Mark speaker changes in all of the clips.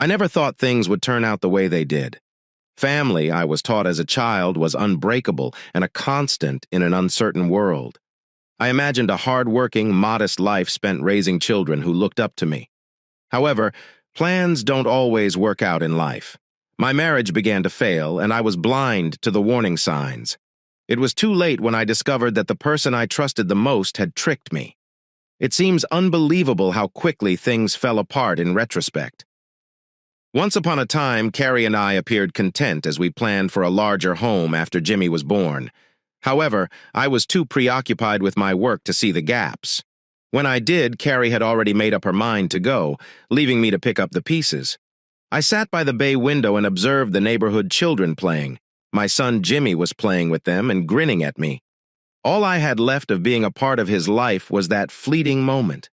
Speaker 1: I never thought things would turn out the way they did. Family, I was taught as a child, was unbreakable and a constant in an uncertain world. I imagined a hard-working, modest life spent raising children who looked up to me. However, plans don't always work out in life. My marriage began to fail, and I was blind to the warning signs. It was too late when I discovered that the person I trusted the most had tricked me. It seems unbelievable how quickly things fell apart in retrospect. Once upon a time, Carri and I appeared content as we planned for a larger home after Jimmy was born. However, I was too preoccupied with my work to see the gaps. When I did, Carri had already made up her mind to go, leaving me to pick up the pieces. I sat by the bay window and observed the neighborhood children playing. My son Jimmy was playing with them and grinning at me. All I had left of being a part of his life was that fleeting moment.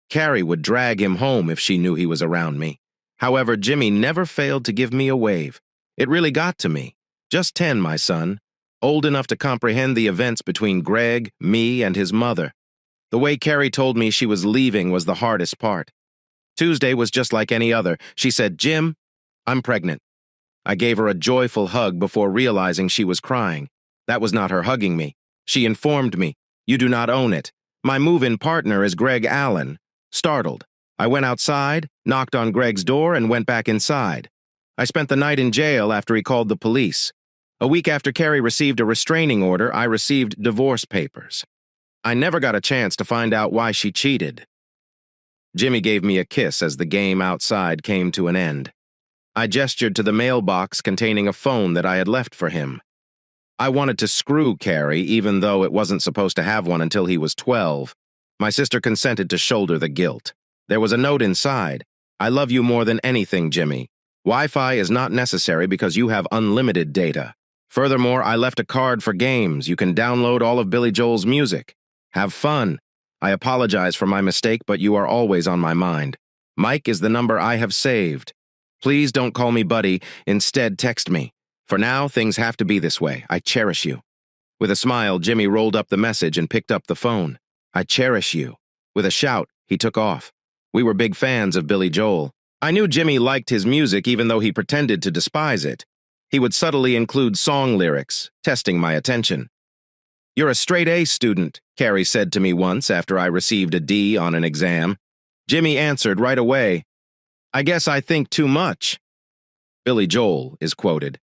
Speaker 1: Carri would drag him home if she knew he was around me. However, Jimmy never failed to give me a wave. It really got to me. Just 10, my son. Old enough to comprehend the events between Greg, me, and his mother. The way Carri told me she was leaving was the hardest part. Tuesday was just like any other. She said, "Jim, I'm pregnant." I gave her a joyful hug before realizing she was crying. That was not her hugging me. She informed me, "You do not own it. My move-in partner is Greg Allen." Startled, I went outside, knocked on Greg's door, and went back inside. I spent the night in jail after he called the police. A week after Carri received a restraining order, I received divorce papers. I never got a chance to find out why she cheated. Jimmy gave me a kiss as the game outside came to an end. I gestured to the mailbox containing a phone that I had left for him. I wanted to screw Carri, even though it wasn't supposed to have one until he was 12. My sister consented to shoulder the guilt. There was a note inside. "I love you more than anything, Jimmy. Wi-Fi is not necessary because you have unlimited data. Furthermore, I left a card for games. You can download all of Billy Joel's music. Have fun. I apologize for my mistake, but you are always on my mind. Mike is the number I have saved. Please don't call me buddy. Instead, text me. For now, things have to be this way. I cherish you." With a smile, Jimmy rolled up the message and picked up the phone. "I cherish you." With a shout, he took off. We were big fans of Billy Joel. I knew Jimmy liked his music even though he pretended to despise it. He would subtly include song lyrics, testing my attention. "You're a straight-A student," Carri said to me once after I received a D on an exam. Jimmy answered right away, "I guess I think too much." Billy Joel is quoted.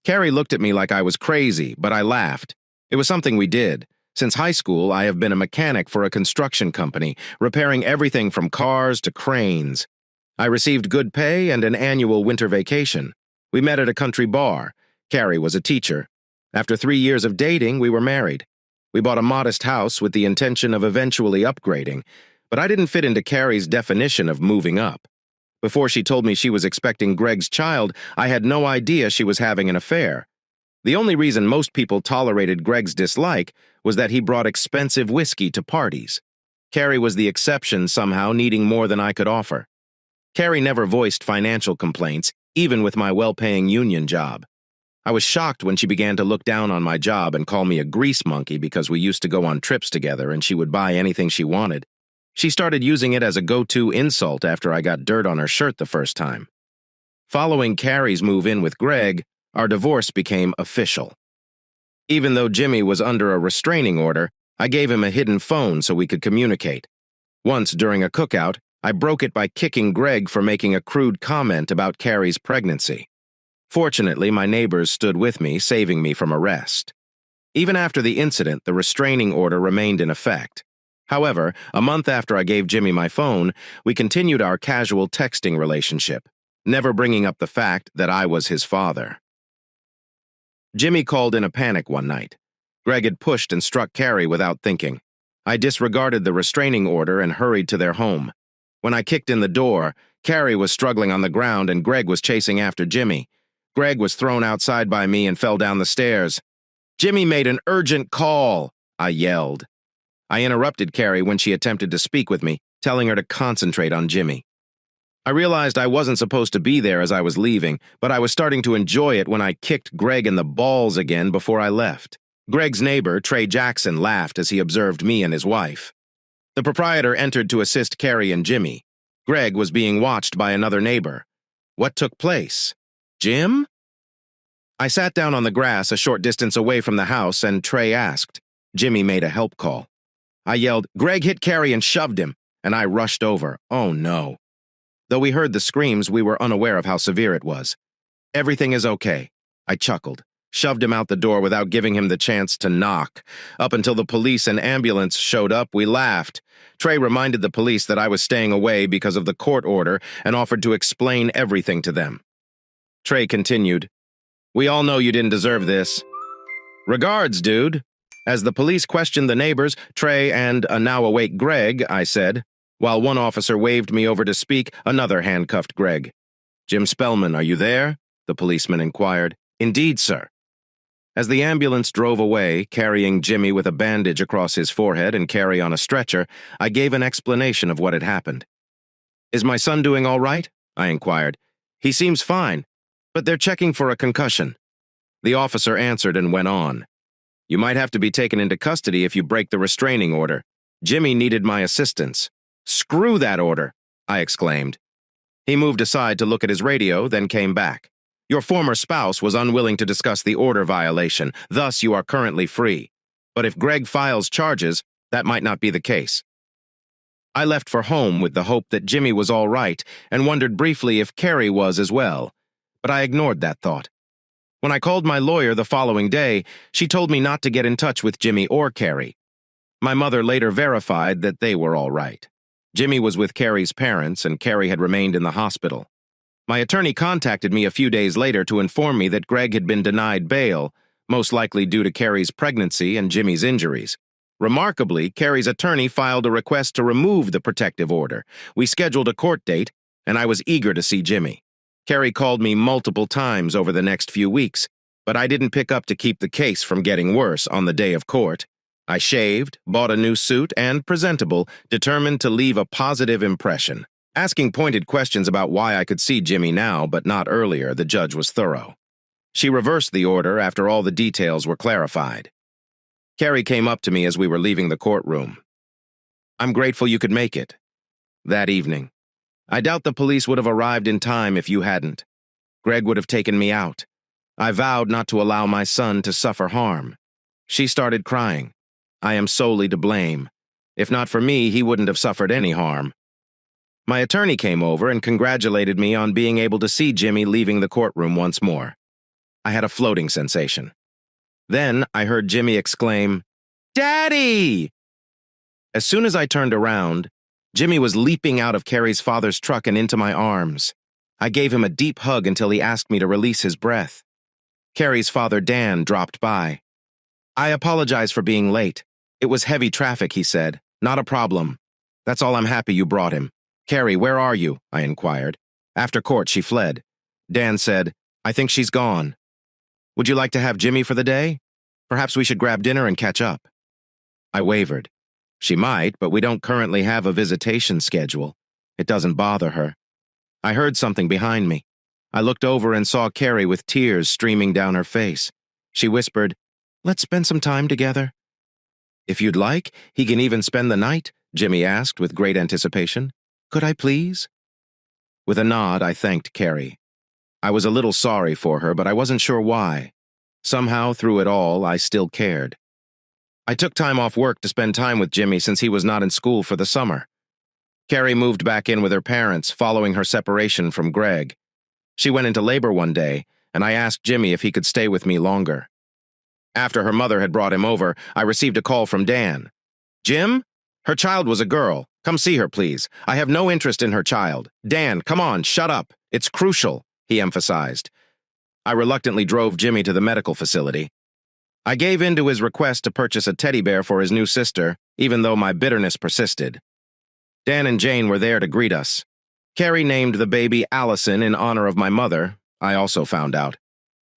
Speaker 1: Carri looked at me like I was crazy, but I laughed. It was something we did. Since high school, I have been a mechanic for a construction company, repairing everything from cars to cranes. I received good pay and an annual winter vacation. We met at a country bar. Carri was a teacher. After 3 years of dating, we were married. We bought a modest house with the intention of eventually upgrading, but I didn't fit into Carri's definition of moving up. Before she told me she was expecting Greg's child, I had no idea she was having an affair. The only reason most people tolerated Greg's dislike was that he brought expensive whiskey to parties. Carri was the exception, somehow needing more than I could offer. Carri never voiced financial complaints, even with my well-paying union job. I was shocked when she began to look down on my job and call me a grease monkey because we used to go on trips together and she would buy anything she wanted. She started using it as a go-to insult after I got dirt on her shirt the first time. Following Carri's move in with Greg, our divorce became official. Even though Jimmy was under a restraining order, I gave him a hidden phone so we could communicate. Once during a cookout, I broke it by kicking Greg for making a crude comment about Carri's pregnancy. Fortunately, my neighbors stood with me, saving me from arrest. Even after the incident, the restraining order remained in effect. However, a month after I gave Jimmy my phone, we continued our casual texting relationship, never bringing up the fact that I was his father. Jimmy called in a panic one night. Greg had pushed and struck Carri without thinking. I disregarded the restraining order and hurried to their home. When I kicked in the door, Carri was struggling on the ground and Greg was chasing after Jimmy. Greg was thrown outside by me and fell down the stairs. "Jimmy made an urgent call," I yelled. I interrupted Carri when she attempted to speak with me, telling her to concentrate on Jimmy. I realized I wasn't supposed to be there as I was leaving, but I was starting to enjoy it when I kicked Greg in the balls again before I left. Greg's neighbor, Trey Jackson, laughed as he observed me and his wife. The proprietor entered to assist Carri and Jimmy. Greg was being watched by another neighbor. What took place? Jim? I sat down on the grass a short distance away from the house, and Trey asked. Jimmy made a help call. I yelled, "Greg hit Carri and shoved him," and I rushed over. Oh no. Though we heard the screams, we were unaware of how severe it was. "Everything is okay," I chuckled, shoved him out the door without giving him the chance to knock. Up until the police and ambulance showed up, we laughed. Trey reminded the police that I was staying away because of the court order and offered to explain everything to them. Trey continued, "We all know you didn't deserve this. Regards, dude." As the police questioned the neighbors, Trey and a now awake Greg, I said. While one officer waved me over to speak, another handcuffed Greg. "Jim Spellman, are you there?" the policeman inquired. "Indeed, sir." As the ambulance drove away, carrying Jimmy with a bandage across his forehead and Carri on a stretcher, I gave an explanation of what had happened. "Is my son doing all right?" I inquired. "He seems fine, but they're checking for a concussion." The officer answered and went on. "You might have to be taken into custody if you break the restraining order. Jimmy needed my assistance." "Screw that order," I exclaimed. He moved aside to look at his radio, then came back. "Your former spouse was unwilling to discuss the order violation, thus you are currently free. But if Greg files charges, that might not be the case." I left for home with the hope that Jimmy was all right and wondered briefly if Carri was as well, but I ignored that thought. When I called my lawyer the following day, she told me not to get in touch with Jimmy or Carri. My mother later verified that they were all right. Jimmy was with Carri's parents, and Carri had remained in the hospital. My attorney contacted me a few days later to inform me that Greg had been denied bail, most likely due to Carri's pregnancy and Jimmy's injuries. Remarkably, Carri's attorney filed a request to remove the protective order. We scheduled a court date, and I was eager to see Jimmy. Carri called me multiple times over the next few weeks, but I didn't pick up to keep the case from getting worse on the day of court. I shaved, bought a new suit, and, presentable, determined to leave a positive impression. Asking pointed questions about why I could see Jimmy now but not earlier, the judge was thorough. She reversed the order after all the details were clarified. Carri came up to me as we were leaving the courtroom. "I'm grateful you could make it." That evening. "I doubt the police would have arrived in time if you hadn't. Greg would have taken me out. I vowed not to allow my son to suffer harm." She started crying. "I am solely to blame. If not for me, he wouldn't have suffered any harm." My attorney came over and congratulated me on being able to see Jimmy leaving the courtroom once more. I had a floating sensation. Then I heard Jimmy exclaim, "Daddy!" As soon as I turned around, Jimmy was leaping out of Carri's father's truck and into my arms. I gave him a deep hug until he asked me to release his breath. Carri's father, Dan, dropped by. "I apologize for being late. It was heavy traffic," he said. "Not a problem. That's all I'm happy you brought him." "Carri, where are you?" I inquired. "After court, she fled." Dan said, "I think she's gone. Would you like to have Jimmy for the day? Perhaps we should grab dinner and catch up." I wavered. "She might, but we don't currently have a visitation schedule. It doesn't bother her." I heard something behind me. I looked over and saw Carri with tears streaming down her face. She whispered, "Let's spend some time together." "If you'd like, he can even spend the night," Jimmy asked with great anticipation. "Could I please?" With a nod, I thanked Carri. I was a little sorry for her, but I wasn't sure why. Somehow, through it all, I still cared. I took time off work to spend time with Jimmy since he was not in school for the summer. Carri moved back in with her parents following her separation from Greg. She went into labor one day, and I asked Jimmy if he could stay with me longer. After her mother had brought him over, I received a call from Dan. "Jim? Her child was a girl. Come see her, please. I have no interest in her child. Dan, come on, shut up. It's crucial," he emphasized. I reluctantly drove Jimmy to the medical facility. I gave in to his request to purchase a teddy bear for his new sister, even though my bitterness persisted. Dan and Jane were there to greet us. Carri named the baby Alison in honor of my mother, I also found out.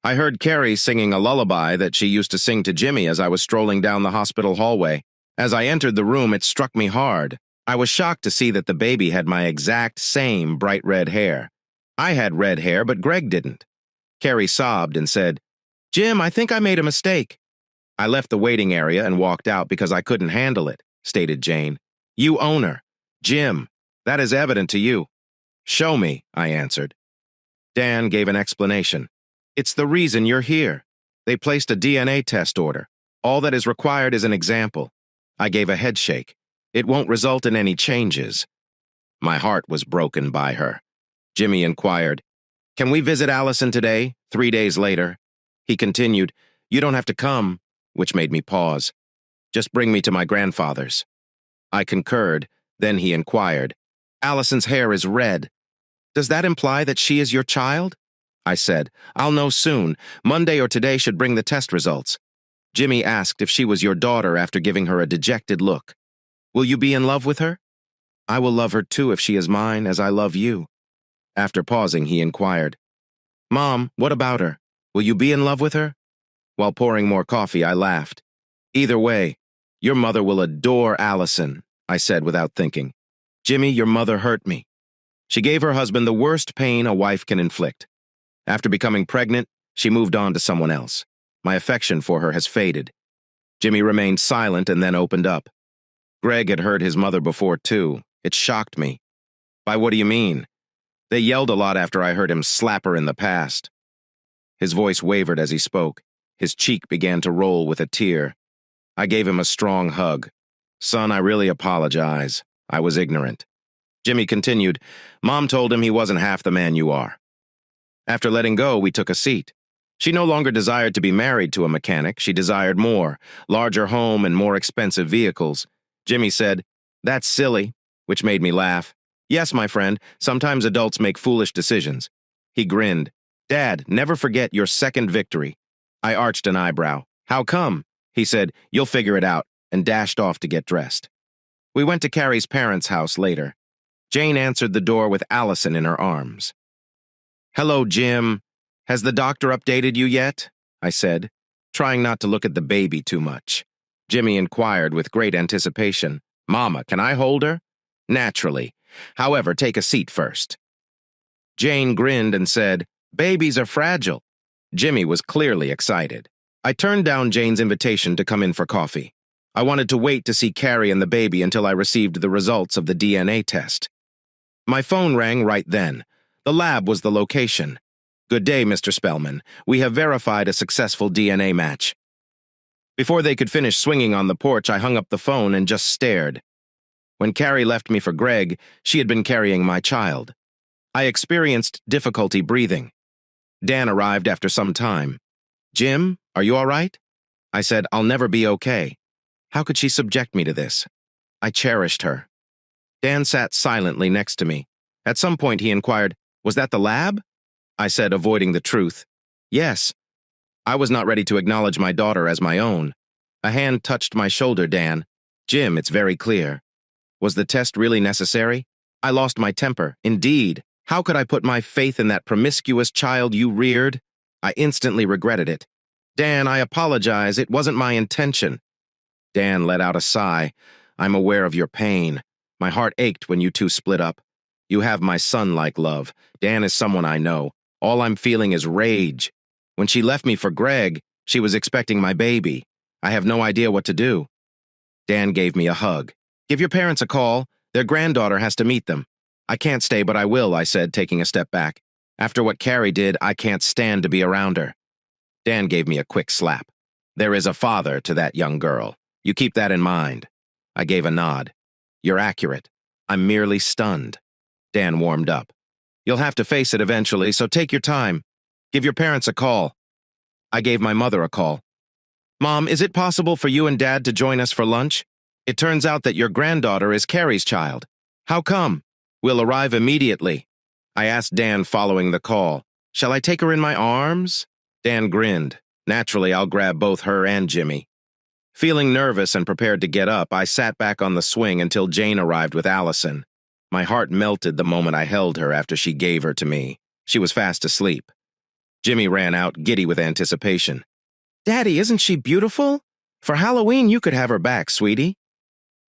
Speaker 1: I heard Carri singing a lullaby that she used to sing to Jimmy as I was strolling down the hospital hallway. As I entered the room, it struck me hard. I was shocked to see that the baby had my exact same bright red hair. I had red hair, but Greg didn't. Carri sobbed and said, "Jim, I think I made a mistake." "I left the waiting area and walked out because I couldn't handle it," stated Jane. "You own her. Jim, that is evident to you." "Show me," I answered. Dan gave an explanation. It's the reason you're here. They placed a DNA test order. All that is required is an example. I gave a head shake. It won't result in any changes. My heart was broken by her. Jimmy inquired, "Can we visit Alison today, 3 days later?" He continued, "You don't have to come," which made me pause. "Just bring me to my grandfather's." I concurred. Then he inquired, "Alison's hair is red. Does that imply that she is your child?" I said, "I'll know soon. Monday or today should bring the test results." Jimmy asked if she was your daughter after giving her a dejected look. "Will you be in love with her?" "I will love her too if she is mine, as I love you." After pausing, he inquired, "Mom, what about her? Will you be in love with her?" While pouring more coffee, I laughed. "Either way, your mother will adore Alison," I said without thinking. "Jimmy, your mother hurt me. She gave her husband the worst pain a wife can inflict. After becoming pregnant, she moved on to someone else. My affection for her has faded." Jimmy remained silent and then opened up. Greg had hurt his mother before too. It shocked me. "By what do you mean?" "They yelled a lot after I heard him slap her in the past." His voice wavered as he spoke. His cheek began to roll with a tear. I gave him a strong hug. "Son, I really apologize. I was ignorant." Jimmy continued, "Mom told him he wasn't half the man you are." After letting go, we took a seat. She no longer desired to be married to a mechanic. She desired more, larger home and more expensive vehicles. Jimmy said, "That's silly," which made me laugh. "Yes, my friend, sometimes adults make foolish decisions." He grinned. "Dad, never forget your second victory." I arched an eyebrow. "How come?" He said, "You'll figure it out," and dashed off to get dressed. We went to Carri's parents' house later. Jane answered the door with Alison in her arms. "Hello, Jim. Has the doctor updated you yet?" I said, trying not to look at the baby too much. Jimmy inquired with great anticipation, "Mama, can I hold her?" "Naturally. However, take a seat first." Jane grinned and said, "Babies are fragile." Jimmy was clearly excited. I turned down Jane's invitation to come in for coffee. I wanted to wait to see Carri and the baby until I received the results of the DNA test. My phone rang right then. The lab was the location. "Good day, Mr. Spellman. We have verified a successful DNA match." Before they could finish swinging on the porch, I hung up the phone and just stared. When Carri left me for Greg, she had been carrying my child. I experienced difficulty breathing. Dan arrived after some time. "Jim, are you all right?" I said, "I'll never be okay." How could she subject me to this? I cherished her. Dan sat silently next to me. At some point he inquired, "Was that the lab?" I said, avoiding the truth, "Yes." I was not ready to acknowledge my daughter as my own. A hand touched my shoulder, Dan. "Jim, it's very clear." Was the test really necessary? I lost my temper. Indeed. How could I put my faith in that promiscuous child you reared? I instantly regretted it. "Dan, I apologize. It wasn't my intention." Dan let out a sigh. "I'm aware of your pain. My heart ached when you two split up. You have my son-like love. Dan is someone I know. All I'm feeling is rage. When she left me for Greg, she was expecting my baby. I have no idea what to do." Dan gave me a hug. "Give your parents a call. Their granddaughter has to meet them." "I can't stay, but I will," I said, taking a step back. "After what Carri did, I can't stand to be around her." Dan gave me a quick slap. "There is a father to that young girl. You keep that in mind." I gave a nod. "You're accurate. I'm merely stunned." Dan warmed up. "You'll have to face it eventually, so take your time. Give your parents a call." I gave my mother a call. "Mom, is it possible for you and Dad to join us for lunch? It turns out that your granddaughter is Carri's child." "How come?" "We'll arrive immediately." I asked Dan following the call, "Shall I take her in my arms?" Dan grinned. "Naturally, I'll grab both her and Jimmy." Feeling nervous and prepared to get up, I sat back on the swing until Jane arrived with Alison. My heart melted the moment I held her after she gave her to me. She was fast asleep. Jimmy ran out, giddy with anticipation. "Daddy, isn't she beautiful? For Halloween, you could have her back, sweetie."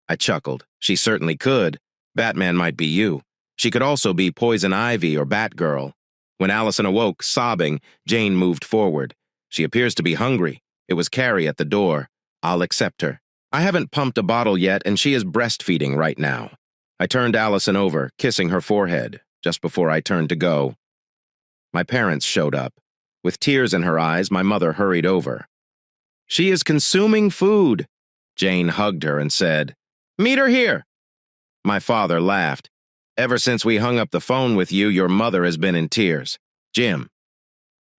Speaker 1: I chuckled. She certainly could. Batman might be you. She could also be Poison Ivy or Batgirl. When Alison awoke, sobbing, Jane moved forward. She appears to be hungry. It was Carri at the door. I'll accept her. I haven't pumped a bottle yet, and she is breastfeeding right now. I turned Alison over, kissing her forehead, just before I turned to go. My parents showed up. With tears in her eyes, my mother hurried over. "She is consuming food." Jane hugged her and said, "Meet her here." My father laughed. "Ever since we hung up the phone with you, your mother has been in tears. Jim."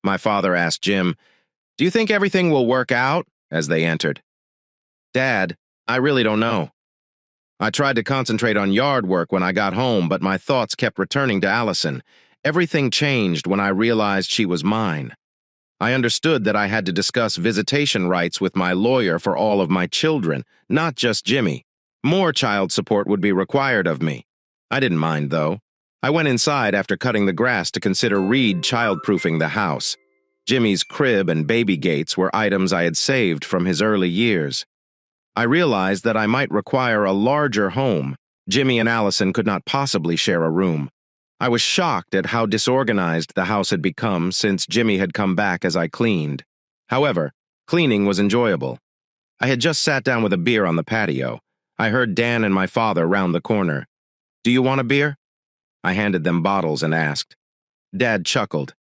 Speaker 1: My father asked Jim, "Do you think everything will work out?" as they entered. "Dad, I really don't know. I tried to concentrate on yard work when I got home, but my thoughts kept returning to Alison. Everything changed when I realized she was mine. I understood that I had to discuss visitation rights with my lawyer for all of my children, not just Jimmy. More child support would be required of me. I didn't mind, though. I went inside after cutting the grass to consider Reed childproofing the house. Jimmy's crib and baby gates were items I had saved from his early years. I realized that I might require a larger home. Jimmy and Alison could not possibly share a room. I was shocked at how disorganized the house had become since Jimmy had come back as I cleaned. However, cleaning was enjoyable. I had just sat down with a beer on the patio. I heard Dan and my father round the corner. "Do you want a beer?" I handed them bottles and asked. Dad chuckled.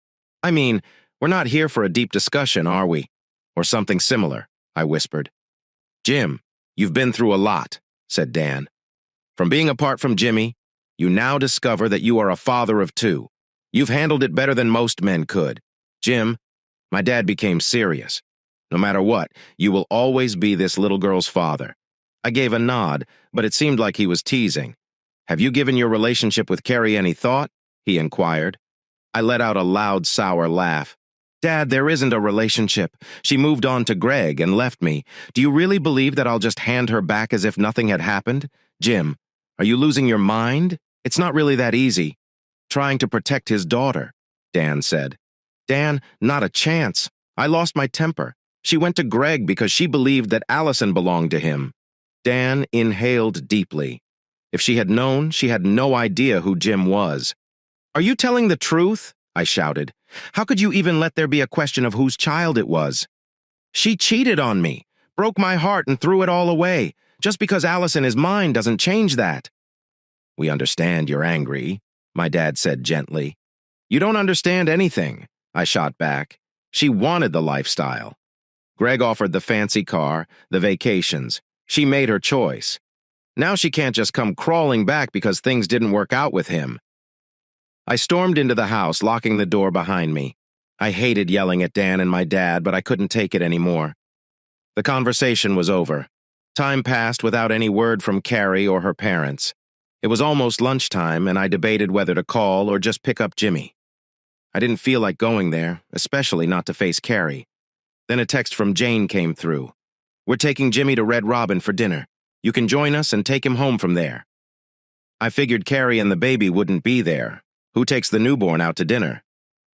Speaker 1: "I mean, we're not here for a deep discussion, are we? Or something similar," I whispered. "Jim, you've been through a lot," said Dan. "From being apart from Jimmy, you now discover that you are a father of two. You've handled it better than most men could. Jim," my dad became serious. "No matter what, you will always be this little girl's father." I gave a nod, but it seemed like he was teasing. "Have you given your relationship with Carri any thought?" he inquired. I let out a loud, sour laugh. "Dad, there isn't a relationship. She moved on to Greg and left me. Do you really believe that I'll just hand her back as if nothing had happened? Jim, are you losing your mind? It's not really that easy." "Trying to protect his daughter," Dan said. "Dan, not a chance. I lost my temper. She went to Greg because she believed that Alison belonged to him." Dan inhaled deeply. If she had known, she had no idea who Jim was. "Are you telling the truth?" I shouted. "How could you even let there be a question of whose child it was?" "She cheated on me, broke my heart and threw it all away. Just because Alison is mine doesn't change that." "We understand you're angry," my dad said gently. "You don't understand anything," I shot back. "She wanted the lifestyle. Greg offered the fancy car, the vacations. She made her choice. Now she can't just come crawling back because things didn't work out with him." I stormed into the house, locking the door behind me. I hated yelling at Dan and my dad, but I couldn't take it anymore. The conversation was over. Time passed without any word from Carri or her parents. It was almost lunchtime, and I debated whether to call or just pick up Jimmy. I didn't feel like going there, especially not to face Carri. Then a text from Jane came through. "We're taking Jimmy to Red Robin for dinner. You can join us and take him home from there." I figured Carri and the baby wouldn't be there. Who takes the newborn out to dinner?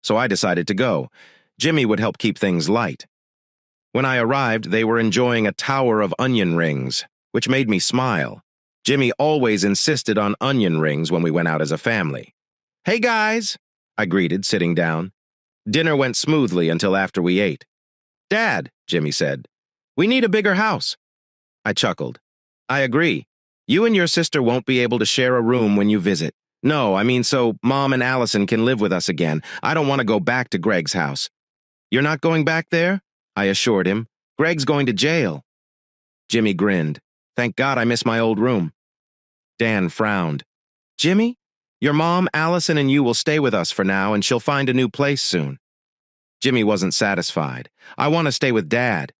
Speaker 1: So I decided to go. Jimmy would help keep things light. When I arrived, they were enjoying a tower of onion rings, which made me smile. Jimmy always insisted on onion rings when we went out as a family. "Hey guys," I greeted, sitting down. Dinner went smoothly until after we ate. "Dad," Jimmy said, "we need a bigger house." I chuckled. "I agree. You and your sister won't be able to share a room when you visit. No, I mean so Mom and Alison can live with us again. I don't want to go back to Greg's house." "You're not going back there?" I assured him. "Greg's going to jail." Jimmy grinned. "Thank God I miss my old room." Dan frowned. "Jimmy, your mom, Alison, and you will stay with us for now, and she'll find a new place soon." Jimmy wasn't satisfied. "I want to stay with Dad."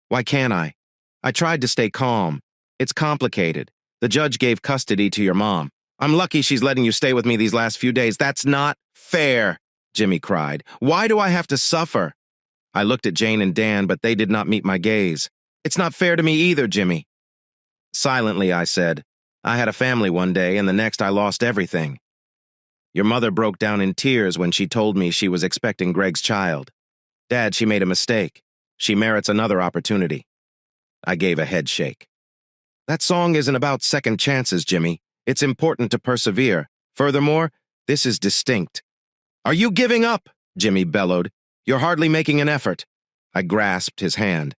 Speaker 1: "Why can't I?" I tried to stay calm. "It's complicated. The judge gave custody to your mom. I'm lucky she's letting you stay with me these last few days." "That's not fair," Jimmy cried. "Why do I have to suffer?" I looked at Jane and Dan, but they did not meet my gaze. "It's not fair to me either, Jimmy." Silently, I said, "I had a family one day, and the next I lost everything. Your mother broke down in tears when she told me she was expecting Greg's child. Dad, she made a mistake. She merits another opportunity." I gave a head shake. "That song isn't about second chances, Jimmy. It's important to persevere. Furthermore, this is distinct." "Are you giving up?" Jimmy bellowed. "You're hardly making an effort." I grasped his hand.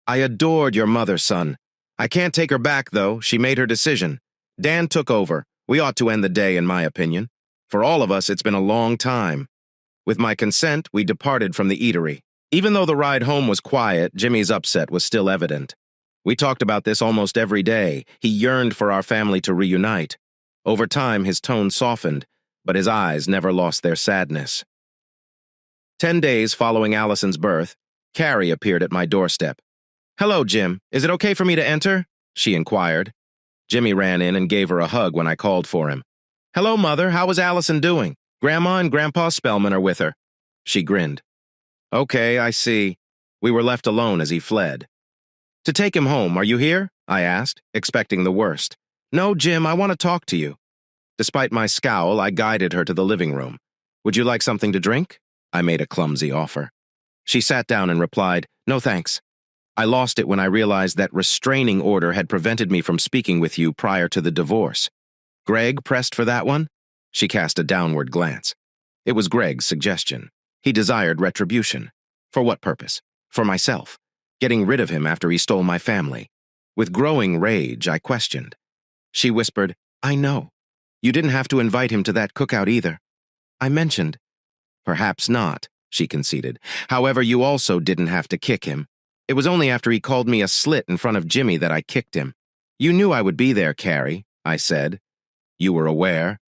Speaker 1: "I adored your mother, son. I can't take her back, though. She made her decision. Dan took over. We ought to end the day, in my opinion. For all of us, it's been a long time." With my consent, we departed from the eatery. Even though the ride home was quiet, Jimmy's upset was still evident. We talked about this almost every day. He yearned for our family to reunite. Over time, his tone softened, but his eyes never lost their sadness. 10 days following Alison's birth, Carri appeared at my doorstep. "Hello, Jim. Is it okay for me to enter?" she inquired. Jimmy ran in and gave her a hug when I called for him. "Hello, Mother. How is Alison doing? Grandma and Grandpa Spellman are with her." She grinned. "Okay, I see." We were left alone as he fled. "To take him home, are you here?" I asked, expecting the worst. "No, Jim, I want to talk to you." Despite my scowl, I guided her to the living room. "Would you like something to drink?" I made a clumsy offer. She sat down and replied, "No thanks." I lost it when I realized that restraining order had prevented me from speaking with you prior to the divorce. "Greg pressed for that one?" She cast a downward glance. It was Greg's suggestion. He desired retribution. For what purpose? For myself. Getting rid of him after he stole my family. With growing rage, I questioned. She whispered, "I know. You didn't have to invite him to that cookout either." I mentioned. "Perhaps not," she conceded. "However, you also didn't have to kick him. It was only after he called me a slit in front of Jimmy that I kicked him. You knew I would be there, Carri," I said. "You were aware?"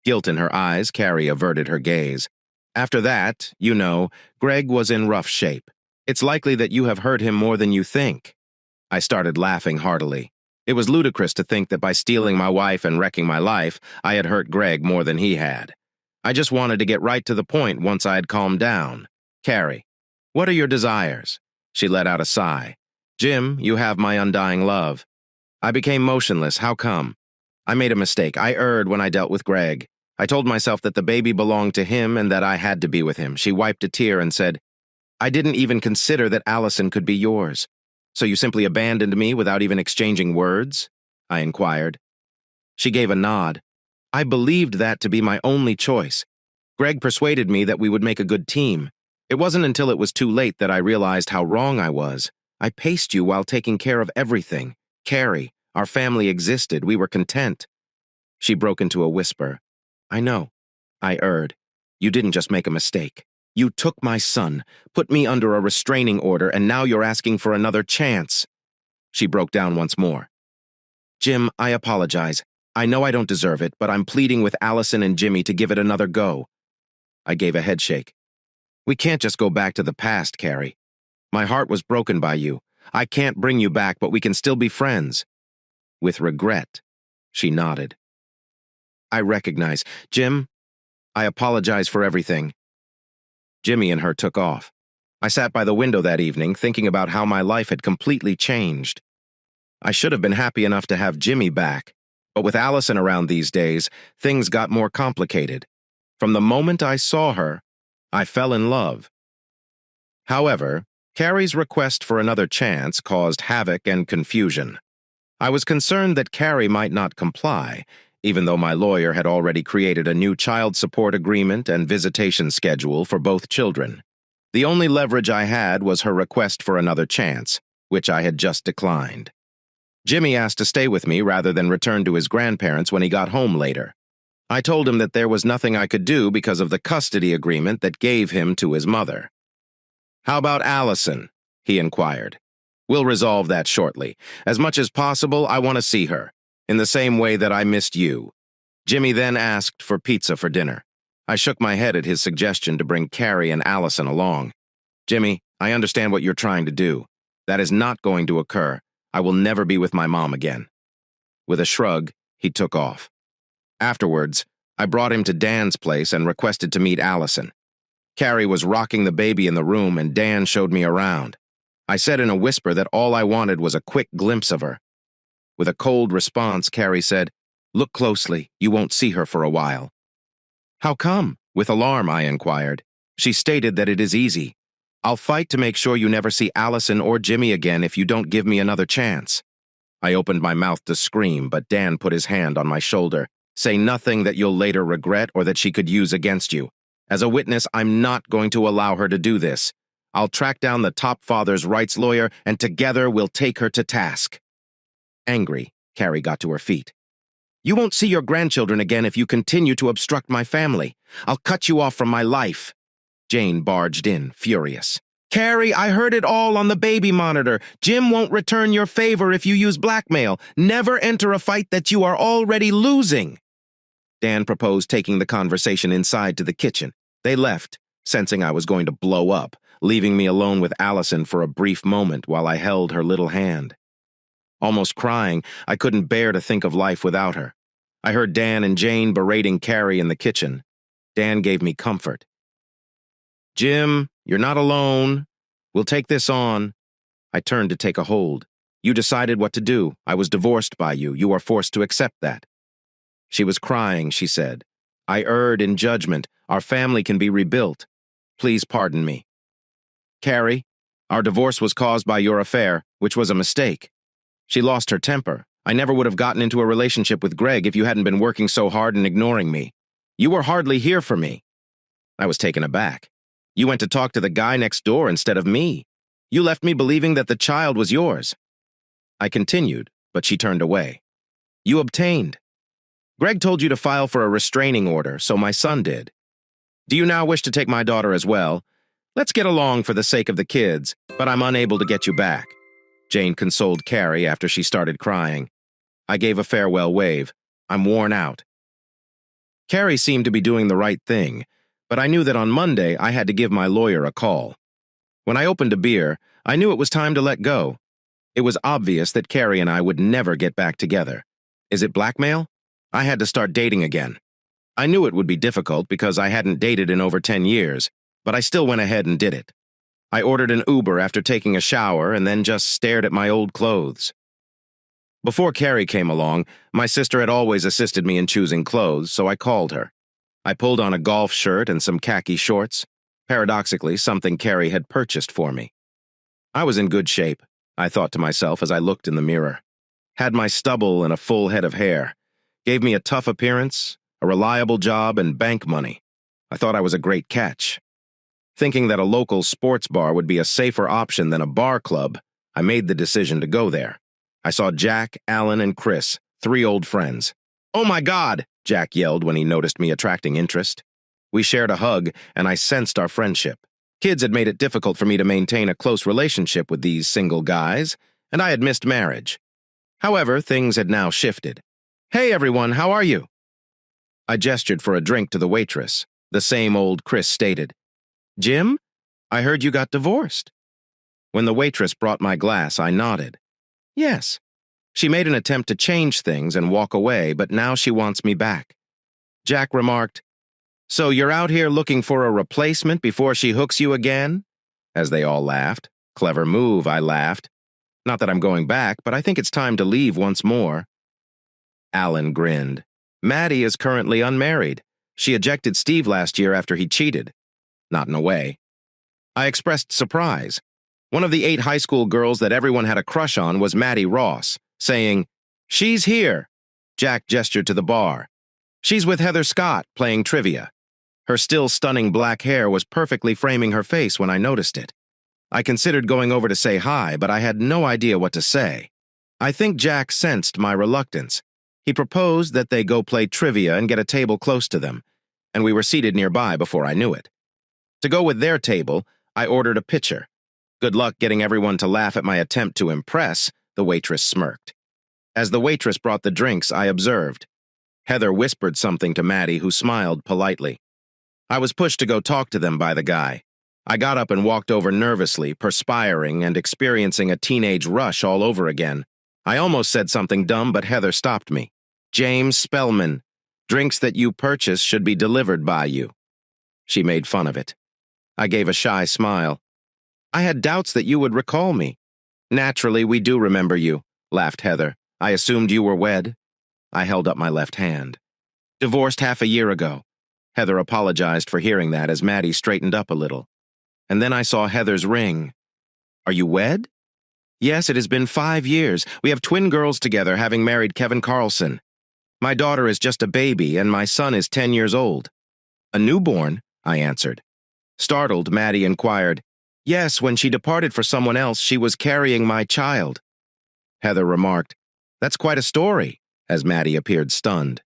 Speaker 1: Guilt in her eyes, Carri averted her gaze. "After that, you know, Greg was in rough shape. It's likely that you have hurt him more than you think." I started laughing heartily. It was ludicrous to think that by stealing my wife and wrecking my life, I had hurt Greg more than he had. I just wanted to get right to the point once I had calmed down. "Carri, what are your desires?" She let out a sigh. "Jim, you have my undying love." I became motionless. How come? I made a mistake. I erred when I dealt with Greg. I told myself that the baby belonged to him and that I had to be with him. She wiped a tear and said, "I didn't even consider that Alison could be yours. So you simply abandoned me without even exchanging words?" I inquired. She gave a nod. "I believed that to be my only choice. Greg persuaded me that we would make a good team. It wasn't until it was too late that I realized how wrong I was. I paced you while taking care of everything. Carri, our family existed. We were content." She broke into a whisper. "I know. I erred. You didn't just make a mistake. You took my son, put me under a restraining order, and now you're asking for another chance." She broke down once more. "Jim, I apologize. I know I don't deserve it, but I'm pleading with Alison and Jimmy to give it another go." I gave a headshake. "We can't just go back to the past, Carri. My heart was broken by you. I can't bring you back, but we can still be friends." "With regret." She nodded. "I recognize. Jim, I apologize for everything." Jimmy and her took off. I sat by the window that evening, thinking about how my life had completely changed. I should have been happy enough to have Jimmy back, but with Alison around these days, things got more complicated. From the moment I saw her, I fell in love. However, Carri's request for another chance caused havoc and confusion. I was concerned that Carri might not comply, even though my lawyer had already created a new child support agreement and visitation schedule for both children. The only leverage I had was her request for another chance, which I had just declined. Jimmy asked to stay with me rather than return to his grandparents when he got home later. I told him that there was nothing I could do because of the custody agreement that gave him to his mother. "How about Alison?" he inquired. "We'll resolve that shortly. As much as possible, I want to see her, in the same way that I missed you." Jimmy then asked for pizza for dinner. I shook my head at his suggestion to bring Carri and Alison along. "Jimmy, I understand what you're trying to do. That is not going to occur. I will never be with my mom again." With a shrug, he took off. Afterwards, I brought him to Dan's place and requested to meet Alison. Carri was rocking the baby in the room and Dan showed me around. I said in a whisper that all I wanted was a quick glimpse of her. With a cold response, Carri said, "Look closely. You won't see her for a while." "How come?" With alarm, I inquired. She stated that it is easy. "I'll fight to make sure you never see Alison or Jimmy again if you don't give me another chance." I opened my mouth to scream, but Dan put his hand on my shoulder. "Say nothing that you'll later regret or that she could use against you. As a witness, I'm not going to allow her to do this. I'll track down the top father's rights lawyer, and together we'll take her to task." Angry, Carri got to her feet. "You won't see your grandchildren again if you continue to obstruct my family. I'll cut you off from my life." Jane barged in, furious. Carri, I heard it all on the baby monitor. Jim won't return your favor if you use blackmail. Never enter a fight that you are already losing. Dan proposed taking the conversation inside to the kitchen. They left, sensing I was going to blow up, leaving me alone with Alison for a brief moment while I held her little hand. Almost crying, I couldn't bear to think of life without her. I heard Dan and Jane berating Carri in the kitchen. Dan gave me comfort. Jim, you're not alone. We'll take this on. I turned to take a hold. You decided what to do. I was divorced by you. You are forced to accept that. She was crying, she said. I erred in judgment. Our family can be rebuilt. Please pardon me. Carri, our divorce was caused by your affair, which was a mistake. She lost her temper. I never would have gotten into a relationship with Greg if you hadn't been working so hard and ignoring me. You were hardly here for me. I was taken aback. You went to talk to the guy next door instead of me. You left me believing that the child was yours. I continued, but she turned away. You obtained. Greg told you to file for a restraining order, so my son did. Do you now wish to take my daughter as well? Let's get along for the sake of the kids, but I'm unable to get you back. Jane consoled Carri after she started crying. I gave a farewell wave. I'm worn out. Carri seemed to be doing the right thing, but I knew that on Monday I had to give my lawyer a call. When I opened a beer, I knew it was time to let go. It was obvious that Carri and I would never get back together. Is it blackmail? I had to start dating again. I knew it would be difficult because I hadn't dated in over 10 years, but I still went ahead and did it. I ordered an Uber after taking a shower and then just stared at my old clothes. Before Carri came along, my sister had always assisted me in choosing clothes, so I called her. I pulled on a golf shirt and some khaki shorts, paradoxically something Carri had purchased for me. I was in good shape, I thought to myself as I looked in the mirror. Had my stubble and a full head of hair. Gave me a tough appearance, a reliable job, and bank money. I thought I was a great catch. Thinking that a local sports bar would be a safer option than a bar club, I made the decision to go there. I saw Jack, Alan, and Chris, 3 old friends. Oh my God, Jack yelled when he noticed me attracting interest. We shared a hug, and I sensed our friendship. Kids had made it difficult for me to maintain a close relationship with these single guys, and I had missed marriage. However, things had now shifted. Hey everyone, how are you? I gestured for a drink to the waitress. The same old Chris stated. Jim, I heard you got divorced. When the waitress brought my glass, I nodded. Yes. She made an attempt to change things and walk away, but now she wants me back. Jack remarked, So you're out here looking for a replacement before she hooks you again? As they all laughed. Clever move, I laughed. Not that I'm going back, but I think it's time to leave once more. Alan grinned. Maddie is currently unmarried. She ejected Steve last year after he cheated. Not in a way. I expressed surprise. One of the 8 high school girls that everyone had a crush on was Maddie Ross, saying, She's here. Jack gestured to the bar. She's with Heather Scott, playing trivia. Her still stunning black hair was perfectly framing her face when I noticed it. I considered going over to say hi, but I had no idea what to say. I think Jack sensed my reluctance. He proposed that they go play trivia and get a table close to them, and we were seated nearby before I knew it. To go with their table, I ordered a pitcher. Good luck getting everyone to laugh at my attempt to impress, the waitress smirked. As the waitress brought the drinks, I observed. Heather whispered something to Maddie, who smiled politely. I was pushed to go talk to them by the guy. I got up and walked over nervously, perspiring and experiencing a teenage rush all over again. I almost said something dumb, but Heather stopped me. James Spellman, drinks that you purchase should be delivered by you. She made fun of it. I gave a shy smile. I had doubts that you would recall me. Naturally, we do remember you, laughed Heather. I assumed you were wed. I held up my left hand. Divorced half a year ago. Heather apologized for hearing that as Maddie straightened up a little. And then I saw Heather's ring. Are you wed? Yes, it has been 5 years. We have twin girls together, having married Kevin Carlson. My daughter is just a baby, and my son is 10 years old. A newborn, I answered. Startled, Maddie inquired, Yes, when she departed for someone else, she was carrying my child. Heather remarked, That's quite a story, as Maddie appeared stunned.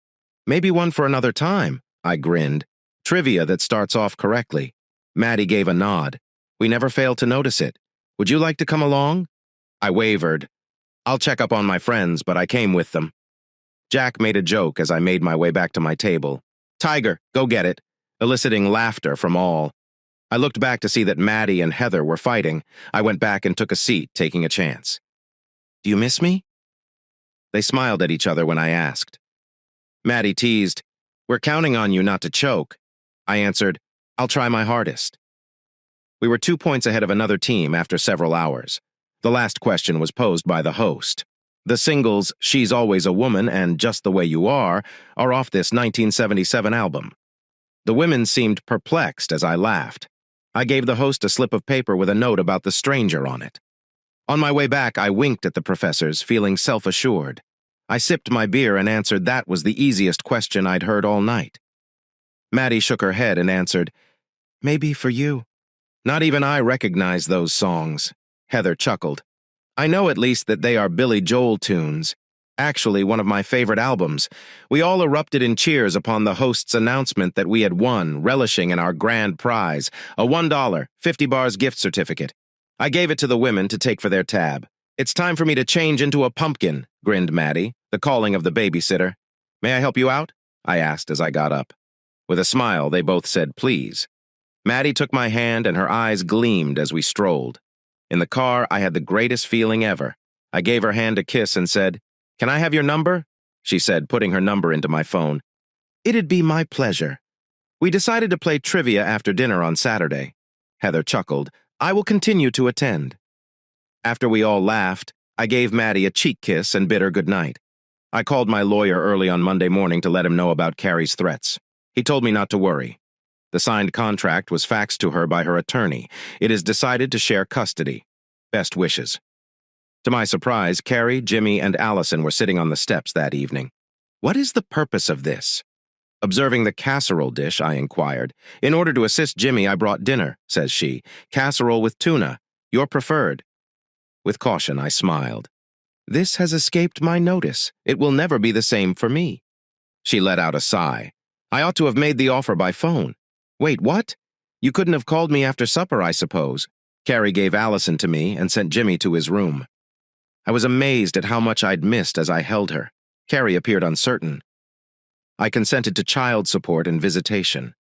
Speaker 1: Maybe one for another time, I grinned. Trivia that starts off correctly. Maddie gave a nod. We never failed to notice it. Would you like to come along? I wavered. I'll check up on my friends, but I came with them. Jack made a joke as I made my way back to my table. Tiger, go get it, eliciting laughter from all. I looked back to see that Maddie and Heather were fighting. I went back and took a seat, taking a chance. Do you miss me? They smiled at each other when I asked. Maddie teased, We're counting on you not to choke. I answered, I'll try my hardest. We were 2 points ahead of another team after several hours. The last question was posed by the host. The singles She's Always a Woman and Just the Way You Are off this 1977 album. The women seemed perplexed as I laughed. I gave the host a slip of paper with a note about the stranger on it. On my way back, I winked at the professors, feeling self-assured. I sipped my beer and answered that was the easiest question I'd heard all night. Maddie shook her head and answered, Maybe for you. Not even I recognize those songs. Heather chuckled. I know at least that they are Billy Joel tunes. Actually, one of my favorite albums. We all erupted in cheers upon the host's announcement that we had won, relishing in our grand prize, a $1, 50 bars gift certificate. I gave it to the women to take for their tab. It's time for me to change into a pumpkin, grinned Maddie, the calling of the babysitter. May I help you out? I asked as I got up. With a smile, they both said please. Maddie took my hand and her eyes gleamed as we strolled. In the car, I had the greatest feeling ever. I gave her hand a kiss and said, Can I have your number? She said, putting her number into my phone. It'd be my pleasure. We decided to play trivia after dinner on Saturday. Heather chuckled. I will continue to attend. After we all laughed, I gave Maddie a cheek kiss and bid her good night. I called my lawyer early on Monday morning to let him know about Carri's threats. He told me not to worry. The signed contract was faxed to her by her attorney. It is decided to share custody. Best wishes. To my surprise, Carri, Jimmy, and Alison were sitting on the steps that evening. What is the purpose of this? Observing the casserole dish, I inquired. In order to assist Jimmy, I brought dinner, says she. Casserole with tuna. Your preferred. With caution, I smiled. This has escaped my notice. It will never be the same for me. She let out a sigh. I ought to have made the offer by phone. Wait, what? You couldn't have called me after supper, I suppose. Carri gave Alison to me and sent Jimmy to his room. I was amazed at how much I'd missed as I held her. Carri appeared uncertain. I consented to child support and visitation.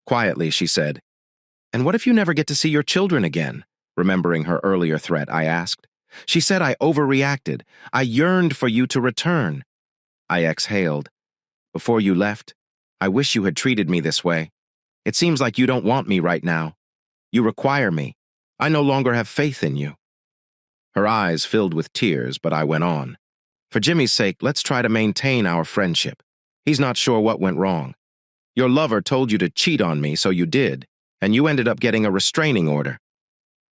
Speaker 1: Quietly, she said, And what if you never get to see your children again? Remembering her earlier threat, I asked. She said I overreacted. I yearned for you to return. I exhaled. Before you left, I wish you had treated me this way. It seems like you don't want me right now. You require me. I no longer have faith in you. Her eyes filled with tears, but I went on. For Jimmy's sake, let's try to maintain our friendship. He's not sure what went wrong. Your lover told you to cheat on me, so you did, and you ended up getting a restraining order.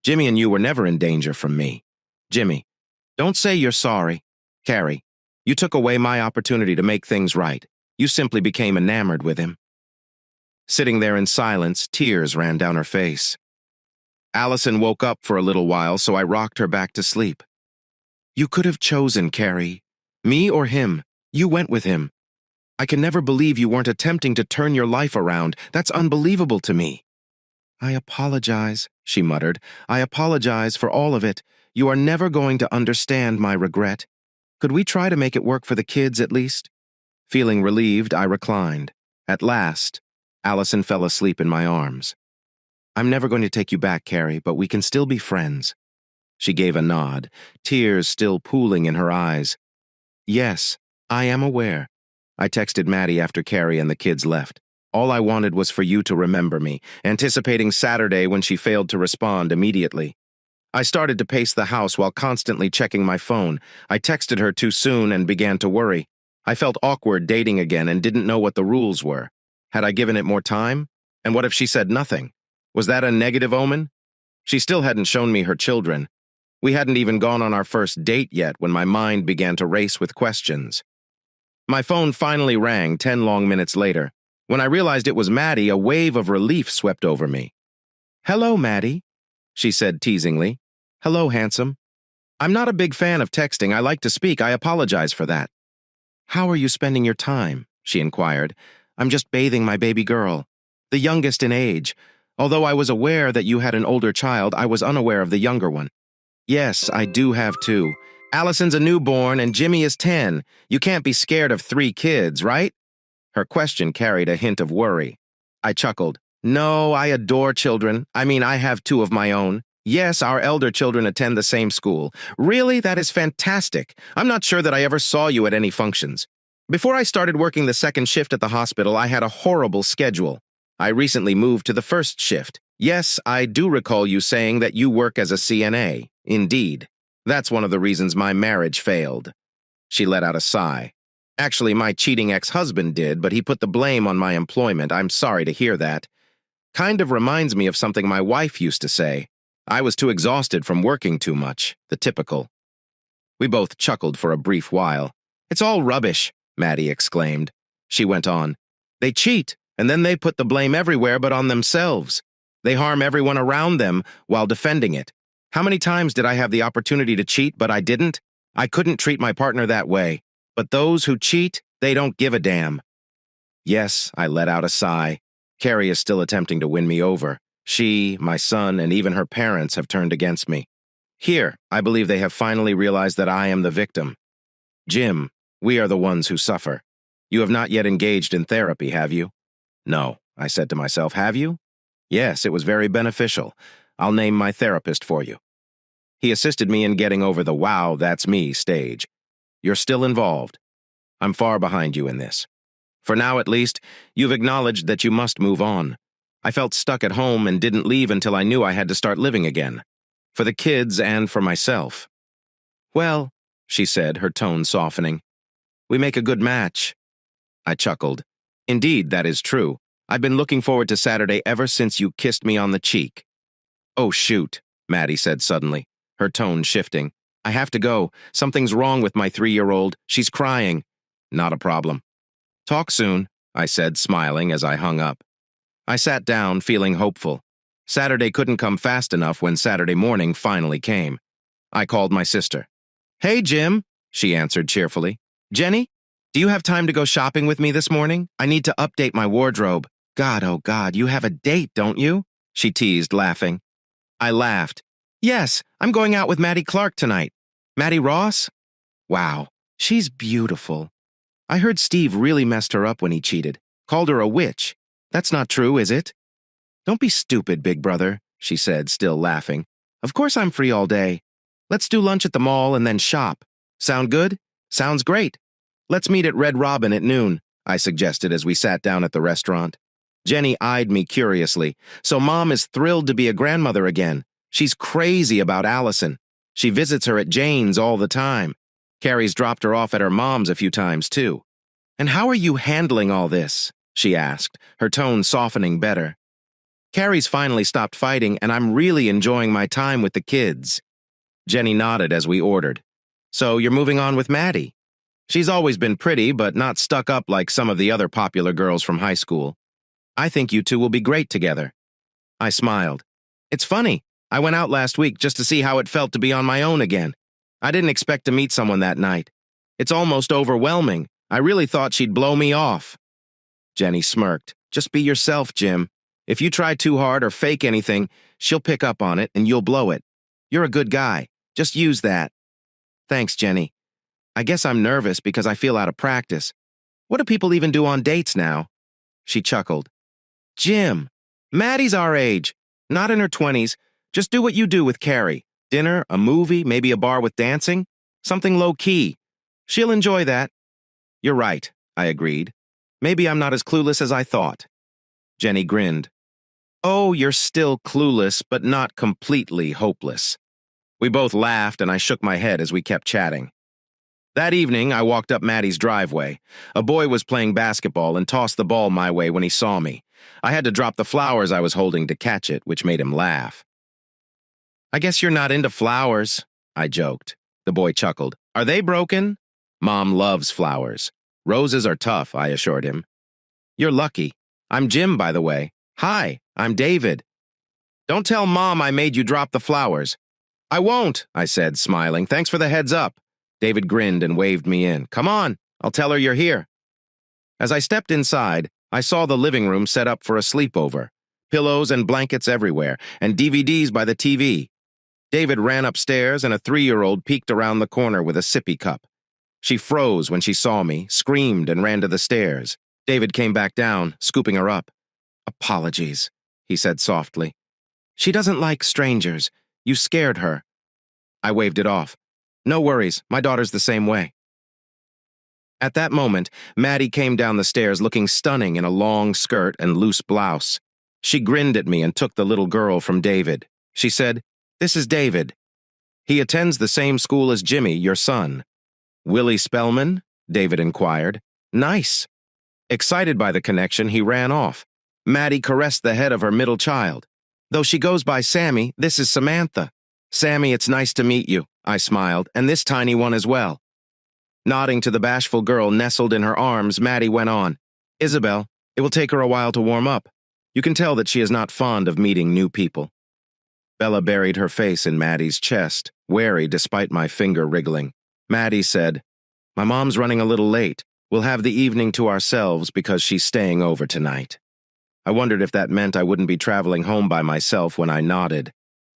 Speaker 1: Jimmy and you were never in danger from me. Jimmy, don't say you're sorry. Carri, you took away my opportunity to make things right. You simply became enamored with him. Sitting there in silence, tears ran down her face. Alison woke up for a little while, so I rocked her back to sleep. You could have chosen, Carri. Me or him. You went with him. I can never believe you weren't attempting to turn your life around. That's unbelievable to me. I apologize, she muttered. I apologize for all of it. You are never going to understand my regret. Could we try to make it work for the kids at least? Feeling relieved, I reclined. At last, Alison fell asleep in my arms. I'm never going to take you back, Carri, but we can still be friends. She gave a nod, tears still pooling in her eyes. Yes, I am aware. I texted Maddie after Carri and the kids left. All I wanted was for you to remember me, anticipating Saturday when she failed to respond immediately. I started to pace the house while constantly checking my phone. I texted her too soon and began to worry. I felt awkward dating again and didn't know what the rules were. Had I given it more time? And what if she said nothing? Was that a negative omen? She still hadn't shown me her children. We hadn't even gone on our first date yet when my mind began to race with questions. My phone finally rang 10 long minutes later. When I realized it was Maddie, a wave of relief swept over me. Hello, Maddie, she said teasingly. Hello, handsome. I'm not a big fan of texting. I like to speak. I apologize for that. How are you spending your time? She inquired. I'm just bathing my baby girl, the youngest in age. Although I was aware that you had an older child, I was unaware of the younger one. Yes, I do have two. Allison's a newborn and Jimmy is 10. You can't be scared of 3 kids, right? Her question carried a hint of worry. I chuckled. No, I adore children. I have 2 of my own. Yes, our elder children attend the same school. Really? That is fantastic. I'm not sure that I ever saw you at any functions. Before I started working the second shift at the hospital, I had a horrible schedule. I recently moved to the first shift. Yes, I do recall you saying that you work as a CNA. Indeed. That's one of the reasons my marriage failed. She let out a sigh. Actually, my cheating ex-husband did, but he put the blame on my employment. I'm sorry to hear that. Kind of reminds me of something my wife used to say. I was too exhausted from working too much, the typical. We both chuckled for a brief while. It's all rubbish, Maddie exclaimed. She went on. They cheat, and then they put the blame everywhere but on themselves. They harm everyone around them while defending it. How many times did I have the opportunity to cheat, but I didn't? I couldn't treat my partner that way. But those who cheat, they don't give a damn. Yes, I let out a sigh. Carri is still attempting to win me over. She, my son, and even her parents have turned against me. Here, I believe they have finally realized that I am the victim. Jim, we are the ones who suffer. You have not yet engaged in therapy, have you? No, I said to myself, have you? Yes, it was very beneficial. I'll name my therapist for you. He assisted me in getting over the wow, that's me stage. You're still involved. I'm far behind you in this. For now, at least, you've acknowledged that you must move on. I felt stuck at home and didn't leave until I knew I had to start living again. For the kids and for myself. Well, she said, her tone softening, we make a good match. I chuckled. Indeed, that is true. I've been looking forward to Saturday ever since you kissed me on the cheek. Oh, shoot, Maddie said suddenly, her tone shifting. I have to go. Something's wrong with my 3-year-old. She's crying. Not a problem. Talk soon, I said, smiling as I hung up. I sat down, feeling hopeful. Saturday couldn't come fast enough when Saturday morning finally came. I called my sister. Hey, Jim, she answered cheerfully. Jenny, do you have time to go shopping with me this morning? I need to update my wardrobe. God, oh God, you have a date, don't you? She teased, laughing. I laughed. Yes, I'm going out with Maddie Clark tonight. Maddie Ross? Wow, she's beautiful. I heard Steve really messed her up when he cheated. Called her a witch. That's not true, is it? Don't be stupid, big brother, she said, still laughing. Of course I'm free all day. Let's do lunch at the mall and then shop. Sound good? Sounds great. Let's meet at Red Robin at noon, I suggested as we sat down at the restaurant. Jenny eyed me curiously. So Mom is thrilled to be a grandmother again. She's crazy about Alison. She visits her at Jane's all the time. Carrie's dropped her off at her mom's a few times, too. And how are you handling all this? She asked, her tone softening better. Carrie's finally stopped fighting, and I'm really enjoying my time with the kids. Jenny nodded as we ordered. So you're moving on with Maddie? She's always been pretty, but not stuck up like some of the other popular girls from high school. I think you two will be great together. I smiled. It's funny. I went out last week just to see how it felt to be on my own again. I didn't expect to meet someone that night. It's almost overwhelming. I really thought she'd blow me off. Jenny smirked. Just be yourself, Jim. If you try too hard or fake anything, she'll pick up on it and you'll blow it. You're a good guy. Just use that. Thanks, Jenny. I guess I'm nervous because I feel out of practice. What do people even do on dates now? She chuckled. Jim, Maddie's our age. Not in her 20s. Just do what you do with Carri. Dinner, a movie, maybe a bar with dancing. Something low-key. She'll enjoy that. You're right, I agreed. Maybe I'm not as clueless as I thought. Jenny grinned. Oh, you're still clueless, but not completely hopeless. We both laughed, and I shook my head as we kept chatting. That evening, I walked up Maddie's driveway. A boy was playing basketball and tossed the ball my way when he saw me. I had to drop the flowers I was holding to catch it, which made him laugh. I guess you're not into flowers, I joked. The boy chuckled. Are they broken? Mom loves flowers. Roses are tough, I assured him. You're lucky. I'm Jim, by the way. Hi, I'm David. Don't tell Mom I made you drop the flowers. I won't, I said, smiling. Thanks for the heads up. David grinned and waved me in. Come on, I'll tell her you're here. As I stepped inside, I saw the living room set up for a sleepover. pillows and blankets everywhere, and DVDs by the TV. David ran upstairs, and a 3-year-old peeked around the corner with a sippy cup. She froze when she saw me, screamed, and ran to the stairs. David came back down, scooping her up. "Apologies," he said softly. "She doesn't like strangers. You scared her." I waved it off. "No worries, my daughter's the same way." At that moment, Maddie came down the stairs looking stunning in a long skirt and loose blouse. She grinned at me and took the little girl from David. She said, "This is David. He attends the same school as Jimmy, your son." "Willie Spellman?" David inquired. "Nice." Excited by the connection, he ran off. Maddie caressed the head of her middle child. "Though she goes by Sammy, this is Samantha." "Sammy, it's nice to meet you," I smiled, "and this tiny one as well." Nodding to the bashful girl nestled in her arms, Maddie went on. "Isabel, it will take her a while to warm up. You can tell that she is not fond of meeting new people." Bella buried her face in Maddie's chest, wary despite my finger wriggling. Maddie said, "My mom's running a little late. We'll have the evening to ourselves because she's staying over tonight." I wondered if that meant I wouldn't be traveling home by myself when I nodded.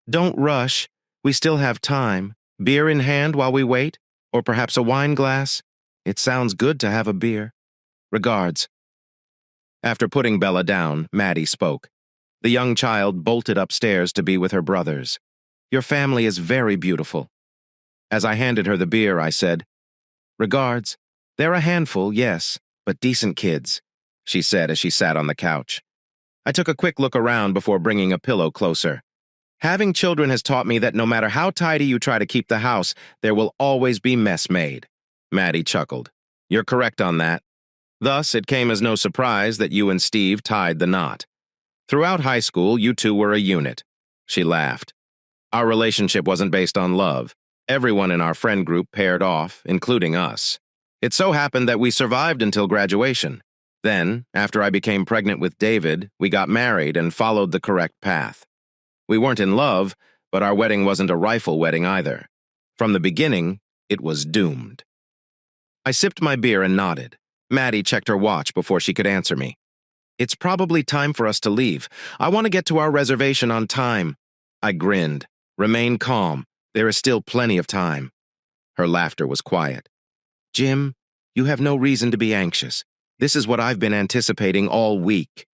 Speaker 1: "Don't rush. We still have time. Beer in hand while we wait? Or perhaps a wine glass? It sounds good to have a beer. Regards." After putting Bella down, Maddie spoke. The young child bolted upstairs to be with her brothers. "Your family is very beautiful." As I handed her the beer, I said, "Regards. They're a handful, yes, but decent kids," she said as she sat on the couch. I took a quick look around before bringing a pillow closer. "Having children has taught me that no matter how tidy you try to keep the house, there will always be mess made." Maddie chuckled. "You're correct on that. Thus, it came as no surprise that you and Steve tied the knot. Throughout high school, you two were a unit." She laughed. "Our relationship wasn't based on love. Everyone in our friend group paired off, including us. It so happened that we survived until graduation. Then, after I became pregnant with David, we got married and followed the correct path. We weren't in love, but our wedding wasn't a rifle wedding either. From the beginning, it was doomed." I sipped my beer and nodded. Maddie checked her watch before she could answer me. "It's probably time for us to leave. I want to get to our reservation on time." I grinned. "Remain calm. There is still plenty of time." Her laughter was quiet. "Jim, you have no reason to be anxious. This is what I've been anticipating all week."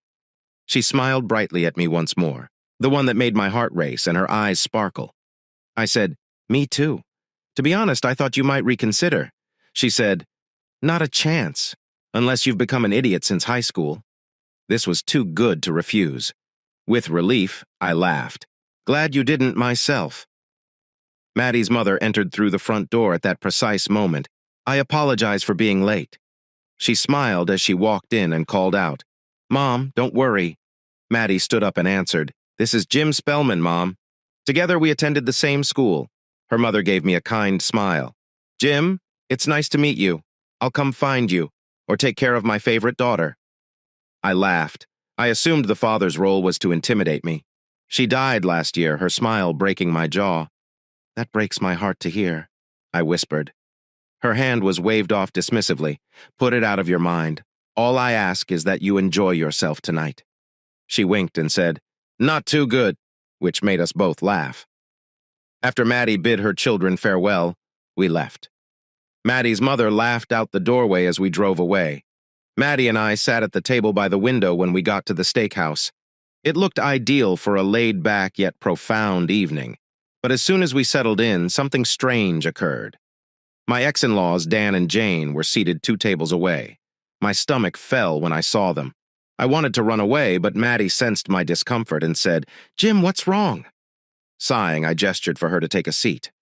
Speaker 1: She smiled brightly at me once more, the one that made my heart race and her eyes sparkle. I said, "Me too. To be honest, I thought you might reconsider." She said, "Not a chance, unless you've become an idiot since high school." This was too good to refuse. With relief, I laughed. "Glad you didn't myself." Maddie's mother entered through the front door at that precise moment. "I apologize for being late." She smiled as she walked in and called out, "Mom, don't worry." Maddie stood up and answered, "This is Jim Spellman, Mom. Together we attended the same school." Her mother gave me a kind smile. "Jim, it's nice to meet you. I'll come find you, or take care of my favorite daughter." I laughed. I assumed the father's role was to intimidate me. "She died last year, her smile breaking my jaw." "That breaks my heart to hear," I whispered. Her hand was waved off dismissively. "Put it out of your mind. All I ask is that you enjoy yourself tonight." She winked and said, "Not too good," which made us both laugh. After Maddie bid her children farewell, we left. Maddie's mother laughed out the doorway as we drove away. Maddie and I sat at the table by the window when we got to the steakhouse. It looked ideal for a laid-back yet profound evening. But as soon as we settled in, something strange occurred. My ex-in-laws, Dan and Jane, were seated 2 tables away. My stomach fell when I saw them. I wanted to run away, but Maddie sensed my discomfort and said, "Jim, what's wrong?" Sighing, I gestured for her to take a seat.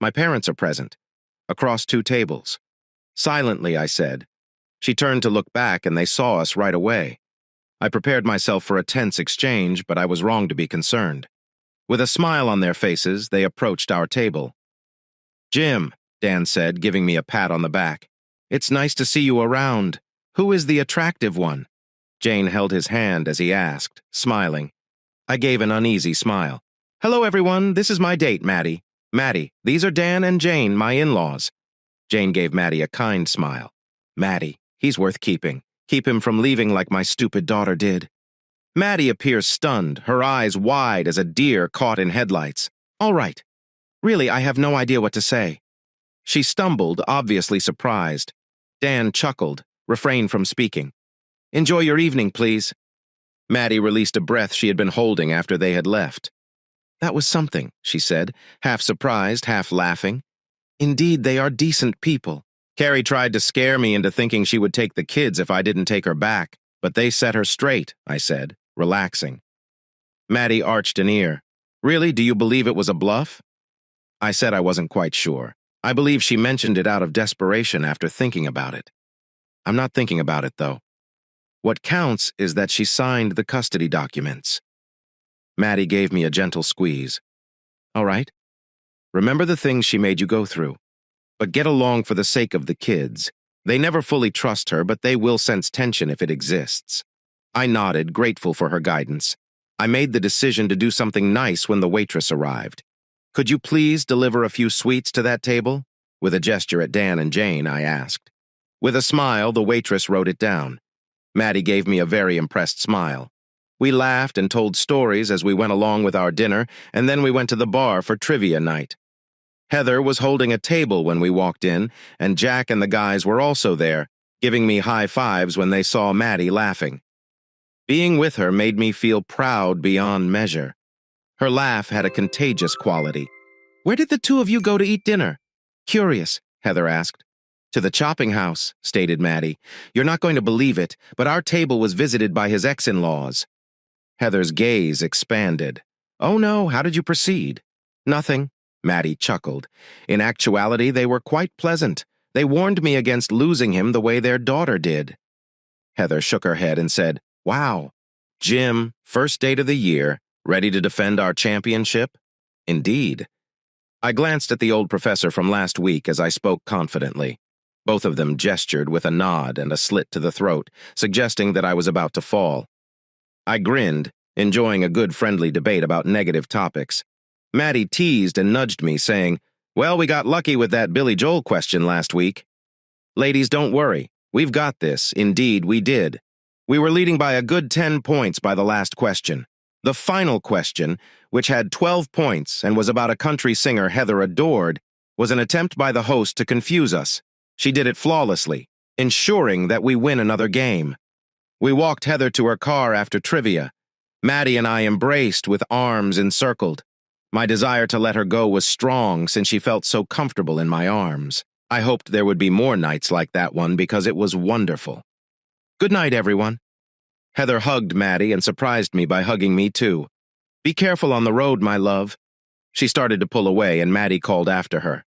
Speaker 1: "My parents are present, across 2 tables." Silently, I said. She turned to look back, and they saw us right away. I prepared myself for a tense exchange, but I was wrong to be concerned. With a smile on their faces, they approached our table. "Jim," Dan said, giving me a pat on the back. "It's nice to see you around. Who is the attractive one?" Jane held his hand as he asked, smiling. I gave an uneasy smile. "Hello, everyone. This is my date, Maddie. Maddie, these are Dan and Jane, my in-laws." Jane gave Maddie a kind smile. "Maddie, he's worth keeping. Keep him from leaving like my stupid daughter did." Maddie appears stunned, her eyes wide as a deer caught in headlights. All right. Really, I have no idea what to say. She stumbled, obviously surprised. Dan chuckled, refrained from speaking. Enjoy your evening, please. Maddie released a breath she had been holding after they had left. That was something, she said, half surprised, half laughing. Indeed, they are decent people. Carri tried to scare me into thinking she would take the kids if I didn't take her back, but they set her straight, I said, relaxing. Maddie arched an ear. Really, do you believe it was a bluff? I said I wasn't quite sure. I believe she mentioned it out of desperation after thinking about it. I'm not thinking about it, though. What counts is that she signed the custody documents. Maddie gave me a gentle squeeze. All right. Remember the things she made you go through. But get along for the sake of the kids. They never fully trust her, but they will sense tension if it exists. I nodded, grateful for her guidance. I made the decision to do something nice when the waitress arrived. Could you please deliver a few sweets to that table? With a gesture at Dan and Jane, I asked. With a smile, the waitress wrote it down. Maddie gave me a very impressed smile. We laughed and told stories as we went along with our dinner, and then we went to the bar for trivia night. Heather was holding a table when we walked in, and Jack and the guys were also there, giving me high fives when they saw Maddie laughing. Being with her made me feel proud beyond measure. Her laugh had a contagious quality. Where did the two of you go to eat dinner? Curious, Heather asked. To the chopping house, stated Maddie. You're not going to believe it, but our table was visited by his ex-in-laws. Heather's gaze expanded. Oh no, how did you proceed? Nothing, Maddie chuckled. In actuality, they were quite pleasant. They warned me against losing him the way their daughter did. Heather shook her head and said, Wow. Jim, first date of the year, ready to defend our championship? Indeed. I glanced at the old professor from last week as I spoke confidently. Both of them gestured with a nod and a slit to the throat, suggesting that I was about to fall. I grinned, enjoying a good friendly debate about negative topics. Maddie teased and nudged me, saying, Well, we got lucky with that Billy Joel question last week. Ladies, don't worry. We've got this. Indeed, we did. We were leading by a good 10 points by the last question. The final question, which had 12 points and was about a country singer Heather adored, was an attempt by the host to confuse us. She did it flawlessly, ensuring that we win another game. We walked Heather to her car after trivia. Maddie and I embraced with arms encircled. My desire to let her go was strong since she felt so comfortable in my arms. I hoped there would be more nights like that one because it was wonderful. Good night, everyone. Heather hugged Maddie and surprised me by hugging me too. Be careful on the road, my love. She started to pull away and Maddie called after her.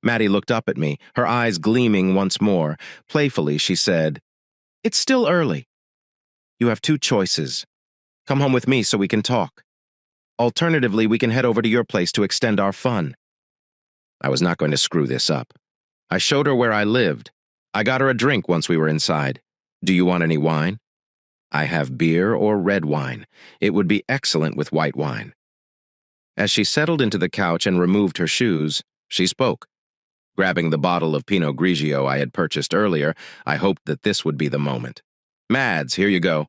Speaker 1: Maddie looked up at me, her eyes gleaming once more. Playfully, she said, It's still early. You have two choices. Come home with me so we can talk. Alternatively, we can head over to your place to extend our fun. I was not going to screw this up. I showed her where I lived. I got her a drink once we were inside. Do you want any wine? I have beer or red wine. It would be excellent with white wine. As she settled into the couch and removed her shoes, she spoke. Grabbing the bottle of Pinot Grigio I had purchased earlier, I hoped that this would be the moment. Mads, here you go.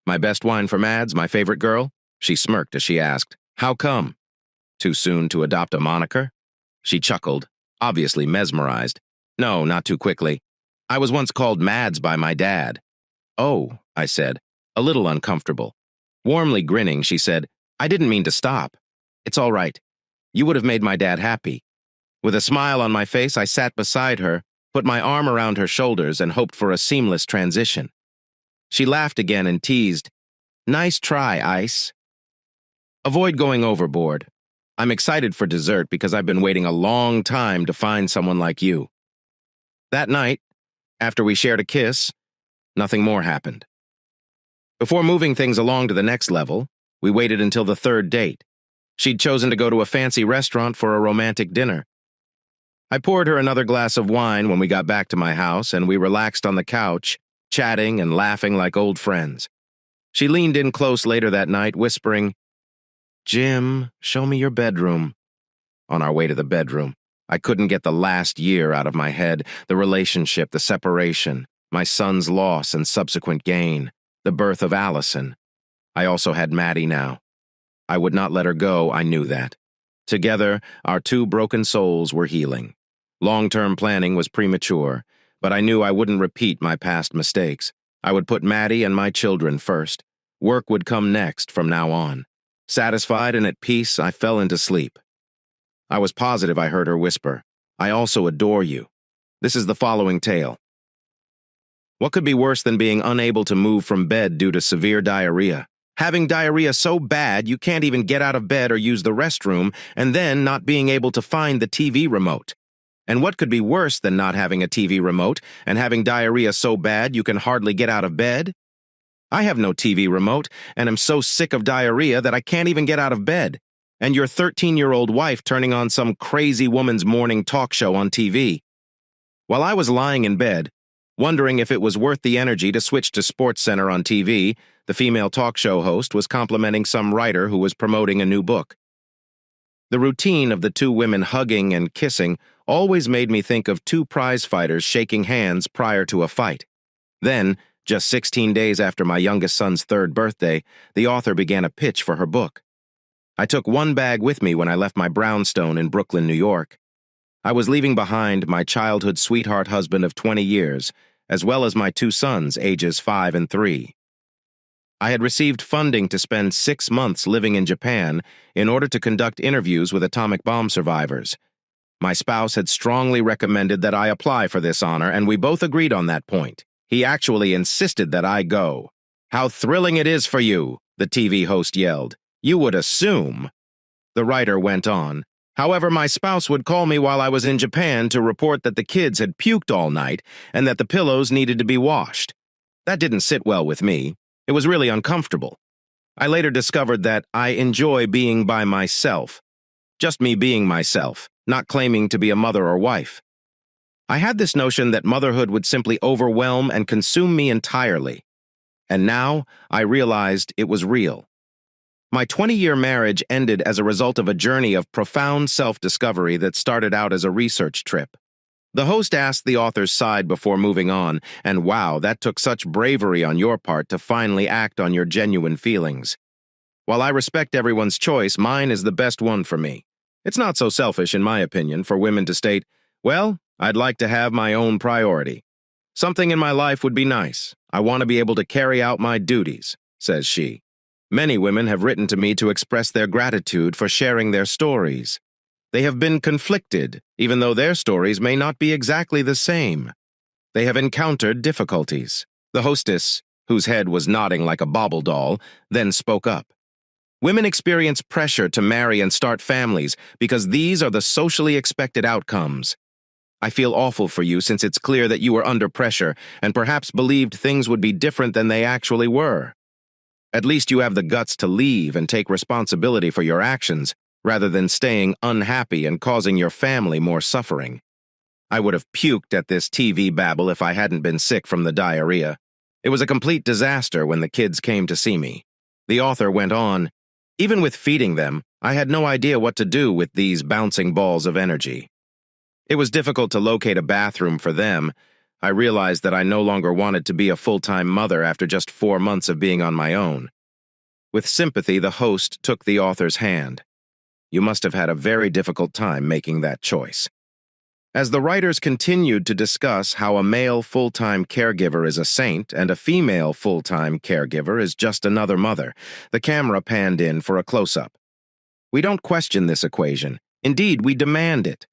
Speaker 1: My best wine for Mads, my favorite girl? She smirked as she asked, How come? Too soon to adopt a moniker? She chuckled, obviously mesmerized. No, not too quickly. I was once called Mads by my dad. Oh, I said, a little uncomfortable. Warmly grinning, she said, I didn't mean to stop. It's all right. You would have made my dad happy. With a smile on my face, I sat beside her, put my arm around her shoulders, and hoped for a seamless transition. She laughed again and teased, Nice try, Ice. Avoid going overboard. I'm excited for dessert because I've been waiting a long time to find someone like you. That night, after we shared a kiss, nothing more happened. Before moving things along to the next level, we waited until the third date. She'd chosen to go to a fancy restaurant for a romantic dinner. I poured her another glass of wine when we got back to my house, and we relaxed on the couch, chatting and laughing like old friends. She leaned in close later that night, whispering, Jim, show me your bedroom. On our way to the bedroom, I couldn't get the last year out of my head, the relationship, the separation, my son's loss and subsequent gain, the birth of Alison. I also had Maddie now. I would not let her go, I knew that. Together, our two broken souls were healing. Long-term planning was premature, but I knew I wouldn't repeat my past mistakes. I would put Maddie and my children first. Work would come next from now on. Satisfied and at peace, I fell into sleep. I was positive I heard her whisper, "I also adore you." This is the following tale. What could be worse than being unable to move from bed due to severe diarrhea? Having diarrhea so bad you can't even get out of bed or use the restroom, and then not being able to find the TV remote. And what could be worse than not having a TV remote and having diarrhea so bad you can hardly get out of bed? I have no TV remote and am so sick of diarrhea that I can't even get out of bed. And your 13-year-old wife turning on some crazy woman's morning talk show on TV. While I was lying in bed, wondering if it was worth the energy to switch to SportsCenter on TV, the female talk show host was complimenting some writer who was promoting a new book. The routine of the two women hugging and kissing always made me think of two prize fighters shaking hands prior to a fight. Then, just 16 days after my youngest son's 3rd birthday, the author began a pitch for her book. I took one bag with me when I left my brownstone in Brooklyn, New York. I was leaving behind my childhood sweetheart husband of 20 years, as well as my 2 sons, ages 5 and 3. I had received funding to spend 6 months living in Japan in order to conduct interviews with atomic bomb survivors. My spouse had strongly recommended that I apply for this honor, and we both agreed on that point. He actually insisted that I go. "How thrilling it is for you," the TV host yelled. "You would assume." The writer went on. "However, my spouse would call me while I was in Japan to report that the kids had puked all night and that the pillows needed to be washed. That didn't sit well with me. It was really uncomfortable. I later discovered that I enjoy being by myself. Just me being myself, not claiming to be a mother or wife. I had this notion that motherhood would simply overwhelm and consume me entirely. And now I realized it was real. My 20-year marriage ended as a result of a journey of profound self-discovery that started out as a research trip. The host asked the author's side before moving on, and wow, that took such bravery on your part to finally act on your genuine feelings. While I respect everyone's choice, mine is the best one for me. It's not so selfish, in my opinion, for women to state, "Well, I'd like to have my own priority. Something in my life would be nice. I want to be able to carry out my duties," says she. Many women have written to me to express their gratitude for sharing their stories. They have been conflicted, even though their stories may not be exactly the same. They have encountered difficulties. The hostess, whose head was nodding like a bauble doll, then spoke up. Women experience pressure to marry and start families because these are the socially expected outcomes. I feel awful for you since it's clear that you were under pressure and perhaps believed things would be different than they actually were. At least you have the guts to leave and take responsibility for your actions, rather than staying unhappy and causing your family more suffering. I would have puked at this TV babble if I hadn't been sick from the diarrhea. It was a complete disaster when the kids came to see me. The author went on, "Even with feeding them, I had no idea what to do with these bouncing balls of energy. It was difficult to locate a bathroom for them. I realized that I no longer wanted to be a full-time mother after just 4 months of being on my own." With sympathy, the host took the author's hand. "You must have had a very difficult time making that choice." As the writers continued to discuss how a male full-time caregiver is a saint and a female full-time caregiver is just another mother, the camera panned in for a close-up. We don't question this equation. Indeed, we demand it.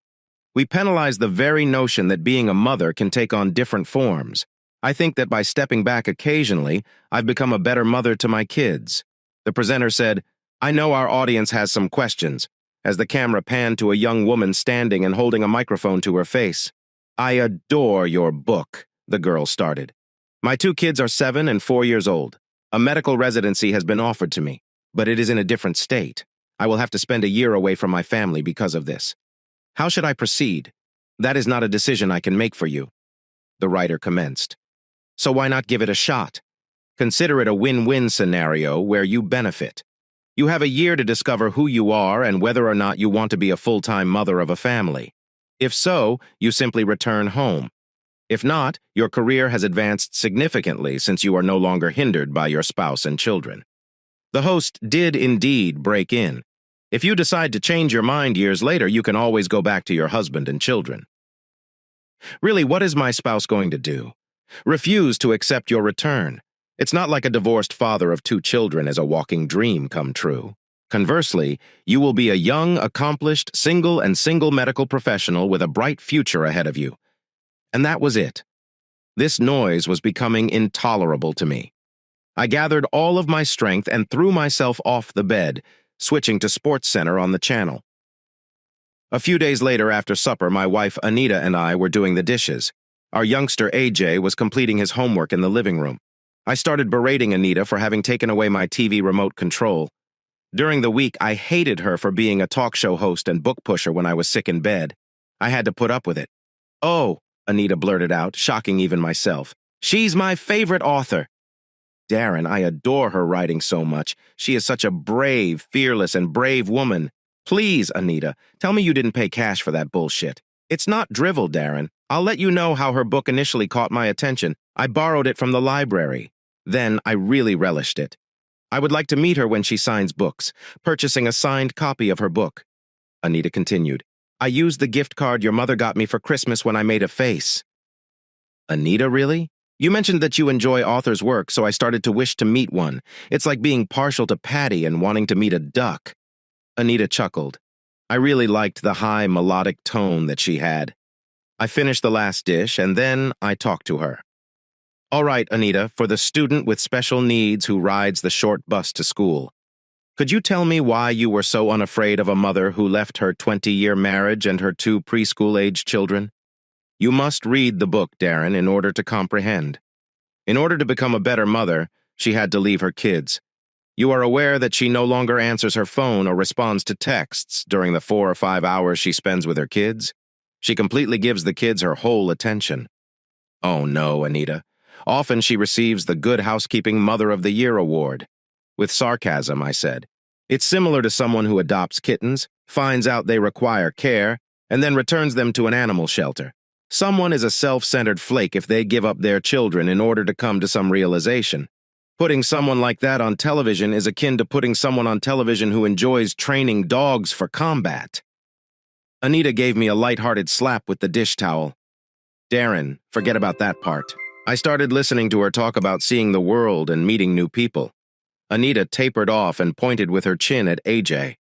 Speaker 1: We penalize the very notion that being a mother can take on different forms. I think that by stepping back occasionally, I've become a better mother to my kids. The presenter said, "I know our audience has some questions," as the camera panned to a young woman standing and holding a microphone to her face. "I adore your book," the girl started. "My 2 kids are 7 and 4 years old. A medical residency has been offered to me, but it is in a different state. I will have to spend a year away from my family because of this. How should I proceed? That is not a decision I can make for you," the writer commenced. "So why not give it a shot? Consider it a win-win scenario where you benefit. You have a year to discover who you are and whether or not you want to be a full-time mother of a family. If so, you simply return home. If not, your career has advanced significantly since you are no longer hindered by your spouse and children." The host did indeed break in. If you decide to change your mind years later, you can always go back to your husband and children. Really, what is my spouse going to do? Refuse to accept your return. It's not like a divorced father of 2 children is a walking dream come true. Conversely, you will be a young, accomplished, single medical professional with a bright future ahead of you. And that was it. This noise was becoming intolerable to me. I gathered all of my strength and threw myself off the bed, switching to SportsCenter on the channel. A few days later after supper, my wife Anita and I were doing the dishes. Our youngster AJ was completing his homework in the living room. I started berating Anita for having taken away my TV remote control. During the week, I hated her for being a talk show host and book pusher when I was sick in bed. I had to put up with it. "Oh," Anita blurted out, shocking even myself. "She's my favorite author." Darren, I adore her writing so much. She is such a brave, fearless, and brave woman. Please, Anita, tell me you didn't pay cash for that bullshit. It's not drivel, Darren. I'll let you know how her book initially caught my attention. I borrowed it from the library. Then I really relished it. I would like to meet her when she signs books, purchasing a signed copy of her book. Anita continued. I used the gift card your mother got me for Christmas when I made a face. Anita, really? You mentioned that you enjoy authors' work, so I started to wish to meet one. It's like being partial to Patty and wanting to meet a duck. Anita chuckled. I really liked the high melodic tone that she had. I finished the last dish, and then I talked to her. All right, Anita, for the student with special needs who rides the short bus to school, could you tell me why you were so unafraid of a mother who left her 20-year marriage and her 2 preschool-age children? You must read the book, Darren, in order to comprehend. In order to become a better mother, she had to leave her kids. You are aware that she no longer answers her phone or responds to texts during the 4 or 5 hours she spends with her kids? She completely gives the kids her whole attention. Oh no, Anita. Often she receives the Good Housekeeping Mother of the Year award. With sarcasm, I said. It's similar to someone who adopts kittens, finds out they require care, and then returns them to an animal shelter. Someone is a self-centered flake if they give up their children in order to come to some realization. Putting someone like that on television is akin to putting someone on television who enjoys training dogs for combat. Anita gave me a light-hearted slap with the dish towel. Darren, forget about that part. I started listening to her talk about seeing the world and meeting new people. Anita tapered off and pointed with her chin at AJ.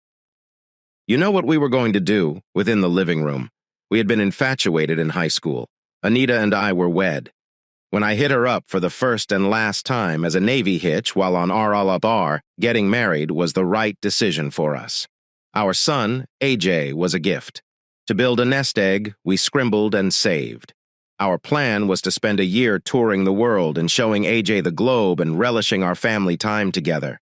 Speaker 1: You know what we were going to do within the living room? We had been infatuated in high school. Anita and I were wed. When I hit her up for the first and last time as a Navy hitch while on RLR, getting married was the right decision for us. Our son, AJ, was a gift. To build a nest egg, we scrimbled and saved. Our plan was to spend a year touring the world and showing AJ the globe and relishing our family time together.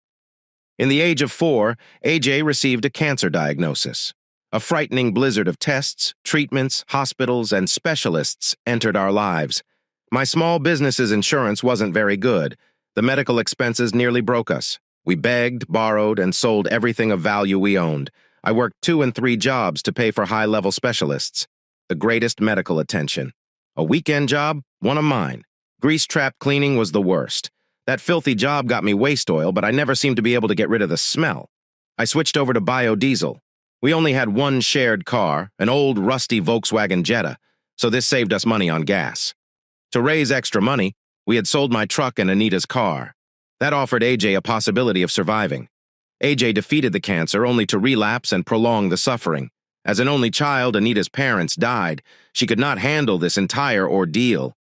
Speaker 1: In the age of 4, AJ received a cancer diagnosis. A frightening blizzard of tests, treatments, hospitals, and specialists entered our lives. My small business's insurance wasn't very good. The medical expenses nearly broke us. We begged, borrowed, and sold everything of value we owned. I worked 2 and 3 jobs to pay for high-level specialists. The greatest medical attention. A weekend job? One of mine. Grease trap cleaning was the worst. That filthy job got me waste oil, but I never seemed to be able to get rid of the smell. I switched over to biodiesel. We only had one shared car, an old rusty Volkswagen Jetta, so this saved us money on gas. To raise extra money, we had sold my truck and Anita's car. That offered AJ a possibility of surviving. AJ defeated the cancer only to relapse and prolong the suffering. As an only child, Anita's parents died. She could not handle this entire ordeal.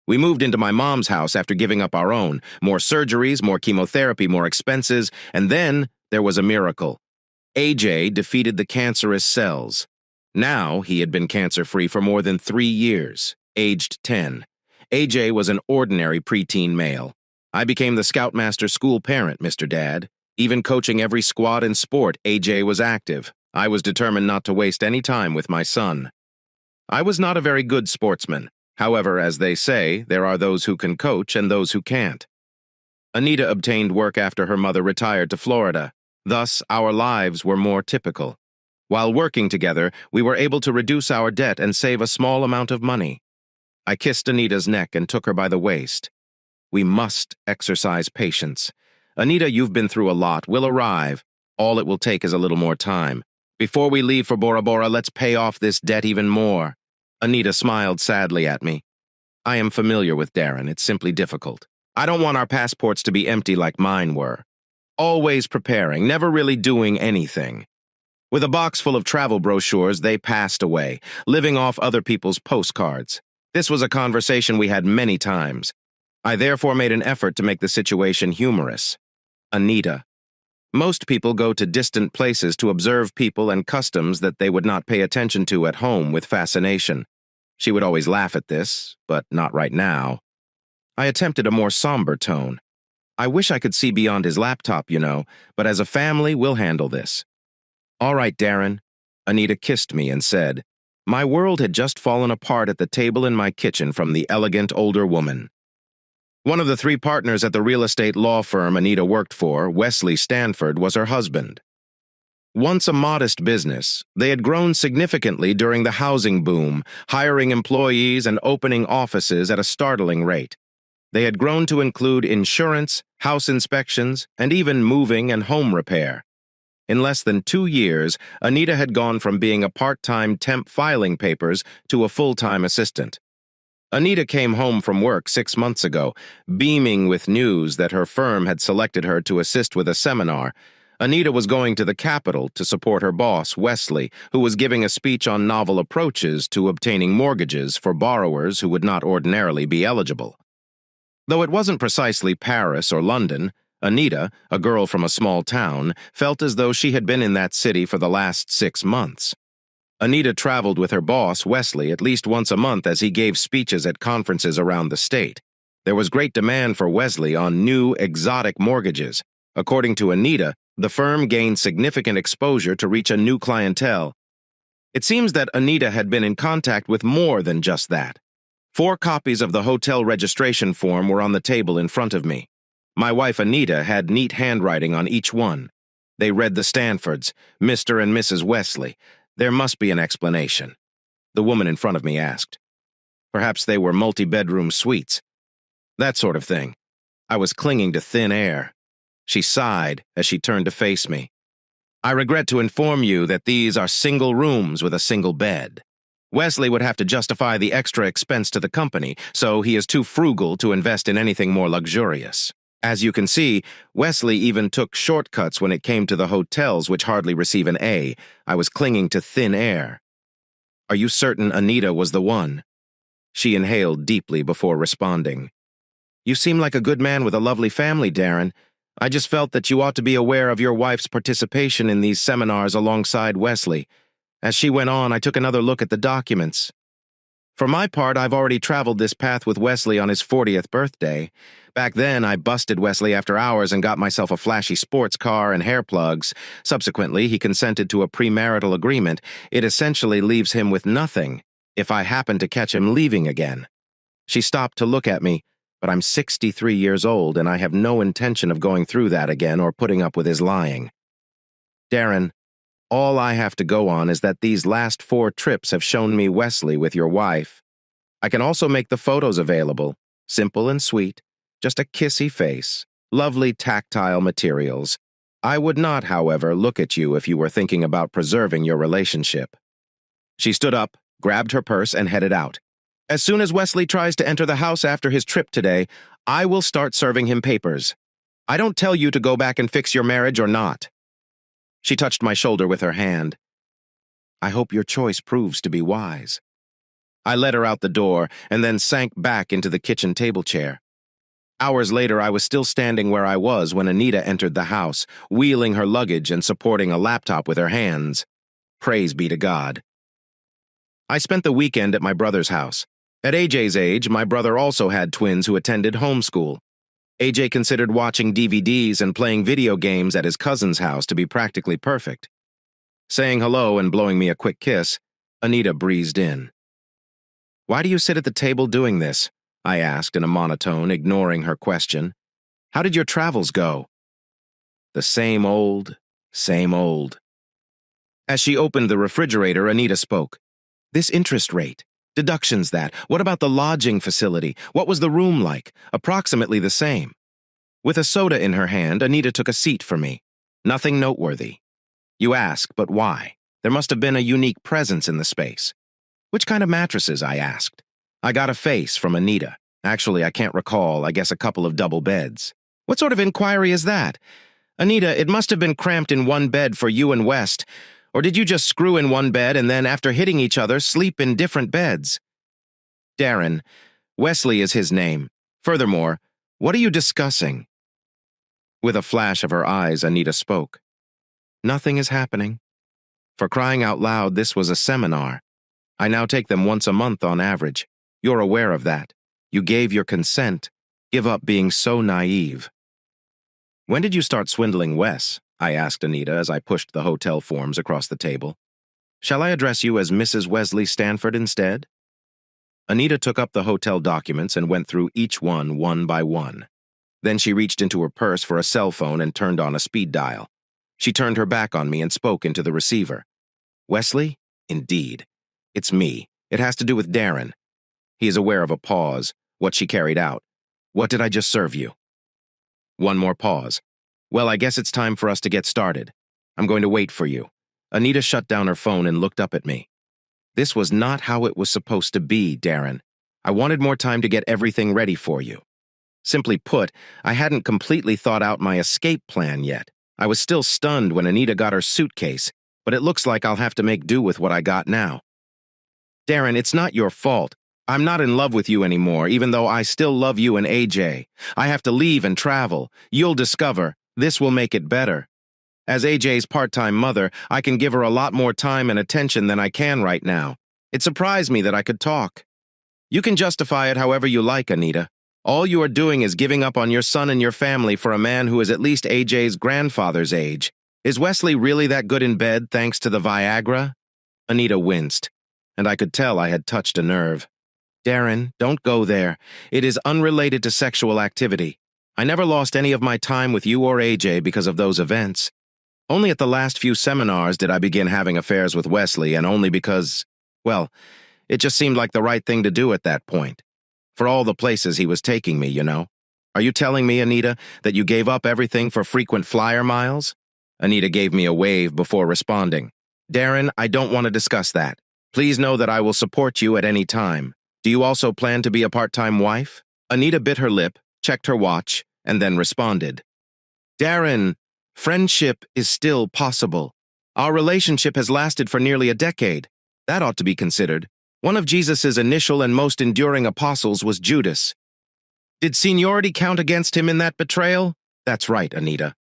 Speaker 1: We moved into my mom's house after giving up our own. More surgeries, more chemotherapy, more expenses, and then there was a miracle. AJ defeated the cancerous cells. Now he had been cancer-free for more than 3 years, aged 10. AJ was an ordinary preteen male. I became the Scoutmaster school parent, Mr. Dad. Even coaching every squad in sport, AJ was active. I was determined not to waste any time with my son. I was not a very good sportsman. However, as they say, there are those who can coach and those who can't. Anita obtained work after her mother retired to Florida. Thus, our lives were more typical. While working together, we were able to reduce our debt and save a small amount of money. I kissed Anita's neck and took her by the waist. We must exercise patience. Anita, you've been through a lot. We'll arrive. All it will take is a little more time. Before we leave for Bora Bora, let's pay off this debt even more." Anita smiled sadly at me. "I am familiar with Darren. It's simply difficult. I don't want our passports to be empty like mine were. Always preparing, never really doing anything." With a box full of travel brochures, they passed away, living off other people's postcards. This was a conversation we had many times. I therefore made an effort to make the situation humorous. Anita. Most people go to distant places to observe people and customs that they would not pay attention to at home with fascination. She would always laugh at this, but not right now. I attempted a more somber tone. "I wish I could see beyond his laptop, but as a family, we'll handle this." "All right, Darren." Anita kissed me and said, "My world had just fallen apart at the table in my kitchen from the elegant older woman." One of the 3 partners at the real estate law firm Anita worked for, Wesley Stanford, was her husband. Once a modest business, they had grown significantly during the housing boom, hiring employees and opening offices at a startling rate. They had grown to include insurance, house inspections, and even moving and home repair. In less than 2 years, Anita had gone from being a part-time temp filing papers to a full-time assistant. Anita came home from work 6 months ago, beaming with news that her firm had selected her to assist with a seminar. Anita was going to the Capitol to support her boss, Wesley, who was giving a speech on novel approaches to obtaining mortgages for borrowers who would not ordinarily be eligible. Though it wasn't precisely Paris or London, Anita, a girl from a small town, felt as though she had been in that city for the last 6 months. Anita traveled with her boss, Wesley, at least once a month as he gave speeches at conferences around the state. There was great demand for Wesley on new, exotic mortgages. According to Anita, the firm gained significant exposure to reach a new clientele. It seems that Anita had been in contact with more than just that. 4 copies of the hotel registration form were on the table in front of me. My wife, Anita, had neat handwriting on each one. They read the Stanfords, Mr. and Mrs. Wesley. There must be an explanation. The woman in front of me asked. Perhaps they were multi-bedroom suites. That sort of thing. I was clinging to thin air. She sighed as she turned to face me. "I regret to inform you that these are single rooms with a single bed. Wesley would have to justify the extra expense to the company, so he is too frugal to invest in anything more luxurious. As you can see, Wesley even took shortcuts when it came to the hotels which hardly receive an A. I was clinging to thin air." "Are you certain Anita was the one?" She inhaled deeply before responding. "You seem like a good man with a lovely family, Darren. I just felt that you ought to be aware of your wife's participation in these seminars alongside Wesley. As she went on, I took another look at the documents. For my part, I've already traveled this path with Wesley on his 40th birthday. Back then, I busted Wesley after hours and got myself a flashy sports car and hair plugs. Subsequently, he consented to a premarital agreement. It essentially leaves him with nothing if I happen to catch him leaving again." She stopped to look at me, but I'm 63 years old and I have no intention of going through that again or putting up with his lying. "Darren, all I have to go on is that these last 4 trips have shown me Wesley with your wife. I can also make the photos available. Simple and sweet. Just a kissy face. Lovely tactile materials. I would not, however, look at you if you were thinking about preserving your relationship." She stood up, grabbed her purse, and headed out. "As soon as Wesley tries to enter the house after his trip today, I will start serving him papers. I don't tell you to go back and fix your marriage or not." She touched my shoulder with her hand. "I hope your choice proves to be wise." I led her out the door and then sank back into the kitchen table chair. Hours later, I was still standing where I was when Anita entered the house, wheeling her luggage and supporting a laptop with her hands. Praise be to God. I spent the weekend at my brother's house. At AJ's age, my brother also had twins who attended homeschool. AJ considered watching DVDs and playing video games at his cousin's house to be practically perfect. Saying hello and blowing me a quick kiss, Anita breezed in. "Why do you sit at the table doing this?" I asked in a monotone, ignoring her question. "How did your travels go?" "The same old, same old." As she opened the refrigerator, Anita spoke. "This interest rate, deductions that, what about the lodging facility? What was the room like? Approximately the same." With a soda in her hand, Anita took a seat for me. Nothing noteworthy. You ask, but why? There must have been a unique presence in the space. Which kind of mattresses, I asked. I got a face from Anita. Actually, I can't recall, I guess a couple of double beds. What sort of inquiry is that? Anita, it must have been cramped in one bed for you and West. Or did you just screw in one bed and then, after hitting each other, sleep in different beds? Darren. Wesley is his name. Furthermore, what are you discussing? With a flash of her eyes, Anita spoke. Nothing is happening. For crying out loud, this was a seminar. I now take them once a month on average. You're aware of that. You gave your consent. Give up being so naive. When did you start swindling Wes? I asked Anita as I pushed the hotel forms across the table. Shall I address you as Mrs. Wesley Stanford instead? Anita took up the hotel documents and went through each one by one. Then she reached into her purse for a cell phone and turned on a speed dial. She turned her back on me and spoke into the receiver. Wesley? Indeed. It's me. It has to do with Darren. He is aware of a pause, what she carried out. What did I just serve you? One more pause. Well, I guess it's time for us to get started. I'm going to wait for you. Anita shut down her phone and looked up at me. This was not how it was supposed to be, Darren. I wanted more time to get everything ready for you. Simply put, I hadn't completely thought out my escape plan yet. I was still stunned when Anita got her suitcase, but it looks like I'll have to make do with what I got now. Darren, it's not your fault. I'm not in love with you anymore, even though I still love you and AJ. I have to leave and travel. You'll discover. This will make it better. As AJ's part-time mother, I can give her a lot more time and attention than I can right now. It surprised me that I could talk. You can justify it however you like, Anita. All you are doing is giving up on your son and your family for a man who is at least AJ's grandfather's age. Is Wesley really that good in bed thanks to the Viagra? Anita winced, and I could tell I had touched a nerve. Darren, don't go there. It is unrelated to sexual activity. I never lost any of my time with you or AJ because of those events. Only at the last few seminars did I begin having affairs with Wesley, and only because, well, it just seemed like the right thing to do at that point. For all the places he was taking me, you know. Are you telling me, Anita, that you gave up everything for frequent flyer miles? Anita gave me a wave before responding. Darren, I don't want to discuss that. Please know that I will support you at any time. Do you also plan to be a part-time wife? Anita bit her lip, checked her watch, and then responded. Darren, friendship is still possible. Our relationship has lasted for nearly a decade. That ought to be considered. One of Jesus' initial and most enduring apostles was Judas. Did seniority count against him in that betrayal? That's right, Anita.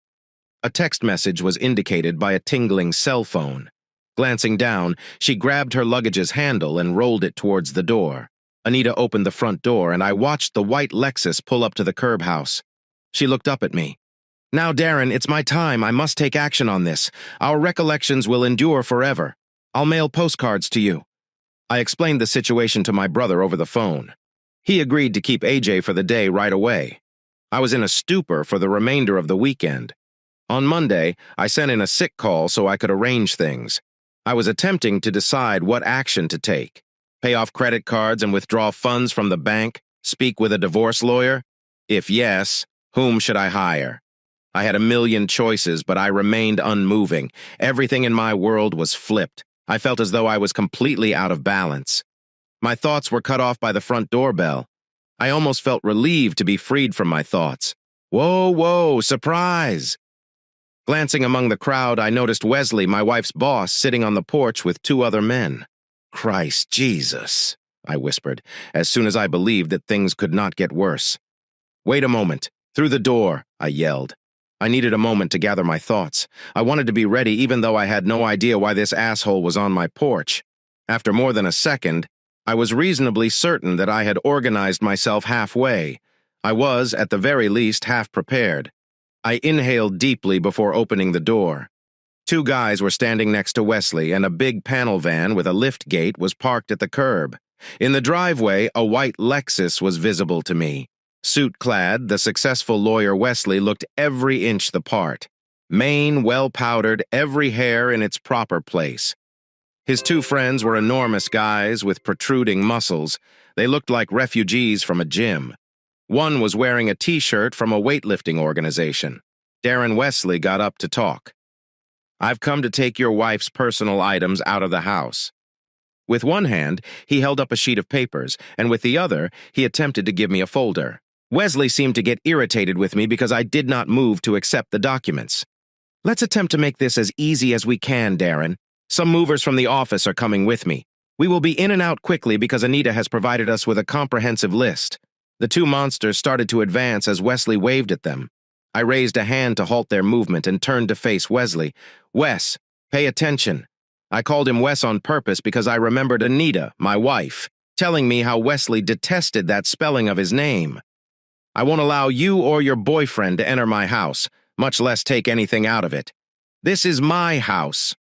Speaker 1: A text message was indicated by a tingling cell phone. Glancing down, she grabbed her luggage's handle and rolled it towards the door. Anita opened the front door, and I watched the white Lexus pull up to the curb house. She looked up at me. Now, Darren, it's my time. I must take action on this. Our recollections will endure forever. I'll mail postcards to you. I explained the situation to my brother over the phone. He agreed to keep AJ for the day right away. I was in a stupor for the remainder of the weekend. On Monday, I sent in a sick call so I could arrange things. I was attempting to decide what action to take. Pay off credit cards and withdraw funds from the bank? Speak with a divorce lawyer? If yes, whom should I hire? I had a million choices, but I remained unmoving. Everything in my world was flipped. I felt as though I was completely out of balance. My thoughts were cut off by the front doorbell. I almost felt relieved to be freed from my thoughts. Whoa, surprise! Glancing among the crowd, I noticed Wesley, my wife's boss, sitting on the porch with two other men. Christ Jesus, I whispered, as soon as I believed that things could not get worse. Wait a moment. Through the door, I yelled. I needed a moment to gather my thoughts. I wanted to be ready even though I had no idea why this asshole was on my porch. After more than a second, I was reasonably certain that I had organized myself halfway. I was, at the very least, half prepared. I inhaled deeply before opening the door. Two guys were standing next to Wesley, and a big panel van with a lift gate was parked at the curb. In the driveway, a white Lexus was visible to me. Suit-clad, the successful lawyer Wesley looked every inch the part. Mane well-powdered, every hair in its proper place. His two friends were enormous guys with protruding muscles. They looked like refugees from a gym. One was wearing a t-shirt from a weightlifting organization. Darren Wesley got up to talk. "I've come to take your wife's personal items out of the house." With one hand, he held up a sheet of papers, and with the other, he attempted to give me a folder. Wesley seemed to get irritated with me because I did not move to accept the documents. "Let's attempt to make this as easy as we can, Darren. Some movers from the office are coming with me. We will be in and out quickly because Anita has provided us with a comprehensive list." The two monsters started to advance as Wesley waved at them. I raised a hand to halt their movement and turned to face Wesley. "Wes, pay attention." I called him Wes on purpose because I remembered Anita, my wife, telling me how Wesley detested that spelling of his name. "I won't allow you or your boyfriend to enter my house, much less take anything out of it. This is my house."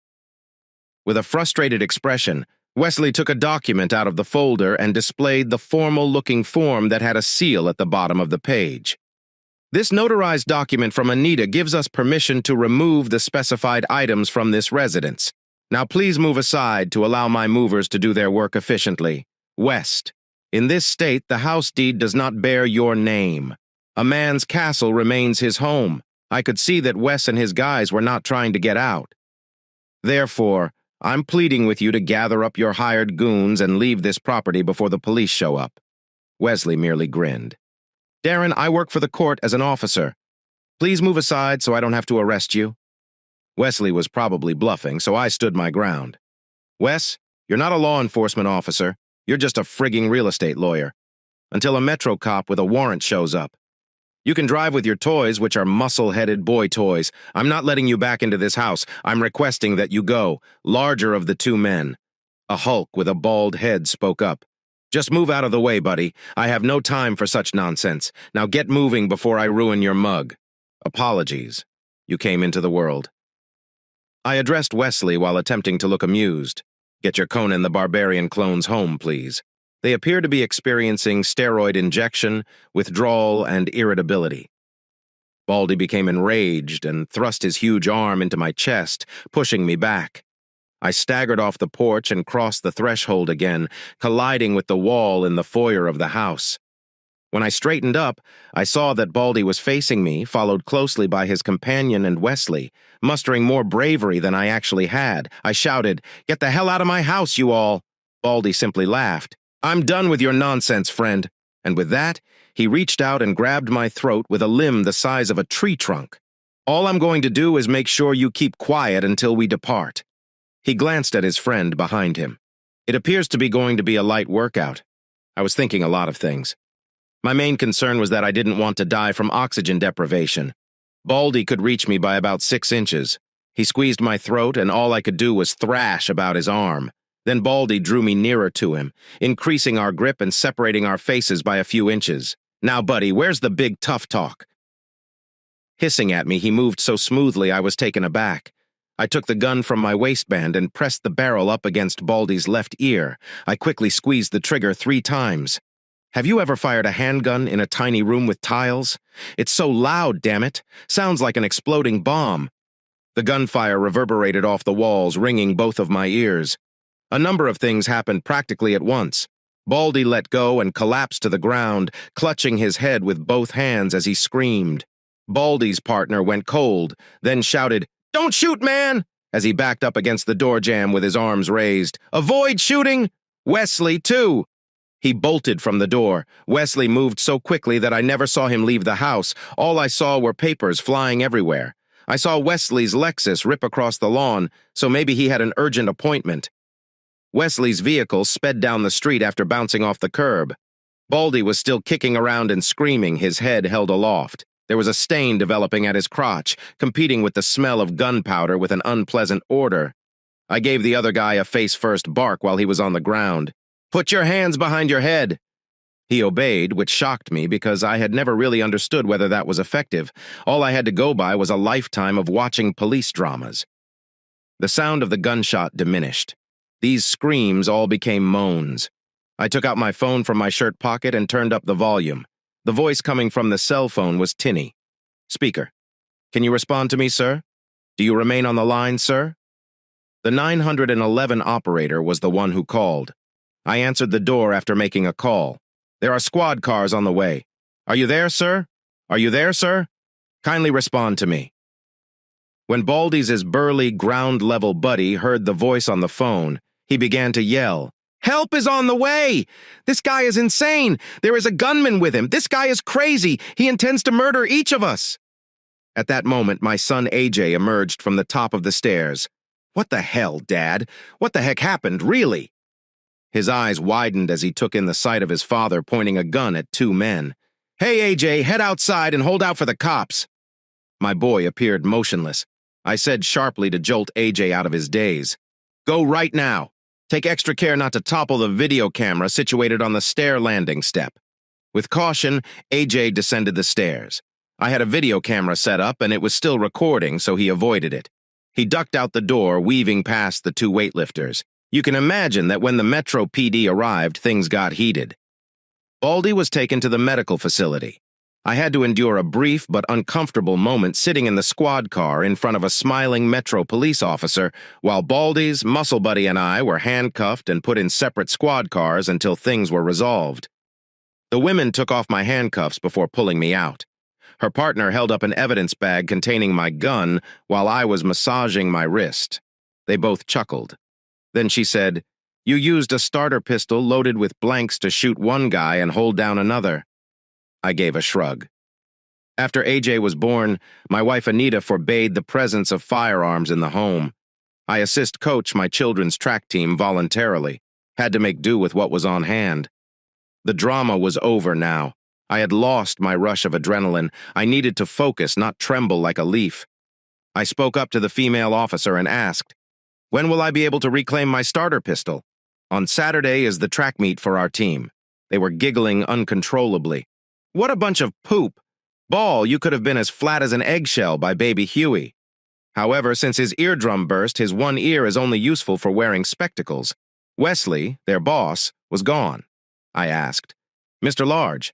Speaker 1: With a frustrated expression, Wesley took a document out of the folder and displayed the formal-looking form that had a seal at the bottom of the page. "This notarized document from Anita gives us permission to remove the specified items from this residence. Now please move aside to allow my movers to do their work efficiently. West. In this state, the house deed does not bear your name. A man's castle remains his home. I could see that Wes and his guys were not trying to get out. Therefore, I'm pleading with you to gather up your hired goons and leave this property before the police show up." Wesley merely grinned. "Darren, I work for the court as an officer. Please move aside so I don't have to arrest you." Wesley was probably bluffing, so I stood my ground. "Wes, you're not a law enforcement officer. You're just a frigging real estate lawyer. Until a Metro cop with a warrant shows up. You can drive with your toys, which are muscle-headed boy toys. I'm not letting you back into this house. I'm requesting that you go." Larger of the two men, a hulk with a bald head, spoke up. "Just move out of the way, buddy. I have no time for such nonsense. Now get moving before I ruin your mug. Apologies. You came into the world." I addressed Wesley while attempting to look amused. "Get your Conan the Barbarian clones home, please. They appear to be experiencing steroid injection, withdrawal, and irritability." Baldy became enraged and thrust his huge arm into my chest, pushing me back. I staggered off the porch and crossed the threshold again, colliding with the wall in the foyer of the house. When I straightened up, I saw that Baldy was facing me, followed closely by his companion and Wesley, mustering more bravery than I actually had. I shouted, "Get the hell out of my house, you all!" Baldy simply laughed. "I'm done with your nonsense, friend." And with that, he reached out and grabbed my throat with a limb the size of a tree trunk. "All I'm going to do is make sure you keep quiet until we depart." He glanced at his friend behind him. "It appears to be going to be a light workout." I was thinking a lot of things. My main concern was that I didn't want to die from oxygen deprivation. Baldy could reach me by about 6 inches. He squeezed my throat, and all I could do was thrash about his arm. Then Baldy drew me nearer to him, increasing our grip and separating our faces by a few inches. "Now, buddy, where's the big tough talk?" Hissing at me, he moved so smoothly I was taken aback. I took the gun from my waistband and pressed the barrel up against Baldy's left ear. I quickly squeezed the trigger 3 times. Have you ever fired a handgun in a tiny room with tiles? It's so loud, damn it. Sounds like an exploding bomb. The gunfire reverberated off the walls, ringing both of my ears. A number of things happened practically at once. Baldy let go and collapsed to the ground, clutching his head with both hands as he screamed. Baldy's partner went cold, then shouted, "Don't shoot, man!" as he backed up against the door jamb with his arms raised. "Avoid shooting!" Wesley, too! He bolted from the door. Wesley moved so quickly that I never saw him leave the house. All I saw were papers flying everywhere. I saw Wesley's Lexus rip across the lawn, so maybe he had an urgent appointment. Wesley's vehicle sped down the street after bouncing off the curb. Baldy was still kicking around and screaming, his head held aloft. There was a stain developing at his crotch, competing with the smell of gunpowder with an unpleasant odor. I gave the other guy a face-first bark while he was on the ground. "Put your hands behind your head." He obeyed, which shocked me because I had never really understood whether that was effective. All I had to go by was a lifetime of watching police dramas. The sound of the gunshot diminished. These screams all became moans. I took out my phone from my shirt pocket and turned up the volume. The voice coming from the cell phone was tinny. "Speaker, can you respond to me, sir? Do you remain on the line, sir?" The 911 operator was the one who called. I answered the door after making a call. "There are squad cars on the way. Are you there, sir? Are you there, sir? Kindly respond to me." When Baldy's burly, ground-level buddy heard the voice on the phone, he began to yell, "Help is on the way! This guy is insane! There is a gunman with him! This guy is crazy! He intends to murder each of us!" At that moment, my son AJ emerged from the top of the stairs. "What the hell, Dad? What the heck happened, really?" His eyes widened as he took in the sight of his father pointing a gun at two men. "Hey, AJ, head outside and hold out for the cops." My boy appeared motionless. I said sharply to jolt AJ out of his daze, "Go right now. Take extra care not to topple the video camera situated on the stair landing step." With caution, AJ descended the stairs. I had a video camera set up and it was still recording, so he avoided it. He ducked out the door, weaving past the two weightlifters. You can imagine that when the Metro PD arrived, things got heated. Baldy was taken to the medical facility. I had to endure a brief but uncomfortable moment sitting in the squad car in front of a smiling Metro police officer, while Baldy's, Muscle Buddy, and I were handcuffed and put in separate squad cars until things were resolved. The women took off my handcuffs before pulling me out. Her partner held up an evidence bag containing my gun while I was massaging my wrist. They both chuckled. Then she said, "You used a starter pistol loaded with blanks to shoot one guy and hold down another." I gave a shrug. After AJ was born, my wife Anita forbade the presence of firearms in the home. I assist coach my children's track team voluntarily, had to make do with what was on hand. The drama was over now. I had lost my rush of adrenaline. I needed to focus, not tremble like a leaf. I spoke up to the female officer and asked, "When will I be able to reclaim my starter pistol?" "On Saturday is the track meet for our team." They were giggling uncontrollably. "What a bunch of poop! Ball, you could have been as flat as an eggshell by baby Huey." However, since his eardrum burst, his one ear is only useful for wearing spectacles. Wesley, their boss, was gone. I asked, "Mr. Large?"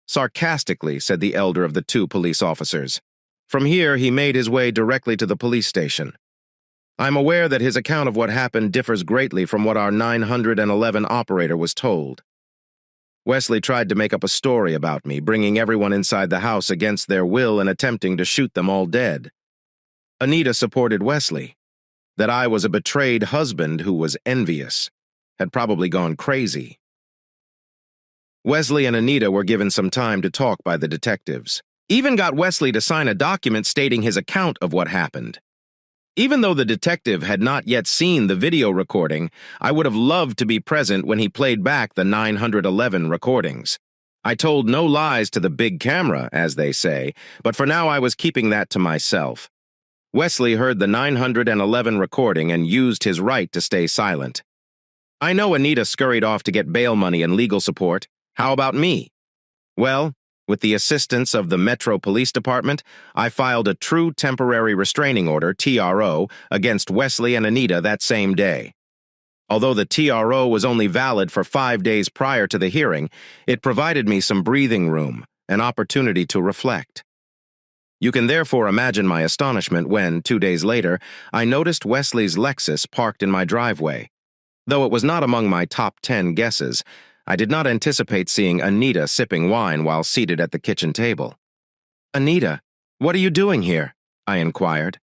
Speaker 1: Sarcastically, said the elder of the two police officers. From here, he made his way directly to the police station. I'm aware that his account of what happened differs greatly from what our 911 operator was told. Wesley tried to make up a story about me, bringing everyone inside the house against their will and attempting to shoot them all dead. Anita supported Wesley. That I was a betrayed husband who was envious, had probably gone crazy. Wesley and Anita were given some time to talk by the detectives. Even got Wesley to sign a document stating his account of what happened. Even though the detective had not yet seen the video recording, I would have loved to be present when he played back the 911 recordings. I told no lies to the big camera, as they say, but for now I was keeping that to myself. Wesley heard the 911 recording and used his right to stay silent. I know Anita scurried off to get bail money and legal support. How about me? Well, with the assistance of the Metro Police Department, I filed a true temporary restraining order, TRO, against Wesley and Anita that same day. Although the TRO was only valid for 5 days prior to the hearing, it provided me some breathing room, an opportunity to reflect. You can therefore imagine my astonishment when, 2 days later, I noticed Wesley's Lexus parked in my driveway. Though it was not among my top 10 guesses, I did not anticipate seeing Anita sipping wine while seated at the kitchen table. "Anita, what are you doing here?" I inquired.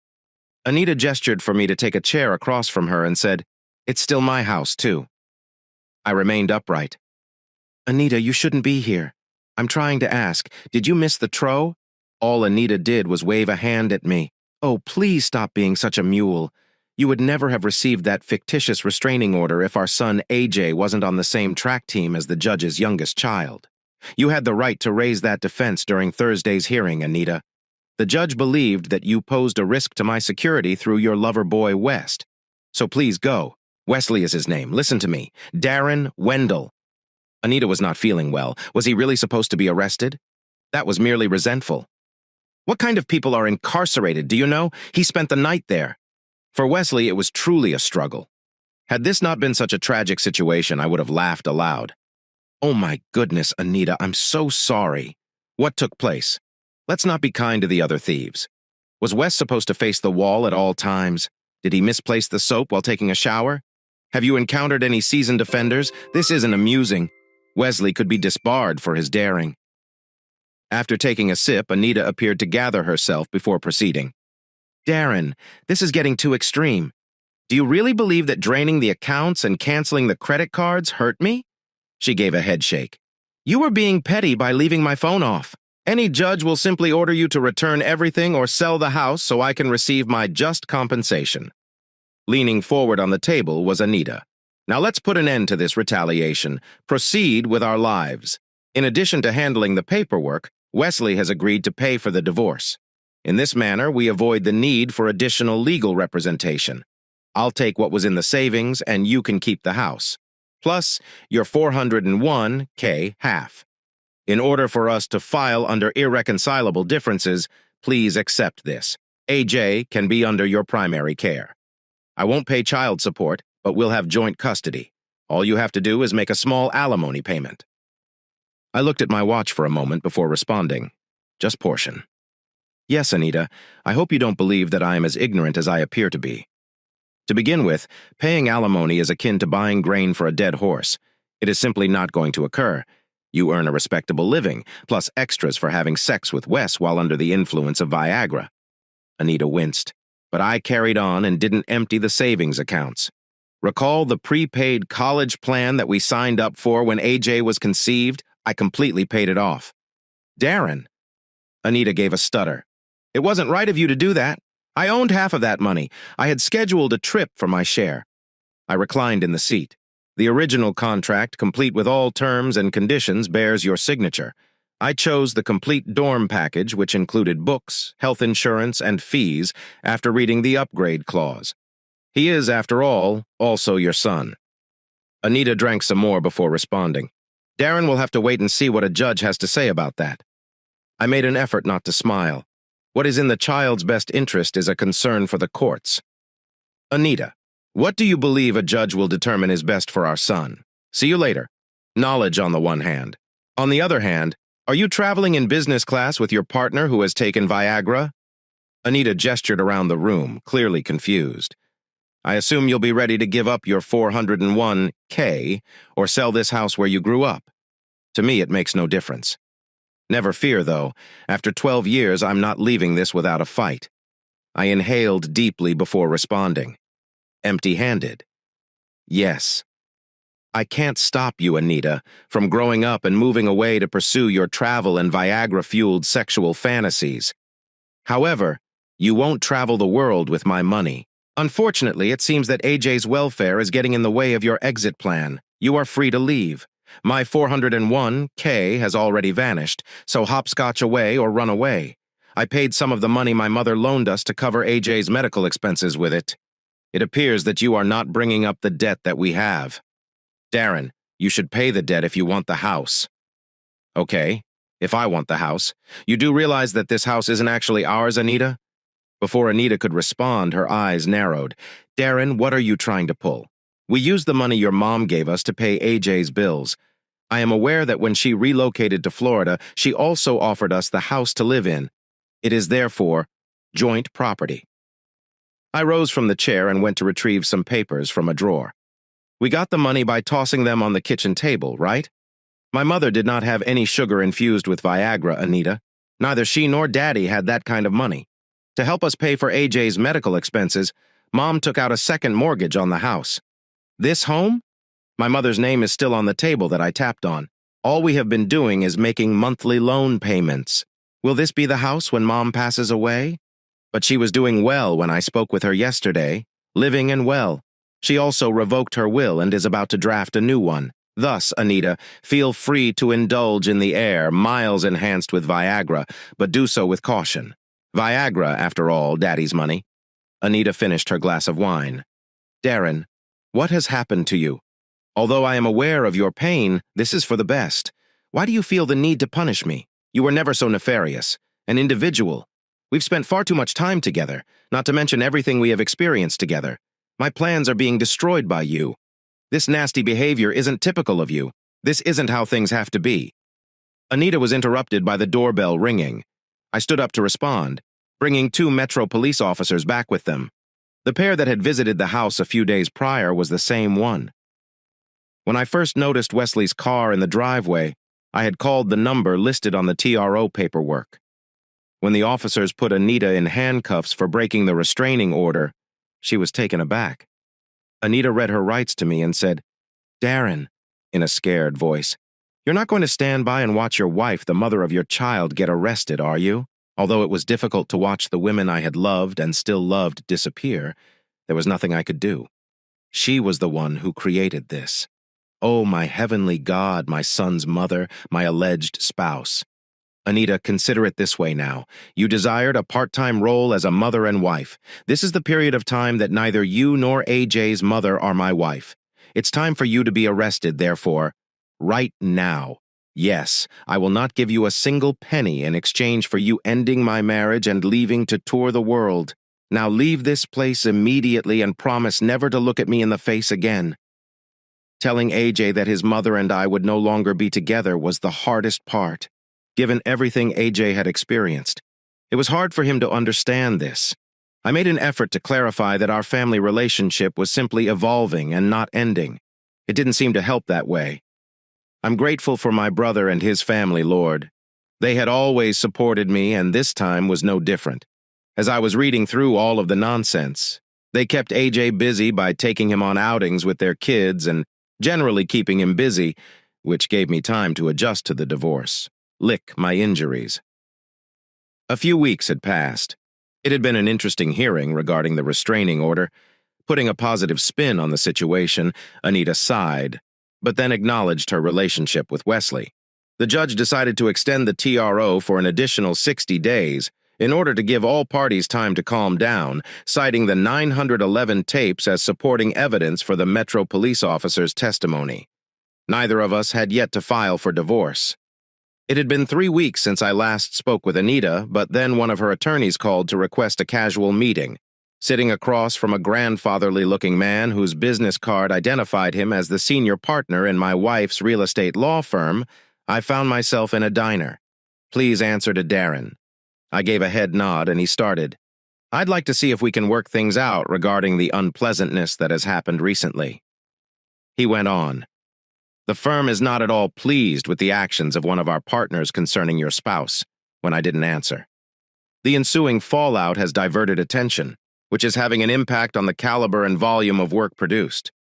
Speaker 1: Anita gestured for me to take a chair across from her and said, "It's still my house, too." I remained upright. "Anita, you shouldn't be here. I'm trying to ask, did you miss the tro?" All Anita did was wave a hand at me. "Oh, please stop being such a mule. You would never have received that fictitious restraining order if our son AJ wasn't on the same track team as the judge's youngest child. You had the right to raise that defense during Thursday's hearing, Anita. The judge believed that you posed a risk to my security through your lover boy, West. So please go. Wesley is his name. Listen to me. Darren Wendell." Anita was not feeling well. Was he really supposed to be arrested? That was merely resentful. What kind of people are incarcerated, do you know? He spent the night there. For Wesley, it was truly a struggle. Had this not been such a tragic situation, I would have laughed aloud. "Oh my goodness, Anita, I'm so sorry. What took place? Let's not be kind to the other thieves. Was Wes supposed to face the wall at all times? Did he misplace the soap while taking a shower? Have you encountered any seasoned offenders? This isn't amusing. Wesley could be disbarred for his daring." After taking a sip, Anita appeared to gather herself before proceeding. Darren, this is getting too extreme. Do you really believe that draining the accounts and canceling the credit cards hurt me? She gave a head shake. You were being petty by leaving my phone off. Any judge will simply order you to return everything or sell the house so I can receive my just compensation. Leaning forward on the table was Anita. Now let's put an end to this retaliation. Proceed with our lives. In addition to handling the paperwork, Wesley has agreed to pay for the divorce. In this manner, we avoid the need for additional legal representation. I'll take what was in the savings and you can keep the house. Plus, your $401K half. In order for us to file under irreconcilable differences, please accept this. AJ can be under your primary care. I won't pay child support, but we'll have joint custody. All you have to do is make a small alimony payment. I looked at my watch for a moment before responding. Just portion. Yes, Anita, I hope you don't believe that I am as ignorant as I appear to be. To begin with, paying alimony is akin to buying grain for a dead horse. It is simply not going to occur. You earn a respectable living, plus extras for having sex with Wes while under the influence of Viagra. Anita winced, but I carried on and didn't empty the savings accounts. Recall the prepaid college plan that we signed up for when AJ was conceived? I completely paid it off. Darren. Anita gave a stutter. It wasn't right of you to do that. I owned half of that money. I had scheduled a trip for my share. I reclined in the seat. The original contract, complete with all terms and conditions, bears your signature. I chose the complete dorm package, which included books, health insurance, and fees, after reading the upgrade clause. He is, after all, also your son. Anita drank some more before responding. Darren will have to wait and see what a judge has to say about that. I made an effort not to smile. What is in the child's best interest is a concern for the courts. Anita, what do you believe a judge will determine is best for our son? See you later. Knowledge on the one hand. On the other hand, are you traveling in business class with your partner who has taken Viagra? Anita gestured around the room, clearly confused. I assume you'll be ready to give up your $401K or sell this house where you grew up. To me, it makes no difference. Never fear, though. After 12 years, I'm not leaving this without a fight. I inhaled deeply before responding. Empty-handed. Yes. I can't stop you, Anita, from growing up and moving away to pursue your travel and Viagra-fueled sexual fantasies. However, you won't travel the world with my money. Unfortunately, it seems that AJ's welfare is getting in the way of your exit plan. You are free to leave. My $401K has already vanished, so hopscotch away or run away. I paid some of the money my mother loaned us to cover AJ's medical expenses with it. It appears that you are not bringing up the debt that we have. Darren, you should pay the debt if you want the house. Okay, if I want the house. You do realize that this house isn't actually ours, Anita? Before Anita could respond, her eyes narrowed. Darren, what are you trying to pull? We used the money your mom gave us to pay AJ's bills. I am aware that when she relocated to Florida, she also offered us the house to live in. It is therefore joint property. I rose from the chair and went to retrieve some papers from a drawer. We got the money by tossing them on the kitchen table, right? My mother did not have any sugar infused with Viagra, Anita. Neither she nor Daddy had that kind of money. To help us pay for AJ's medical expenses, Mom took out a second mortgage on the house. This home? My mother's name is still on the table that I tapped on. All we have been doing is making monthly loan payments. Will this be the house when Mom passes away? But she was doing well when I spoke with her yesterday, living and well. She also revoked her will and is about to draft a new one. Thus, Anita, feel free to indulge in the air, miles enhanced with Viagra, but do so with caution. Viagra, after all, Daddy's money. Anita finished her glass of wine. Darren, what has happened to you? Although I am aware of your pain, this is for the best. Why do you feel the need to punish me? You were never so nefarious, an individual. We've spent far too much time together, not to mention everything we have experienced together. My plans are being destroyed by you. This nasty behavior isn't typical of you. This isn't how things have to be. Anita was interrupted by the doorbell ringing. I stood up to respond, bringing 2 Metro police officers back with them. The pair that had visited the house a few days prior was the same one. When I first noticed Wesley's car in the driveway, I had called the number listed on the TRO paperwork. When the officers put Anita in handcuffs for breaking the restraining order, she was taken aback. Anita read her rights to me and said, "Darren," in a scared voice, "you're not going to stand by and watch your wife, the mother of your child, get arrested, are you?" Although it was difficult to watch the women I had loved and still loved disappear, there was nothing I could do. She was the one who created this. Oh, my heavenly God, my son's mother, my alleged spouse. Anita, consider it this way now. You desired a part-time role as a mother and wife. This is the period of time that neither you nor AJ's mother are my wife. It's time for you to be arrested, therefore, right now. Yes, I will not give you a single penny in exchange for you ending my marriage and leaving to tour the world. Now leave this place immediately and promise never to look at me in the face again. Telling AJ that his mother and I would no longer be together was the hardest part, given everything AJ had experienced. It was hard for him to understand this. I made an effort to clarify that our family relationship was simply evolving and not ending. It didn't seem to help that way. I'm grateful for my brother and his family, Lord. They had always supported me, and this time was no different. As I was reading through all of the nonsense, they kept AJ busy by taking him on outings with their kids and generally keeping him busy, which gave me time to adjust to the divorce, lick my injuries. A few weeks had passed. It had been an interesting hearing regarding the restraining order. Putting a positive spin on the situation, Anita sighed, but then acknowledged her relationship with Wesley. The judge decided to extend the TRO for an additional 60 days in order to give all parties time to calm down, citing the 911 tapes as supporting evidence for the Metro police officer's testimony. Neither of us had yet to file for divorce. It had been 3 weeks since I last spoke with Anita, but then one of her attorneys called to request a casual meeting. Sitting across from a grandfatherly-looking man whose business card identified him as the senior partner in my wife's real estate law firm, I found myself in a diner. "Please answer to Darren." I gave a head nod and he started. "I'd like to see if we can work things out regarding the unpleasantness that has happened recently." He went on. "The firm is not at all pleased with the actions of one of our partners concerning your spouse," when I didn't answer. "The ensuing fallout has diverted attention, which is having an impact on the caliber and volume of work produced.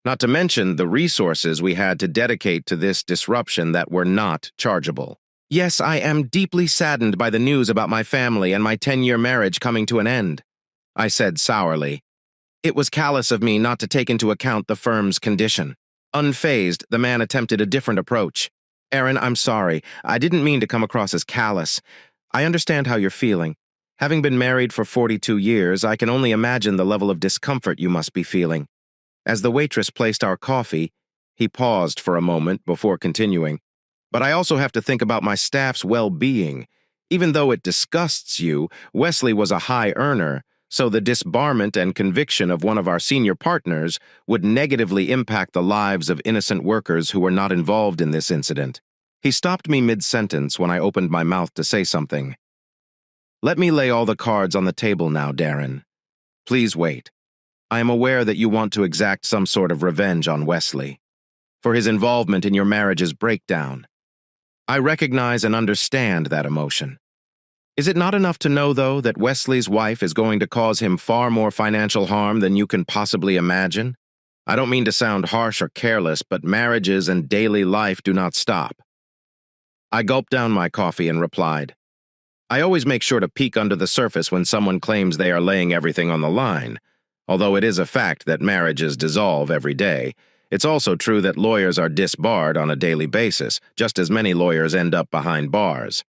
Speaker 1: Not to mention the resources we had to dedicate to this disruption that were not chargeable. Yes, I am deeply saddened by the news about my family and my 10-year marriage coming to an end," I said sourly. It was callous of me not to take into account the firm's condition. Unfazed, the man attempted a different approach. "Aaron, I'm sorry. I didn't mean to come across as callous. I understand how you're feeling. Having been married for 42 years, I can only imagine the level of discomfort you must be feeling." As the waitress placed our coffee, he paused for a moment before continuing. "But I also have to think about my staff's well-being. Even though it disgusts you, Wesley was a high earner, so the disbarment and conviction of one of our senior partners would negatively impact the lives of innocent workers who were not involved in this incident." He stopped me mid-sentence when I opened my mouth to say something. "Let me lay all the cards on the table now, Darren. Please wait. I am aware that you want to exact some sort of revenge on Wesley for his involvement in your marriage's breakdown. I recognize and understand that emotion. Is it not enough to know, though, that Wesley's wife is going to cause him far more financial harm than you can possibly imagine? I don't mean to sound harsh or careless, but marriages and daily life do not stop." I gulped down my coffee and replied, "I always make sure to peek under the surface when someone claims they are laying everything on the line. Although it is a fact that marriages dissolve every day, it's also true that lawyers are disbarred on a daily basis, just as many lawyers end up behind bars."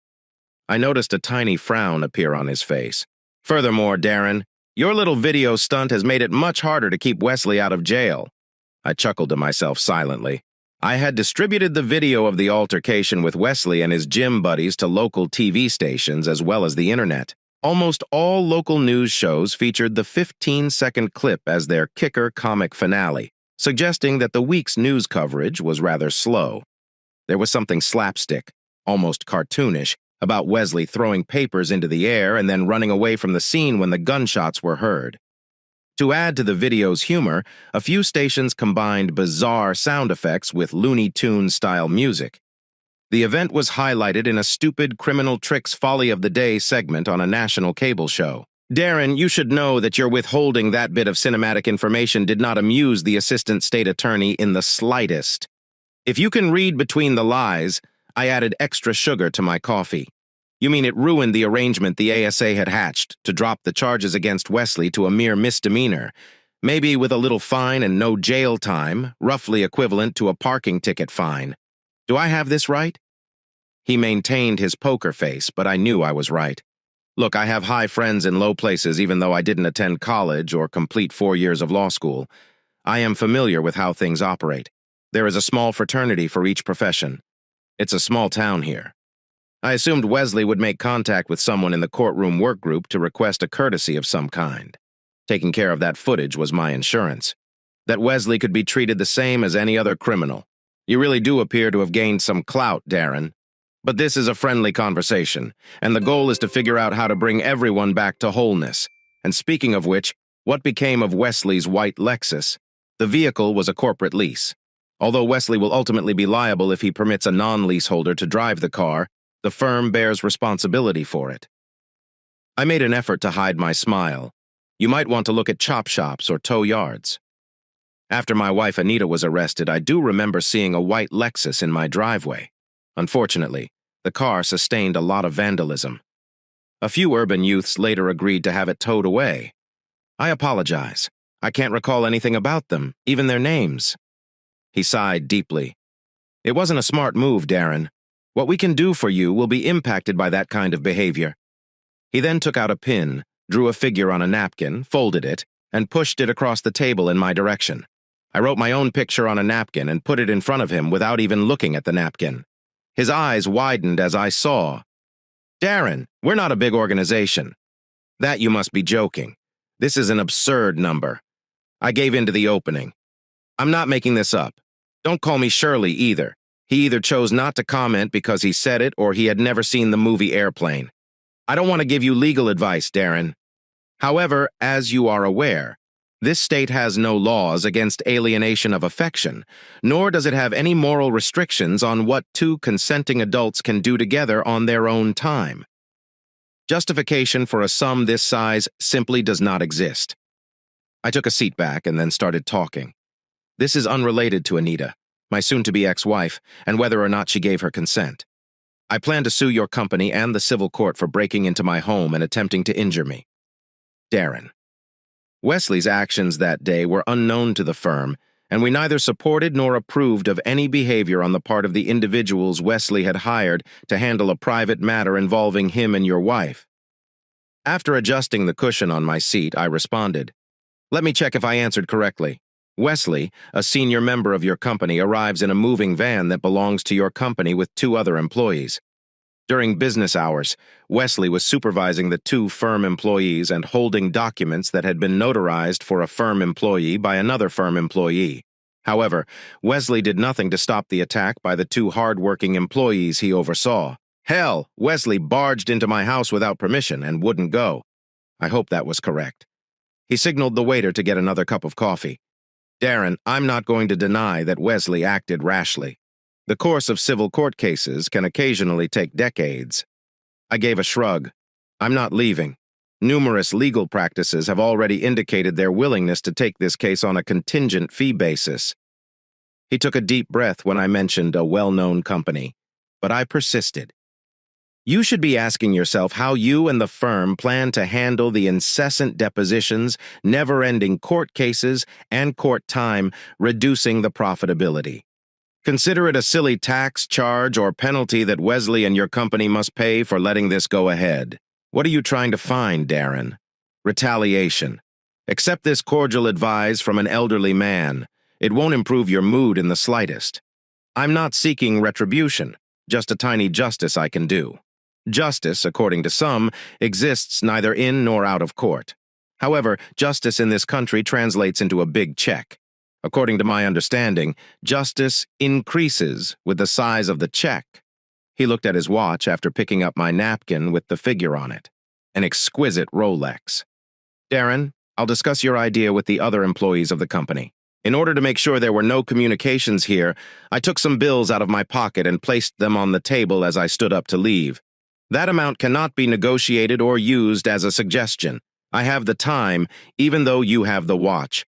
Speaker 1: I noticed a tiny frown appear on his face. "Furthermore, Darren, your little video stunt has made it much harder to keep Wesley out of jail." I chuckled to myself silently. I had distributed the video of the altercation with Wesley and his gym buddies to local TV stations as well as the internet. Almost all local news shows featured the 15-second clip as their kicker comic finale, suggesting that the week's news coverage was rather slow. There was something slapstick, almost cartoonish, about Wesley throwing papers into the air and then running away from the scene when the gunshots were heard. To add to the video's humor, a few stations combined bizarre sound effects with Looney Tunes-style music. The event was highlighted in a stupid criminal tricks folly of the day segment on a national cable show. Darren, you should know that your withholding that bit of cinematic information did not amuse the assistant state attorney in the slightest. If you can read between the lies, I added extra sugar to my coffee. You mean it ruined the arrangement the ASA had hatched to drop the charges against Wesley to a mere misdemeanor, maybe with a little fine and no jail time, roughly equivalent to a parking ticket fine. Do I have this right? He maintained his poker face, but I knew I was right. Look, I have high friends in low places even though I didn't attend college or complete 4 years of law school. I am familiar with how things operate. There is a small fraternity for each profession. It's a small town here. I assumed Wesley would make contact with someone in the courtroom work group to request a courtesy of some kind. Taking care of that footage was my insurance. That Wesley could be treated the same as any other criminal. You really do appear to have gained some clout, Darren. But this is a friendly conversation, and the goal is to figure out how to bring everyone back to wholeness. And speaking of which, what became of Wesley's white Lexus? The vehicle was a corporate lease. Although Wesley will ultimately be liable if he permits a non-leaseholder to drive the car, the firm bears responsibility for it. I made an effort to hide my smile. You might want to look at chop shops or tow yards. After my wife Anita was arrested, I do remember seeing a white Lexus in my driveway. Unfortunately, the car sustained a lot of vandalism. A few urban youths later agreed to have it towed away. I apologize. I can't recall anything about them, even their names. He sighed deeply. It wasn't a smart move, Darren. What we can do for you will be impacted by that kind of behavior. He then took out a pin, drew a figure on a napkin, folded it, and pushed it across the table in my direction. I wrote my own picture on a napkin and put it in front of him without even looking at the napkin. His eyes widened as I saw. Darren, we're not a big organization. That you must be joking. This is an absurd number. I gave in to the opening. I'm not making this up. Don't call me Shirley either. He either chose not to comment because he said it or he had never seen the movie Airplane. I don't want to give you legal advice, Darren. However, as you are aware, this state has no laws against alienation of affection, nor does it have any moral restrictions on what two consenting adults can do together on their own time. Justification for a sum this size simply does not exist. I took a seat back and then started talking. This is unrelated to Anita, my soon-to-be ex-wife, and whether or not she gave her consent. I plan to sue your company and the civil court for breaking into my home and attempting to injure me. Darren. Wesley's actions that day were unknown to the firm, and we neither supported nor approved of any behavior on the part of the individuals Wesley had hired to handle a private matter involving him and your wife. After adjusting the cushion on my seat, I responded, "Let me check if I answered correctly. Wesley, a senior member of your company, arrives in a moving van that belongs to your company with 2 other employees. During business hours, Wesley was supervising the 2 firm employees and holding documents that had been notarized for a firm employee by another firm employee. However, Wesley did nothing to stop the attack by the 2 hard-working employees he oversaw. Hell, Wesley barged into my house without permission and wouldn't go. I hope that was correct. He signaled the waiter to get another cup of coffee. Darren, I'm not going to deny that Wesley acted rashly. The course of civil court cases can occasionally take decades. I gave a shrug. I'm not leaving. Numerous legal practices have already indicated their willingness to take this case on a contingent fee basis. He took a deep breath when I mentioned a well-known company, but I persisted. You should be asking yourself how you and the firm plan to handle the incessant depositions, never-ending court cases, and court time, reducing the profitability. Consider it a silly tax, charge, or penalty that Wesley and your company must pay for letting this go ahead. What are you trying to find, Darren? Retaliation. Accept this cordial advice from an elderly man. It won't improve your mood in the slightest. I'm not seeking retribution, just a tiny justice I can do. Justice, according to some, exists neither in nor out of court. However, justice in this country translates into a big check. According to my understanding, justice increases with the size of the check. He looked at his watch after picking up my napkin with the figure on it. An exquisite Rolex. Darren, I'll discuss your idea with the other employees of the company. In order to make sure there were no communications here, I took some bills out of my pocket and placed them on the table as I stood up to leave. That amount cannot be negotiated or used as a suggestion. I have the time, even though you have the watch.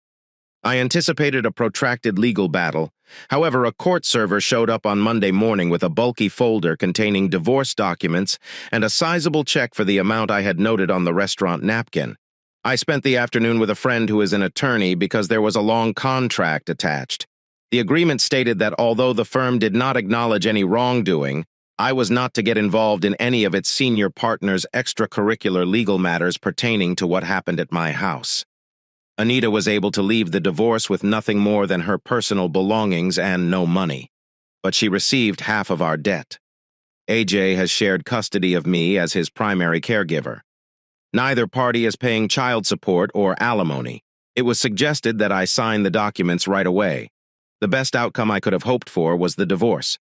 Speaker 1: I anticipated a protracted legal battle. However, a court server showed up on Monday morning with a bulky folder containing divorce documents and a sizable check for the amount I had noted on the restaurant napkin. I spent the afternoon with a friend who is an attorney because there was a long contract attached. The agreement stated that although the firm did not acknowledge any wrongdoing, I was not to get involved in any of its senior partners' extracurricular legal matters pertaining to what happened at my house. Anita was able to leave the divorce with nothing more than her personal belongings and no money, but she received half of our debt. AJ has shared custody of me as his primary caregiver. Neither party is paying child support or alimony. It was suggested that I sign the documents right away. The best outcome I could have hoped for was the divorce.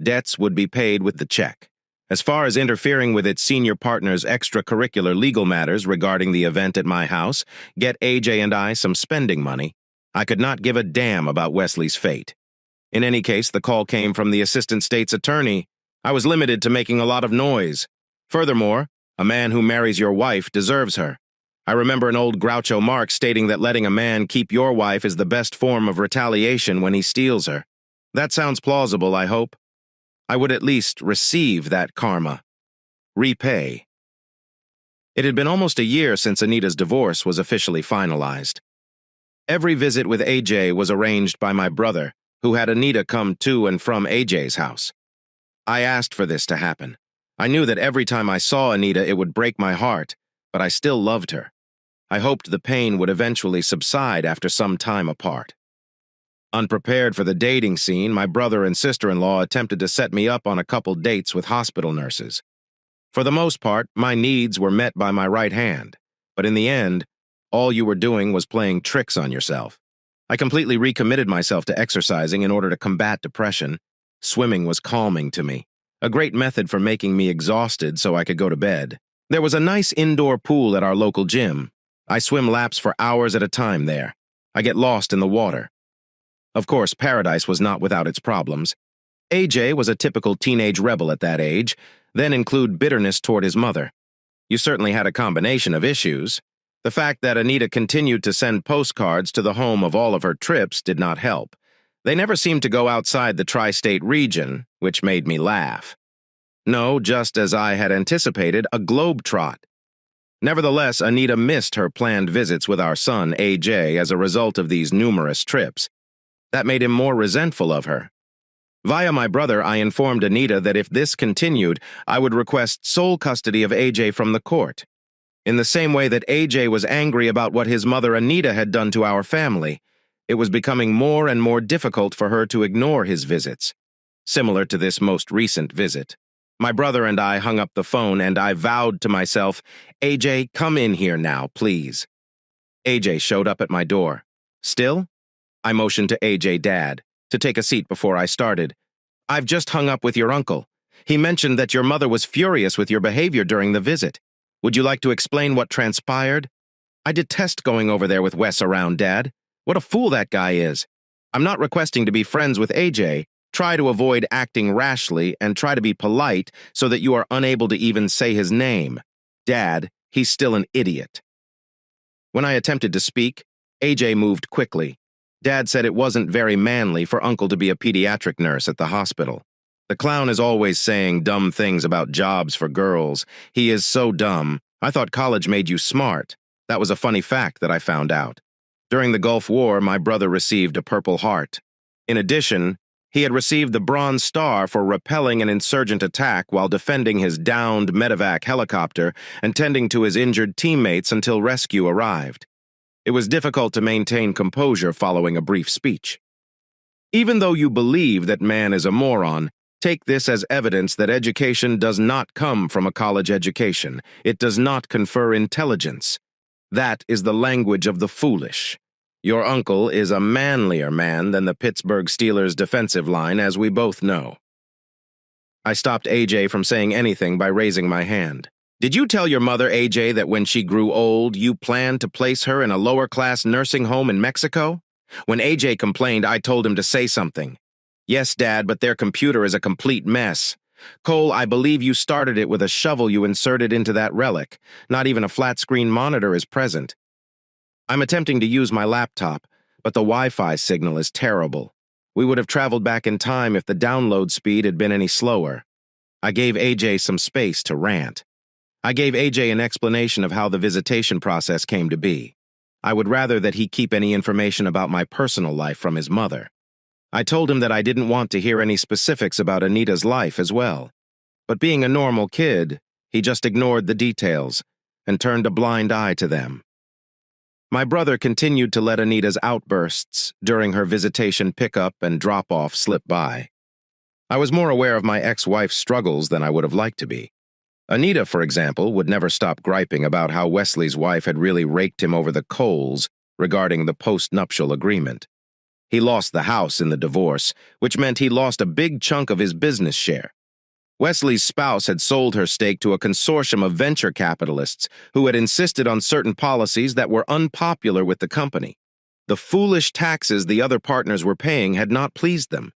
Speaker 1: Debts would be paid with the check. As far as interfering with its senior partner's extracurricular legal matters regarding the event at my house, get AJ and I some spending money, I could not give a damn about Wesley's fate. In any case, the call came from the assistant state's attorney. I was limited to making a lot of noise. Furthermore, a man who marries your wife deserves her. I remember an old Groucho Marx stating that letting a man keep your wife is the best form of retaliation when he steals her. That sounds plausible, I hope. I would at least receive that karma. Repay. It had been almost a year since Anita's divorce was officially finalized. Every visit with AJ was arranged by my brother, who had Anita come to and from AJ's house. I asked for this to happen. I knew that every time I saw Anita it would break my heart, but I still loved her. I hoped the pain would eventually subside after some time apart. Unprepared for the dating scene, my brother and sister-in-law attempted to set me up on a couple dates with hospital nurses. For the most part, my needs were met by my right hand, but in the end, all you were doing was playing tricks on yourself. I completely recommitted myself to exercising in order to combat depression. Swimming was calming to me, a great method for making me exhausted so I could go to bed. There was a nice indoor pool at our local gym. I swim laps for hours at a time there. I get lost in the water. Of course, paradise was not without its problems. AJ was a typical teenage rebel at that age, then include bitterness toward his mother. You certainly had a combination of issues. The fact that Anita continued to send postcards to the home of all of her trips did not help. They never seemed to go outside the tri-state region, which made me laugh. No, just as I had anticipated, a globetrot. Nevertheless, Anita missed her planned visits with our son, AJ, as a result of these numerous trips. That made him more resentful of her. Via my brother, I informed Anita that if this continued, I would request sole custody of AJ from the court. In the same way that AJ was angry about what his mother Anita had done to our family, it was becoming more and more difficult for her to ignore his visits, similar to this most recent visit. My brother and I hung up the phone and I vowed to myself, AJ, come in here now, please. AJ showed up at my door. Still? I motioned to AJ Dad to take a seat before I started. I've just hung up with your uncle. He mentioned that your mother was furious with your behavior during the visit. Would you like to explain what transpired? I detest going over there with Wes around, Dad. What a fool that guy is. I'm not requesting to be friends with AJ. Try to avoid acting rashly and try to be polite so that you are unable to even say his name. Dad, he's still an idiot. When I attempted to speak, AJ moved quickly. Dad said it wasn't very manly for Uncle to be a pediatric nurse at the hospital. The clown is always saying dumb things about jobs for girls. He is so dumb. I thought college made you smart. That was a funny fact that I found out. During the Gulf War, my brother received a Purple Heart. In addition, he had received the Bronze Star for repelling an insurgent attack while defending his downed medevac helicopter and tending to his injured teammates until rescue arrived. It was difficult to maintain composure following a brief speech. Even though you believe that man is a moron, take this as evidence that education does not come from a college education. It does not confer intelligence. That is the language of the foolish. Your uncle is a manlier man than the Pittsburgh Steelers defensive line, as we both know. I stopped AJ from saying anything by raising my hand. Did you tell your mother, AJ, that when she grew old, you planned to place her in a lower-class nursing home in Mexico? When AJ complained, I told him to say something. Yes, Dad, but their computer is a complete mess. Cole, I believe you started it with a shovel you inserted into that relic. Not even a flat-screen monitor is present. I'm attempting to use my laptop, but the Wi-Fi signal is terrible. We would have traveled back in time if the download speed had been any slower. I gave AJ some space to rant. I gave AJ an explanation of how the visitation process came to be. I would rather that he keep any information about my personal life from his mother. I told him that I didn't want to hear any specifics about Anita's life as well. But being a normal kid, he just ignored the details and turned a blind eye to them. My brother continued to let Anita's outbursts during her visitation pickup and drop-off slip by. I was more aware of my ex-wife's struggles than I would have liked to be. Anita, for example, would never stop griping about how Wesley's wife had really raked him over the coals regarding the post-nuptial agreement. He lost the house in the divorce, which meant he lost a big chunk of his business share. Wesley's spouse had sold her stake to a consortium of venture capitalists who had insisted on certain policies that were unpopular with the company. The foolish taxes the other partners were paying had not pleased them.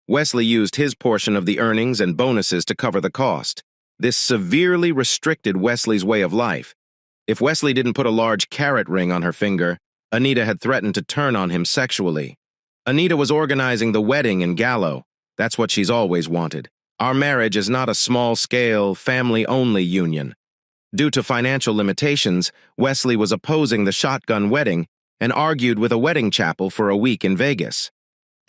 Speaker 1: Wesley used his portion of the earnings and bonuses to cover the cost. This severely restricted Wesley's way of life. If Wesley didn't put a large carrot ring on her finger, Anita had threatened to turn on him sexually. Anita was organizing the wedding in Gallo. That's what she's always wanted. Our marriage is not a small-scale, family-only union. Due to financial limitations, Wesley was opposing the shotgun wedding and argued with a wedding chapel for a week in Vegas.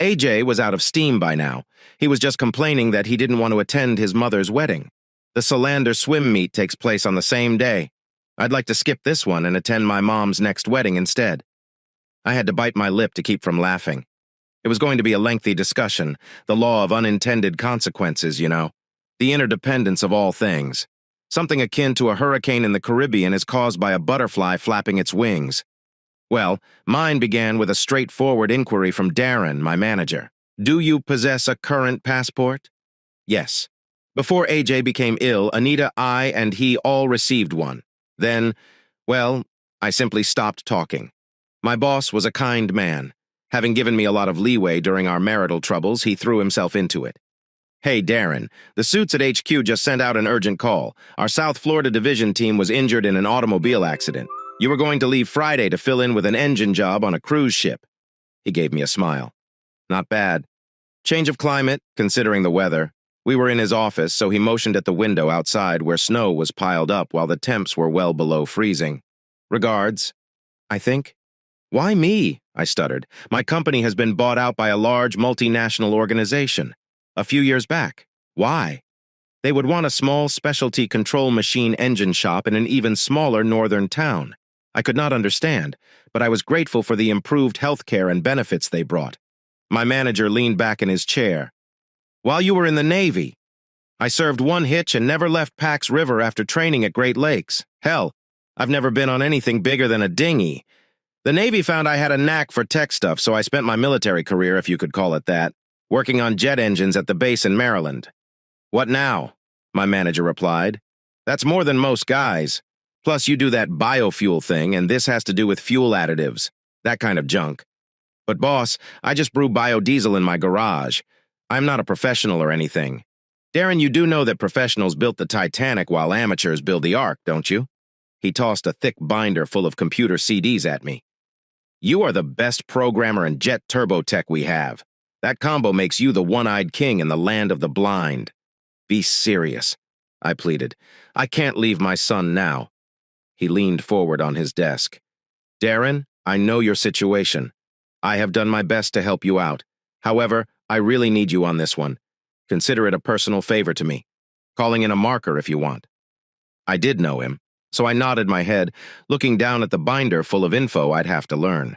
Speaker 1: AJ was out of steam by now. He was just complaining that he didn't want to attend his mother's wedding. The Solander swim meet takes place on the same day. I'd like to skip this one and attend my mom's next wedding instead. I had to bite my lip to keep from laughing. It was going to be a lengthy discussion, the law of unintended consequences, you know. The interdependence of all things. Something akin to a hurricane in the Caribbean is caused by a butterfly flapping its wings. Well, mine began with a straightforward inquiry from Darren, my manager. Do you possess a current passport? Yes. Before AJ became ill, Anita, I, and he all received one. Then, well, I simply stopped talking. My boss was a kind man. Having given me a lot of leeway during our marital troubles, he threw himself into it. Hey, Darren, the suits at HQ just sent out an urgent call. Our South Florida division team was injured in an automobile accident. You were going to leave Friday to fill in with an engine job on a cruise ship. He gave me a smile. Not bad. Change of climate, considering the weather. We were in his office, so he motioned at the window outside where snow was piled up while the temps were well below freezing. Regards, I think. Why me? I stuttered. My company has been bought out by a large multinational organization. A few years back. Why? They would want a small specialty control machine engine shop in an even smaller northern town. I could not understand, but I was grateful for the improved health care and benefits they brought. My manager leaned back in his chair. While you were in the Navy, I served one hitch and never left Pax River after training at Great Lakes. Hell, I've never been on anything bigger than a dinghy. The Navy found I had a knack for tech stuff, so I spent my military career, if you could call it that, working on jet engines at the base in Maryland. What now? My manager replied. That's more than most guys. Plus, you do that biofuel thing, and this has to do with fuel additives. That kind of junk. But boss, I just brew biodiesel in my garage. I'm not a professional or anything. Darren, you do know that professionals built the Titanic while amateurs build the Ark, don't you? He tossed a thick binder full of computer CDs at me. You are the best programmer and jet turbo tech we have. That combo makes you the one-eyed king in the land of the blind. Be serious, I pleaded. I can't leave my son now. He leaned forward on his desk. Darren, I know your situation. I have done my best to help you out. However, I really need you on this one. Consider it a personal favor to me. Calling in a marker if you want. I did know him, so I nodded my head, looking down at the binder full of info I'd have to learn.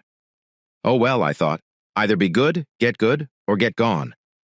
Speaker 1: Oh well, I thought. Either be good, or get gone.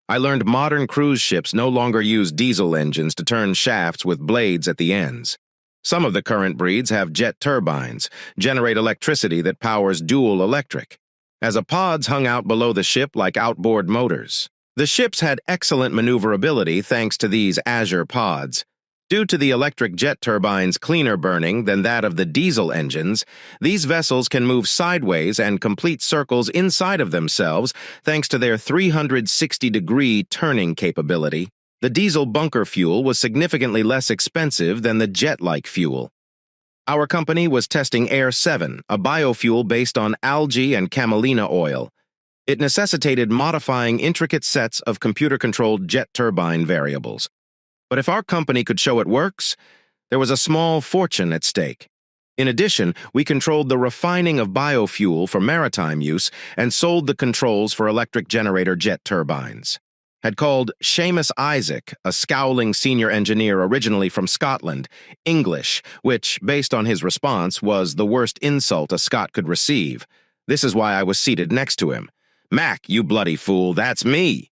Speaker 1: I learned modern cruise ships no longer use diesel engines to turn shafts with blades at the ends. Some of the current breeds have jet turbines, generate electricity that powers dual electric, as the pods hung out below the ship like outboard motors. The ships had excellent maneuverability thanks to these Azure pods. Due to the electric jet turbines' cleaner burning than that of the diesel engines, these vessels can move sideways and complete circles inside of themselves thanks to their 360-degree turning capability. The diesel bunker fuel was significantly less expensive than the jet-like fuel. Our company was testing Air 7, a biofuel based on algae and camelina oil. It necessitated modifying intricate sets of computer-controlled jet turbine variables. But if our company could show it works, there was a small fortune at stake. In addition, we controlled the refining of biofuel for maritime use and sold the controls for electric generator jet turbines. Had called Seamus Isaac, a scowling senior engineer originally from Scotland, English, which, based on his response, was the worst insult a Scot could receive. This is why I was seated next to him. "Mac, you bloody fool, that's me."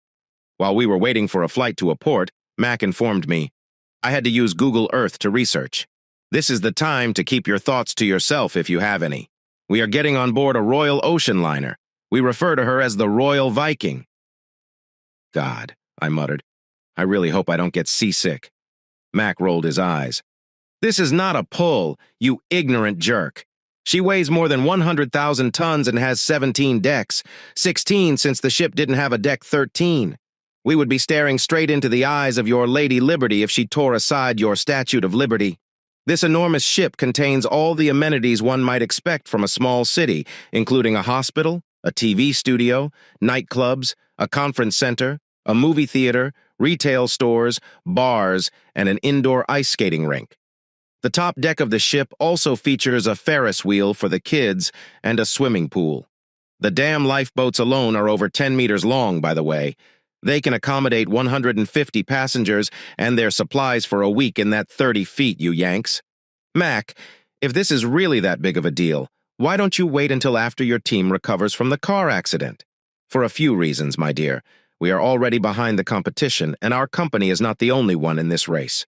Speaker 1: While we were waiting for a flight to a port, Mac informed me, "I had to use Google Earth to research. This is the time to keep your thoughts to yourself if you have any. We are getting on board a Royal Ocean liner. We refer to her as the Royal Viking." "God," I muttered. "I really hope I don't get seasick." Mac rolled his eyes. "This is not a pull, you ignorant jerk. She weighs more than 100,000 tons and has 17 decks, 16 since the ship didn't have a deck 13. We would be staring straight into the eyes of your Lady Liberty if she tore aside your Statue of Liberty. This enormous ship contains all the amenities one might expect from a small city, including a hospital, a TV studio, nightclubs, a conference center, a movie theater, retail stores, bars, and an indoor ice skating rink. The top deck of the ship also features a Ferris wheel for the kids and a swimming pool. The damn lifeboats alone are over 10 meters long, by the way. They can accommodate 150 passengers and their supplies for a week in that 30 feet, you Yanks. Mac, if this is really that big of a deal, why don't you wait until after your team recovers from the car accident? For a few reasons, my dear. We are already behind the competition, and our company is not the only one in this race.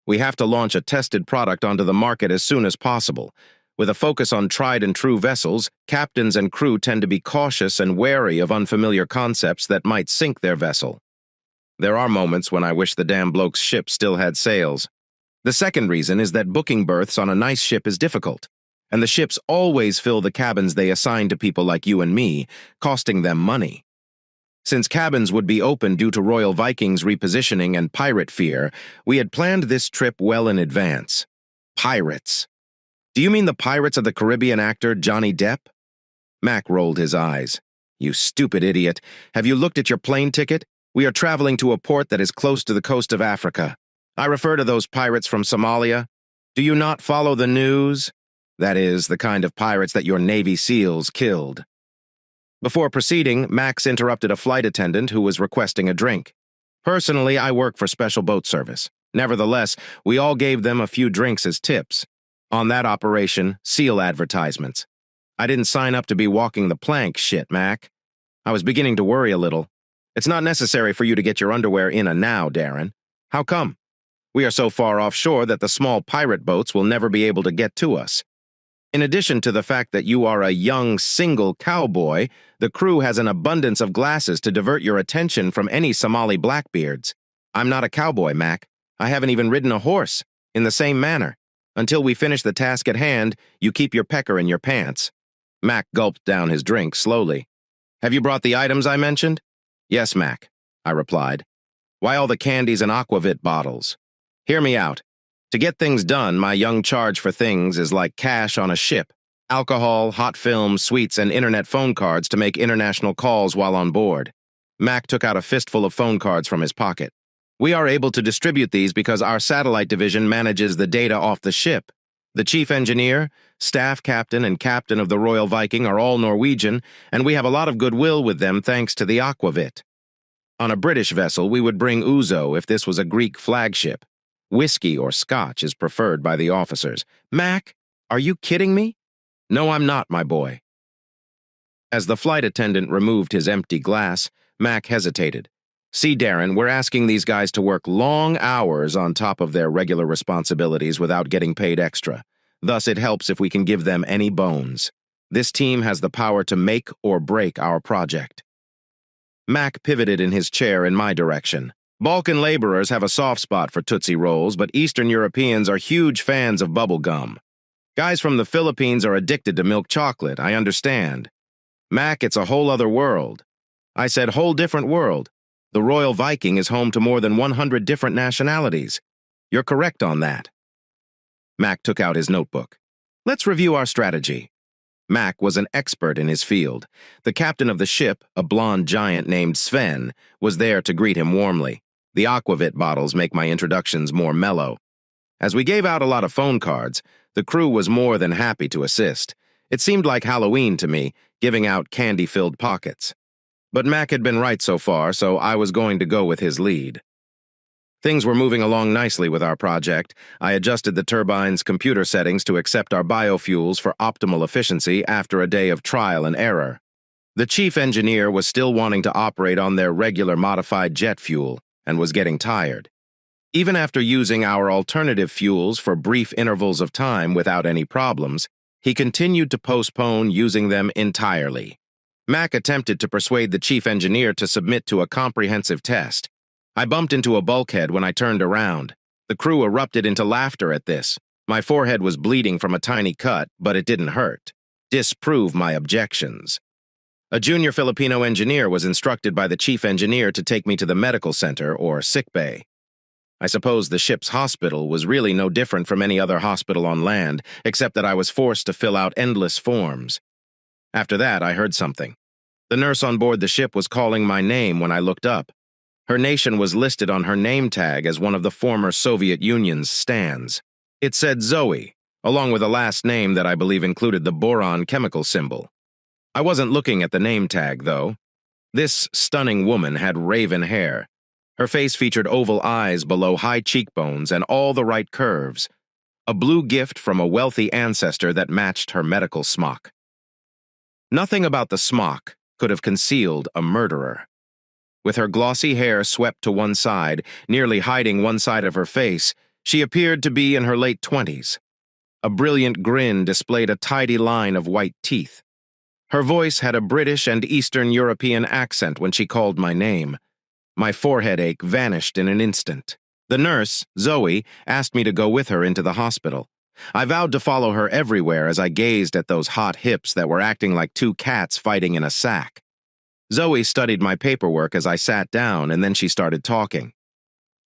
Speaker 1: We have to launch a tested product onto the market as soon as possible. With a focus on tried-and-true vessels, captains and crew tend to be cautious and wary of unfamiliar concepts that might sink their vessel. There are moments when I wish the damn bloke's ship still had sails. The second reason is that booking berths on a nice ship is difficult, and the ships always fill the cabins they assign to people like you and me, costing them money. Since cabins would be open due to Royal Viking's repositioning and pirate fear, we had planned this trip well in advance. Pirates. Do you mean the Pirates of the Caribbean actor Johnny Depp? Mac rolled his eyes. You stupid idiot. Have you looked at your plane ticket? We are traveling to a port that is close to the coast of Africa. I refer to those pirates from Somalia. Do you not follow the news? That is, the kind of pirates that your Navy SEALs killed. Before proceeding, Max interrupted a flight attendant who was requesting a drink. Personally, I work for Special Boat Service. Nevertheless, we all gave them a few drinks as tips. On that operation, SEAL advertisements. I didn't sign up to be walking the plank, shit, Mac. I was beginning to worry a little. It's not necessary for you to get your underwear in now, Darren. How come? We are so far offshore that the small pirate boats will never be able to get to us. In addition to the fact that you are a young, single cowboy, the crew has an abundance of glasses to divert your attention from any Somali blackbeards. I'm not a cowboy, Mac. I haven't even ridden a horse. In the same manner. Until we finish the task at hand, you keep your pecker in your pants. Mac gulped down his drink slowly. Have you brought the items I mentioned? Yes, Mac, I replied. Why all the candies and aquavit bottles? Hear me out. To get things done, my young charge for things is like cash on a ship. Alcohol, hot films, sweets, and internet phone cards to make international calls while on board. Mac took out a fistful of phone cards from his pocket. We are able to distribute these because our satellite division manages the data off the ship. The chief engineer, staff captain, and captain of the Royal Viking are all Norwegian, and we have a lot of goodwill with them thanks to the aquavit. On a British vessel, we would bring ouzo if this was a Greek flagship. Whiskey or scotch is preferred by the officers. Mac, are you kidding me? No, I'm not, my boy. As the flight attendant removed his empty glass, Mac hesitated. See, Darren, we're asking these guys to work long hours on top of their regular responsibilities without getting paid extra. Thus, it helps if we can give them any bones. This team has the power to make or break our project. Mac pivoted in his chair in my direction. Balkan laborers have a soft spot for Tootsie Rolls, but Eastern Europeans are huge fans of bubble gum. Guys from the Philippines are addicted to milk chocolate, I understand. Mac, it's a whole other world. I said whole different world. The Royal Viking is home to more than 100 different nationalities. You're correct on that. Mac took out his notebook. Let's review our strategy. Mac was an expert in his field. The captain of the ship, a blonde giant named Sven, was there to greet him warmly. The aquavit bottles make my introductions more mellow. As we gave out a lot of phone cards, the crew was more than happy to assist. It seemed like Halloween to me, giving out candy-filled pockets. But Mac had been right so far, so I was going to go with his lead. Things were moving along nicely with our project. I adjusted the turbine's computer settings to accept our biofuels for optimal efficiency after a day of trial and error. The chief engineer was still wanting to operate on their regular modified jet fuel and was getting tired. Even after using our alternative fuels for brief intervals of time without any problems, he continued to postpone using them entirely. Mac attempted to persuade the chief engineer to submit to a comprehensive test. I bumped into a bulkhead when I turned around. The crew erupted into laughter at this. My forehead was bleeding from a tiny cut, but it didn't hurt. Disprove my objections. A junior Filipino engineer was instructed by the chief engineer to take me to the medical center or sickbay. I suppose the ship's hospital was really no different from any other hospital on land, except that I was forced to fill out endless forms. After that, I heard something. The nurse on board the ship was calling my name when I looked up. Her nation was listed on her name tag as one of the former Soviet Union's stands. It said Zoe, along with a last name that I believe included the boron chemical symbol. I wasn't looking at the name tag, though. This stunning woman had raven hair. Her face featured oval eyes below high cheekbones and all the right curves. A blue gift from a wealthy ancestor that matched her medical smock. Nothing about the smock could have concealed a murderer. With her glossy hair swept to one side, nearly hiding one side of her face, she appeared to be in her late 20s. A brilliant grin displayed a tidy line of white teeth. Her voice had a British and Eastern European accent when she called my name. My forehead ache vanished in an instant. The nurse, Zoe, asked me to go with her into the hospital. I vowed to follow her everywhere as I gazed at those hot hips that were acting like two cats fighting in a sack. Zoe studied my paperwork as I sat down, and then she started talking.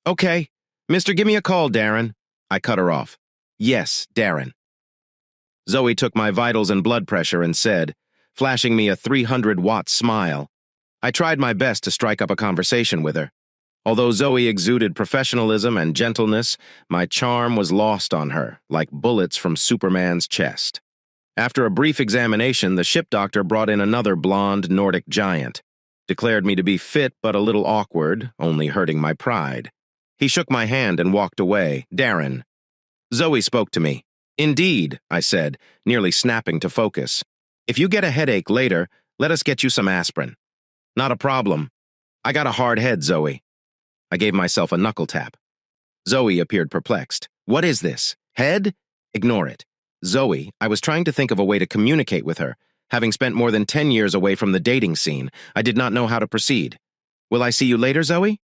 Speaker 1: Okay, Mister, give me a call, Darren. I cut her off. Yes, Darren. Zoe took my vitals and blood pressure and said, flashing me a 300-watt smile. I tried my best to strike up a conversation with her. Although Zoe exuded professionalism and gentleness, my charm was lost on her, like bullets from Superman's chest. After a brief examination, the ship doctor brought in another blonde Nordic giant, declared me to be fit but a little awkward, only hurting my pride. He shook my hand and walked away. Darren. Zoe spoke to me. Indeed, I said, nearly snapping to focus. If you get a headache later, let us get you some aspirin. Not a problem. I got a hard head, Zoe. I gave myself a knuckle tap. Zoe appeared perplexed. What is this? Head? Ignore it. Zoe, I was trying to think of a way to communicate with her. Having spent more than 10 years away from the dating scene, I did not know how to proceed. Will I see you later, Zoe?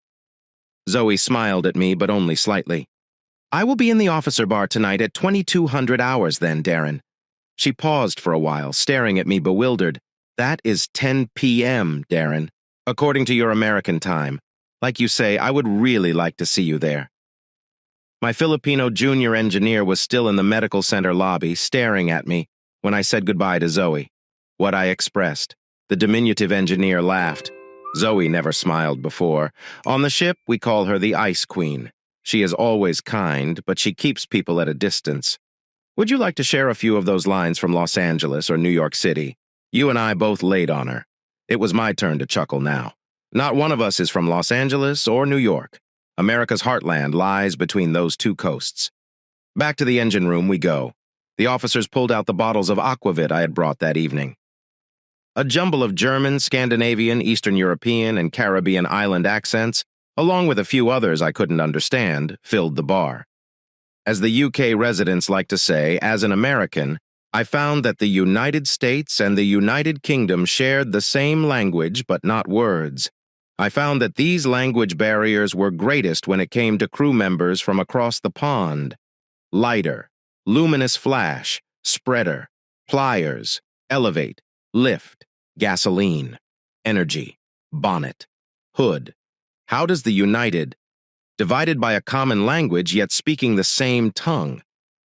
Speaker 1: Zoe smiled at me, but only slightly. I will be in the officer bar tonight at 2200 hours then, Darren. She paused for a while, staring at me bewildered. That is 10 p.m., Darren, according to your American time. Like you say, I would really like to see you there. My Filipino junior engineer was still in the medical center lobby, staring at me, when I said goodbye to Zoe. What I expressed. The diminutive engineer laughed. Zoe never smiled before. On the ship, we call her the Ice Queen. She is always kind, but she keeps people at a distance. Would you like to share a few of those lines from Los Angeles or New York City? You and I both laid on her. It was my turn to chuckle now. Not one of us is from Los Angeles or New York. America's heartland lies between those two coasts. Back to the engine room we go. The officers pulled out the bottles of aquavit I had brought that evening. A jumble of German, Scandinavian, Eastern European, and Caribbean island accents, along with a few others I couldn't understand, filled the bar. As the UK residents like to say, as an American, I found that the United States and the United Kingdom shared the same language but not words. I found that these language barriers were greatest when it came to crew members from across the pond. Lighter, luminous flash, spreader, pliers, elevate, lift, gasoline, energy, bonnet, hood. How does the united, divided by a common language yet speaking the same tongue?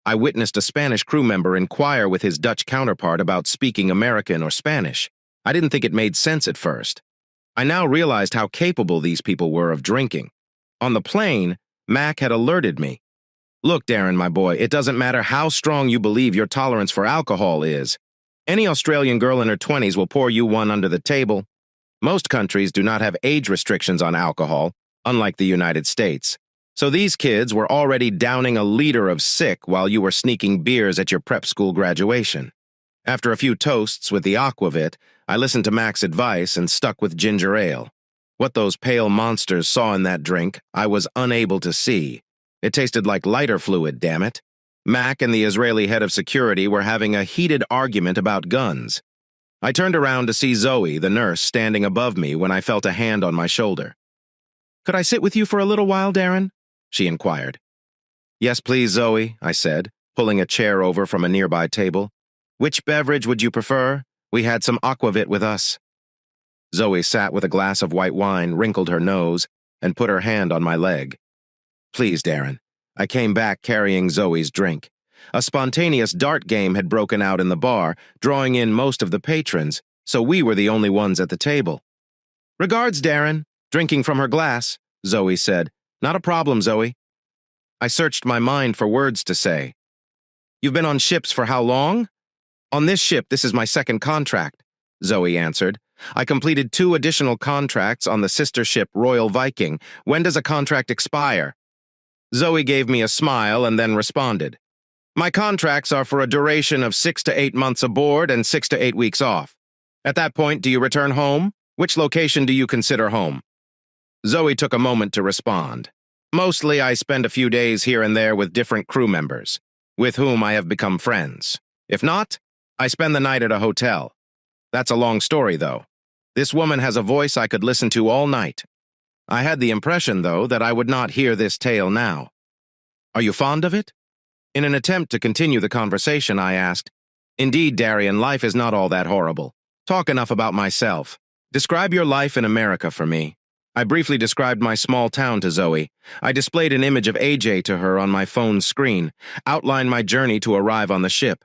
Speaker 1: I witnessed a Spanish crew member inquire with his Dutch counterpart about speaking American or Spanish. I didn't think it made sense at first. I now realized how capable these people were of drinking. On the plane, Mac had alerted me. Look, Darren, my boy, it doesn't matter how strong you believe your tolerance for alcohol is. Any Australian girl in her 20s will pour you one under the table. Most countries do not have age restrictions on alcohol, unlike the United States. So these kids were already downing a liter of sick while you were sneaking beers at your prep school graduation. After a few toasts with the aquavit, I listened to Mac's advice and stuck with ginger ale. What those pale monsters saw in that drink, I was unable to see. It tasted like lighter fluid, damn it. Mac and the Israeli head of security were having a heated argument about guns. I turned around to see Zoe, the nurse, standing above me when I felt a hand on my shoulder. "Could I sit with you for a little while, Darren?" she inquired. "Yes, please, Zoe," I said, pulling a chair over from a nearby table. "Which beverage would you prefer? We had some aquavit with us." Zoe sat with a glass of white wine, wrinkled her nose, and put her hand on my leg. "Please, Darren." I came back carrying Zoe's drink. A spontaneous dart game had broken out in the bar, drawing in most of the patrons, so we were the only ones at the table. "Regards, Darren," drinking from her glass, Zoe said. "Not a problem, Zoe." I searched my mind for words to say. "You've been on ships for how long?" "On this ship, this is my second contract," Zoe answered. "I completed 2 additional contracts on the sister ship Royal Viking. When does a contract expire?" Zoe gave me a smile and then responded. "My contracts are for a duration of 6 to 8 months aboard and 6 to 8 weeks off. At that point, do you return home? Which location do you consider home?" Zoe took a moment to respond. "Mostly, I spend a few days here and there with different crew members, with whom I have become friends. If not, I spend the night at a hotel. That's a long story, though. This woman has a voice I could listen to all night. I had the impression, though, that I would not hear this tale now. Are you fond of it?" In an attempt to continue the conversation, I asked, "Indeed, Darian, life is not all that horrible. Talk enough about myself. Describe your life in America for me." I briefly described my small town to Zoe. I displayed an image of AJ to her on my phone's screen, outlined my journey to arrive on the ship.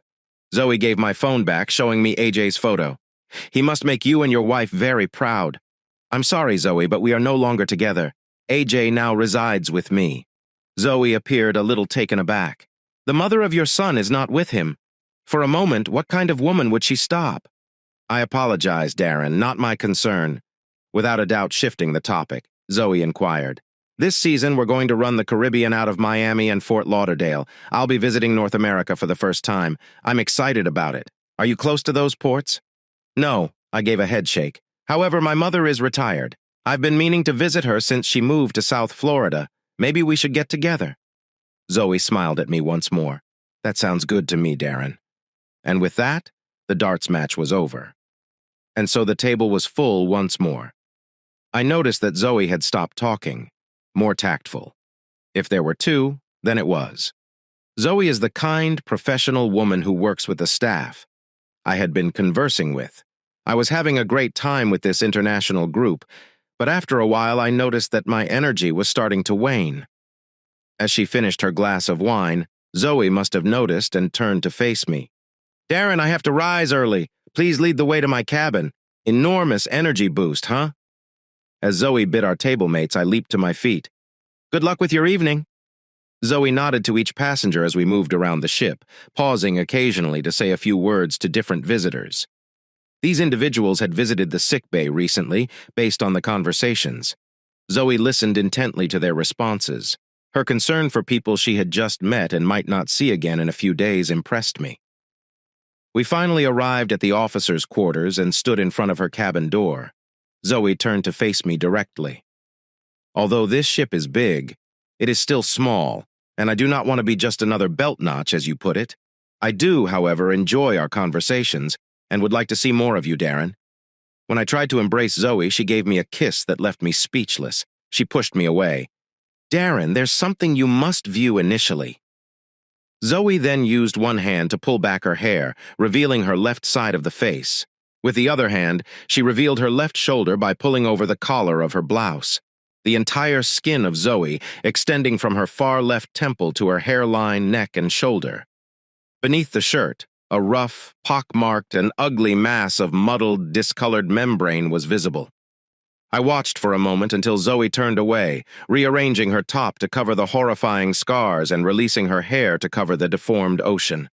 Speaker 1: Zoe gave my phone back, showing me AJ's photo. "He must make you and your wife very proud." "I'm sorry, Zoe, but we are no longer together. AJ now resides with me." Zoe appeared a little taken aback. "The mother of your son is not with him. For a moment, what kind of woman would she stop?" "I apologize, Darren, not my concern." Without a doubt shifting the topic, Zoe inquired. "This season, we're going to run the Caribbean out of Miami and Fort Lauderdale. I'll be visiting North America for the first time. I'm excited about it. Are you close to those ports?" "No," I gave a head shake. "However, my mother is retired. I've been meaning to visit her since she moved to South Florida. Maybe we should get together." Zoe smiled at me once more. "That sounds good to me, Darren." And with that, the darts match was over. And so the table was full once more. I noticed that Zoe had stopped talking, more tactful. If there were 2, then it was. Zoe is the kind, professional woman who works with the staff I had been conversing with. I was having a great time with this international group, but after a while I noticed that my energy was starting to wane. As she finished her glass of wine, Zoe must have noticed and turned to face me. "Darren, I have to rise early. Please lead the way to my cabin. Enormous energy boost, huh?" As Zoe bid our table mates, I leaped to my feet. "Good luck with your evening." Zoe nodded to each passenger as we moved around the ship, pausing occasionally to say a few words to different visitors. These individuals had visited the sick bay recently, based on the conversations. Zoe listened intently to their responses. Her concern for people she had just met and might not see again in a few days impressed me. We finally arrived at the officers' quarters and stood in front of her cabin door. Zoe turned to face me directly. "Although this ship is big, it is still small, and I do not want to be just another belt notch, as you put it. I do, however, enjoy our conversations and would like to see more of you, Darren." When I tried to embrace Zoe, she gave me a kiss that left me speechless. She pushed me away. Darren, there's something you must view initially. Zoe then used one hand to pull back her hair, revealing her left side of the face. With the other hand, she revealed her left shoulder by pulling over the collar of her blouse. The entire skin of Zoe, extending from her far left temple to her hairline, neck, and shoulder. Beneath the shirt, a rough, pockmarked, and ugly mass of muddled, discolored membrane was visible. I watched for a moment until Zoe turned away, rearranging her top to cover the horrifying scars and releasing her hair to cover the deformed ocean.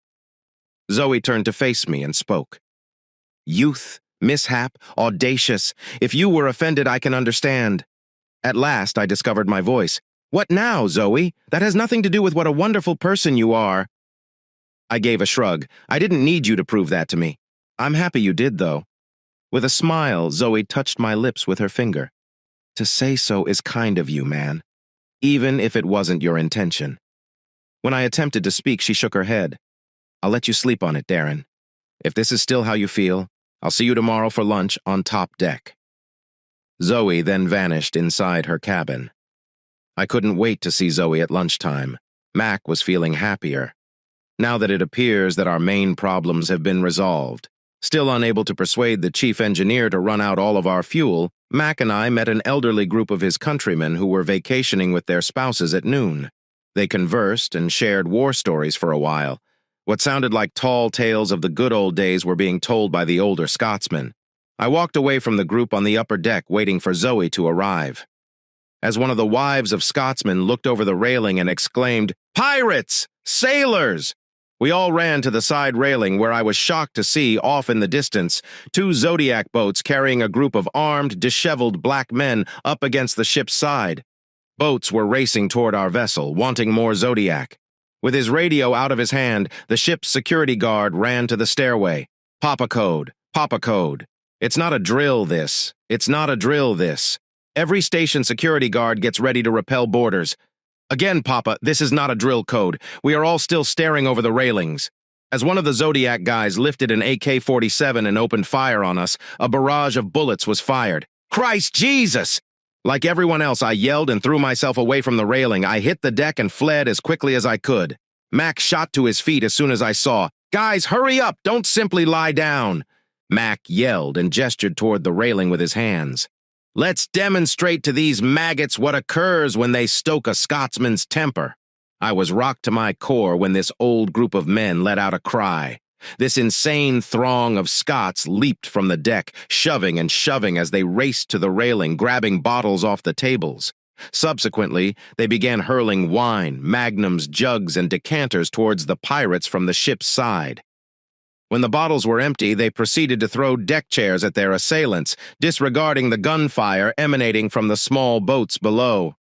Speaker 1: Zoe turned to face me and spoke. Youth, mishap, audacious. If you were offended, I can understand. At last, I discovered my voice. What now, Zoe? That has nothing to do with what a wonderful person you are. I gave a shrug. I didn't need you to prove that to me. I'm happy you did, though. With a smile, Zoe touched my lips with her finger. To say so is kind of you, man, even if it wasn't your intention. When I attempted to speak, she shook her head. I'll let you sleep on it, Darren. If this is still how you feel, I'll see you tomorrow for lunch on top deck. Zoe then vanished inside her cabin. I couldn't wait to see Zoe at lunchtime. Mac was feeling happier. Now that it appears that our main problems have been resolved, still unable to persuade the chief engineer to run out all of our fuel, Mac and I met an elderly group of his countrymen who were vacationing with their spouses at noon. They conversed and shared war stories for a while. What sounded like tall tales of the good old days were being told by the older Scotsmen. I walked away from the group on the upper deck waiting for Zoe to arrive. As one of the wives of Scotsmen looked over the railing and exclaimed, "Pirates! Sailors!" We all ran to the side railing where I was shocked to see, off in the distance, 2 Zodiac boats carrying a group of armed, disheveled black men up against the ship's side. Boats were racing toward our vessel, wanting more Zodiac. With his radio out of his hand, the ship's security guard ran to the stairway. Papa code, Papa code. It's not a drill, this. It's not a drill, this. Every station security guard gets ready to repel boarders. Again, Papa, this is not a drill code. We are all still staring over the railings. As one of the Zodiac guys lifted an AK-47 and opened fire on us, a barrage of bullets was fired. Christ Jesus! Like everyone else, I yelled and threw myself away from the railing. I hit the deck and fled as quickly as I could. Mac shot to his feet as soon as I saw. Guys, hurry up! Don't simply lie down! Mac yelled and gestured toward the railing with his hands. Let's demonstrate to these maggots what occurs when they stoke a Scotsman's temper. I was rocked to my core when this old group of men let out a cry. This insane throng of Scots leaped from the deck, shoving and shoving as they raced to the railing, grabbing bottles off the tables. Subsequently, they began hurling wine, magnums, jugs, and decanters towards the pirates from the ship's side. When the bottles were empty, they proceeded to throw deck chairs at their assailants, disregarding the gunfire emanating from the small boats below.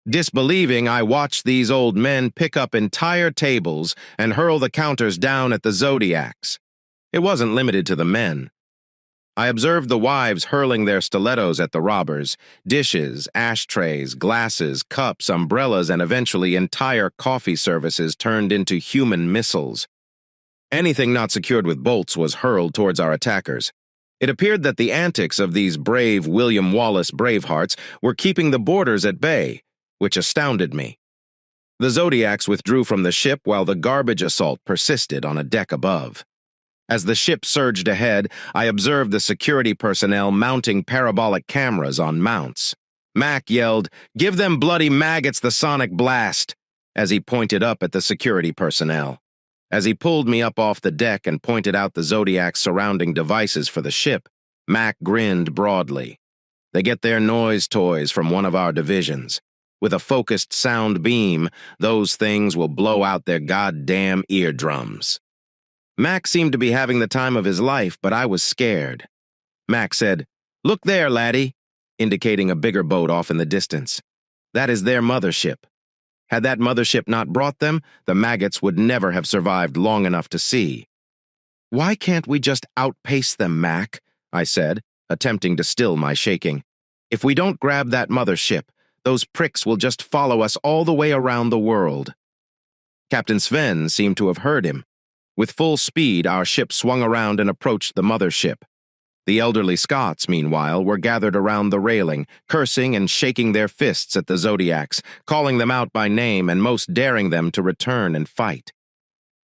Speaker 1: Disbelieving, I watched these old men pick up entire tables and hurl the counters down at the Zodiacs. It wasn't limited to the men. I observed the wives hurling their stilettos at the robbers, dishes, ashtrays, glasses, cups, umbrellas, and eventually entire coffee services turned into human missiles. Anything not secured with bolts was hurled towards our attackers. It appeared that the antics of these brave William Wallace Bravehearts were keeping the boarders at bay, which astounded me. The Zodiacs withdrew from the ship while the garbage assault persisted on a deck above. As the ship surged ahead, I observed the security personnel mounting parabolic cameras on mounts. Mac yelled, "Give them bloody maggots the sonic blast," as he pointed up at the security personnel. As he pulled me up off the deck and pointed out the Zodiac's surrounding devices for the ship, Mac grinned broadly. They get their noise toys from one of our divisions. With a focused sound beam, those things will blow out their goddamn eardrums. Mac seemed to be having the time of his life, but I was scared. Mac said, "Look there, laddie," indicating a bigger boat off in the distance. That is their mothership. Had that mothership not brought them, the maggots would never have survived long enough to see. "Why can't we just outpace them, Mac?" I said, attempting to still my shaking. "If we don't grab that mothership, those pricks will just follow us all the way around the world." Captain Sven seemed to have heard him. With full speed, our ship swung around and approached the mothership. The elderly Scots, meanwhile, were gathered around the railing, cursing and shaking their fists at the Zodiacs, calling them out by name and most daring them to return and fight.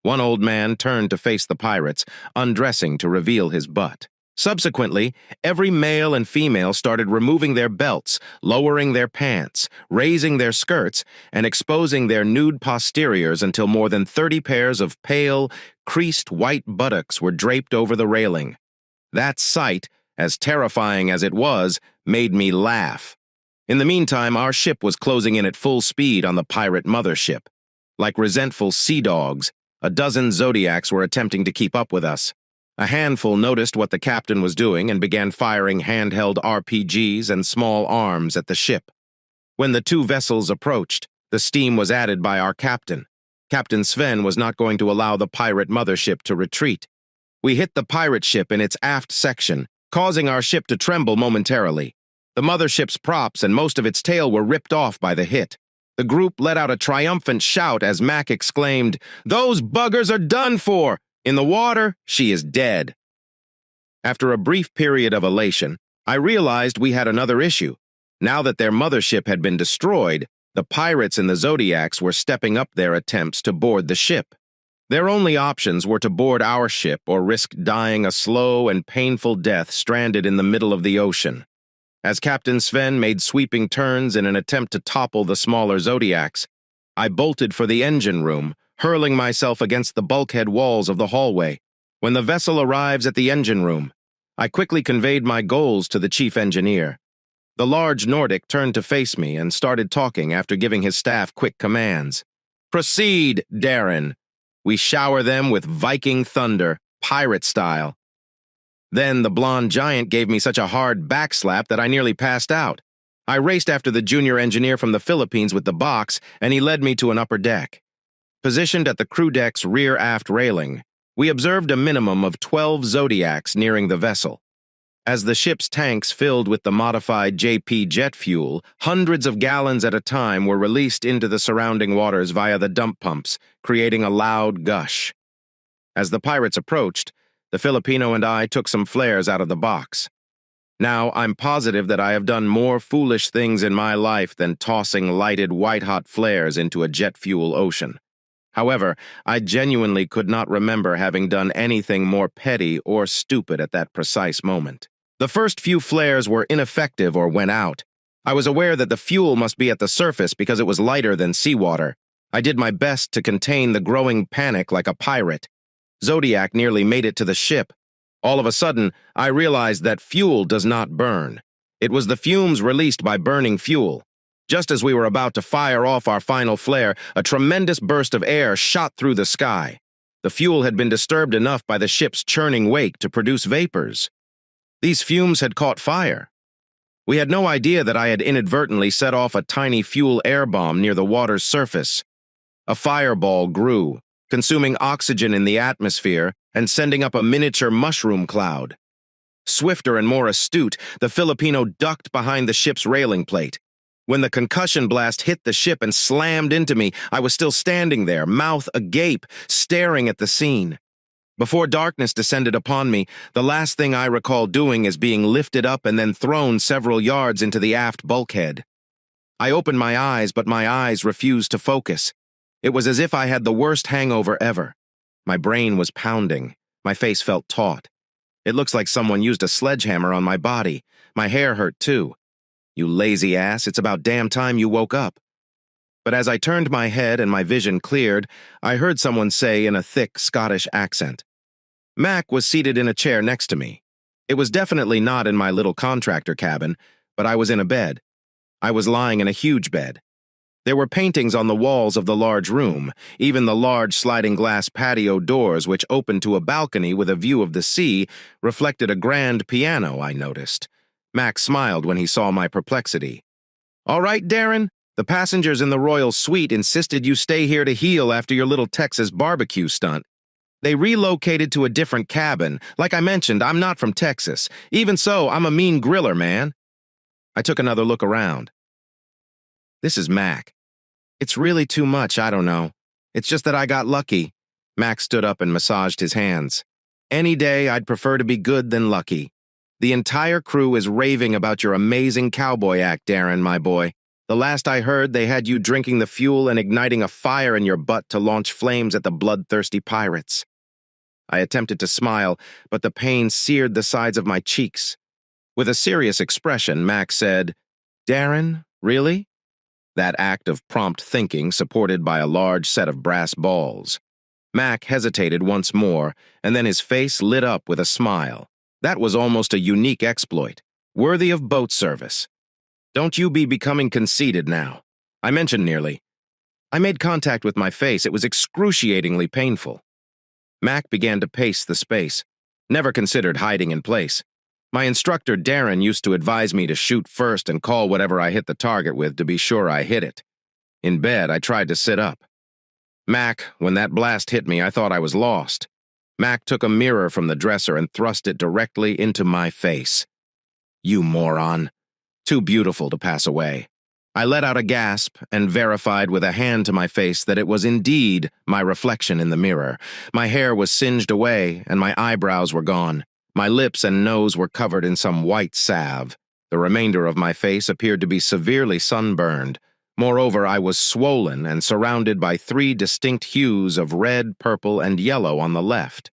Speaker 1: One old man turned to face the pirates, undressing to reveal his butt. Subsequently, every male and female started removing their belts, lowering their pants, raising their skirts, and exposing their nude posteriors until more than 30 pairs of pale, creased white buttocks were draped over the railing. That sight, as terrifying as it was, made me laugh. In the meantime, our ship was closing in at full speed on the pirate mothership. Like resentful sea dogs, a dozen Zodiacs were attempting to keep up with us. A handful noticed what the captain was doing and began firing handheld RPGs and small arms at the ship. When the two vessels approached, the steam was added by our captain. Captain Sven was not going to allow the pirate mothership to retreat. We hit the pirate ship in its aft section, causing our ship to tremble momentarily. The mothership's props and most of its tail were ripped off by the hit. The group let out a triumphant shout as Mac exclaimed, "Those buggers are done for! In the water, she is dead." After a brief period of elation, I realized we had another issue. Now that their mothership had been destroyed, the pirates and the Zodiacs were stepping up their attempts to board the ship. Their only options were to board our ship or risk dying a slow and painful death stranded in the middle of the ocean. As Captain Sven made sweeping turns in an attempt to topple the smaller Zodiacs, I bolted for the engine room, hurling myself against the bulkhead walls of the hallway. When the vessel arrives at the engine room, I quickly conveyed my goals to the chief engineer. The large Nordic turned to face me and started talking after giving his staff quick commands. "Proceed, Darren." We shower them with Viking thunder, pirate style. Then the blonde giant gave me such a hard backslap that I nearly passed out. I raced after the junior engineer from the Philippines with the box, and he led me to an upper deck. Positioned at the crew deck's rear-aft railing, we observed a minimum of 12 Zodiacs nearing the vessel. As the ship's tanks filled with the modified JP jet fuel, hundreds of gallons at a time were released into the surrounding waters via the dump pumps, creating a loud gush. As the pirates approached, the Filipino and I took some flares out of the box. Now, I'm positive that I have done more foolish things in my life than tossing lighted white-hot flares into a jet fuel ocean. However, I genuinely could not remember having done anything more petty or stupid at that precise moment. The first few flares were ineffective or went out. I was aware that the fuel must be at the surface because it was lighter than seawater. I did my best to contain the growing panic like a pirate. Zodiac nearly made it to the ship. All of a sudden, I realized that fuel does not burn. It was the fumes released by burning fuel. Just as we were about to fire off our final flare, a tremendous burst of air shot through the sky. The fuel had been disturbed enough by the ship's churning wake to produce vapors. These fumes had caught fire. We had no idea that I had inadvertently set off a tiny fuel air bomb near the water's surface. A fireball grew, consuming oxygen in the atmosphere and sending up a miniature mushroom cloud. Swifter and more astute, the Filipino ducked behind the ship's railing plate. When the concussion blast hit the ship and slammed into me, I was still standing there, mouth agape, staring at the scene. Before darkness descended upon me, the last thing I recall doing is being lifted up and then thrown several yards into the aft bulkhead. I opened my eyes, but my eyes refused to focus. It was as if I had the worst hangover ever. My brain was pounding. My face felt taut. It looks like someone used a sledgehammer on my body. My hair hurt too. "You lazy ass, it's about damn time you woke up." But as I turned my head and my vision cleared, I heard someone say in a thick Scottish accent. Mac was seated in a chair next to me. It was definitely not in my little contractor cabin, but I was in a bed. I was lying in a huge bed. There were paintings on the walls of the large room, even the large sliding glass patio doors which opened to a balcony with a view of the sea reflected a grand piano, I noticed. Mac smiled when he saw my perplexity. "All right, Darren, the passengers in the royal suite insisted you stay here to heal after your little Texas barbecue stunt. They relocated to a different cabin. Like I mentioned, I'm not from Texas. Even so, I'm a mean griller, man." I took another look around. "This is Mac. It's really too much, I don't know. It's just that I got lucky." Mac stood up and massaged his hands. "Any day, I'd prefer to be good than lucky. The entire crew is raving about your amazing cowboy act, Darren, my boy. The last I heard, they had you drinking the fuel and igniting a fire in your butt to launch flames at the bloodthirsty pirates. I attempted to smile, but the pain seared the sides of my cheeks. With a serious expression, Mac said, "Darren, really?" That act of prompt thinking supported by a large set of brass balls. Mac hesitated once more, and then his face lit up with a smile. That was almost a unique exploit, worthy of boat service. "Don't you be becoming conceited now." I mentioned nearly. I made contact with my face. It was excruciatingly painful. Mac began to pace the space. Never considered hiding in place. My instructor, Darren, used to advise me to shoot first and call whatever I hit the target with to be sure I hit it. In bed, I tried to sit up. "Mac, when that blast hit me, I thought I was lost." Mac took a mirror from the dresser and thrust it directly into my face. "You moron." Too beautiful to pass away. I let out a gasp and verified with a hand to my face that it was indeed my reflection in the mirror. My hair was singed away and my eyebrows were gone. My lips and nose were covered in some white salve. The remainder of my face appeared to be severely sunburned. Moreover, I was swollen and surrounded by 3 distinct hues of red, purple, and yellow on the left.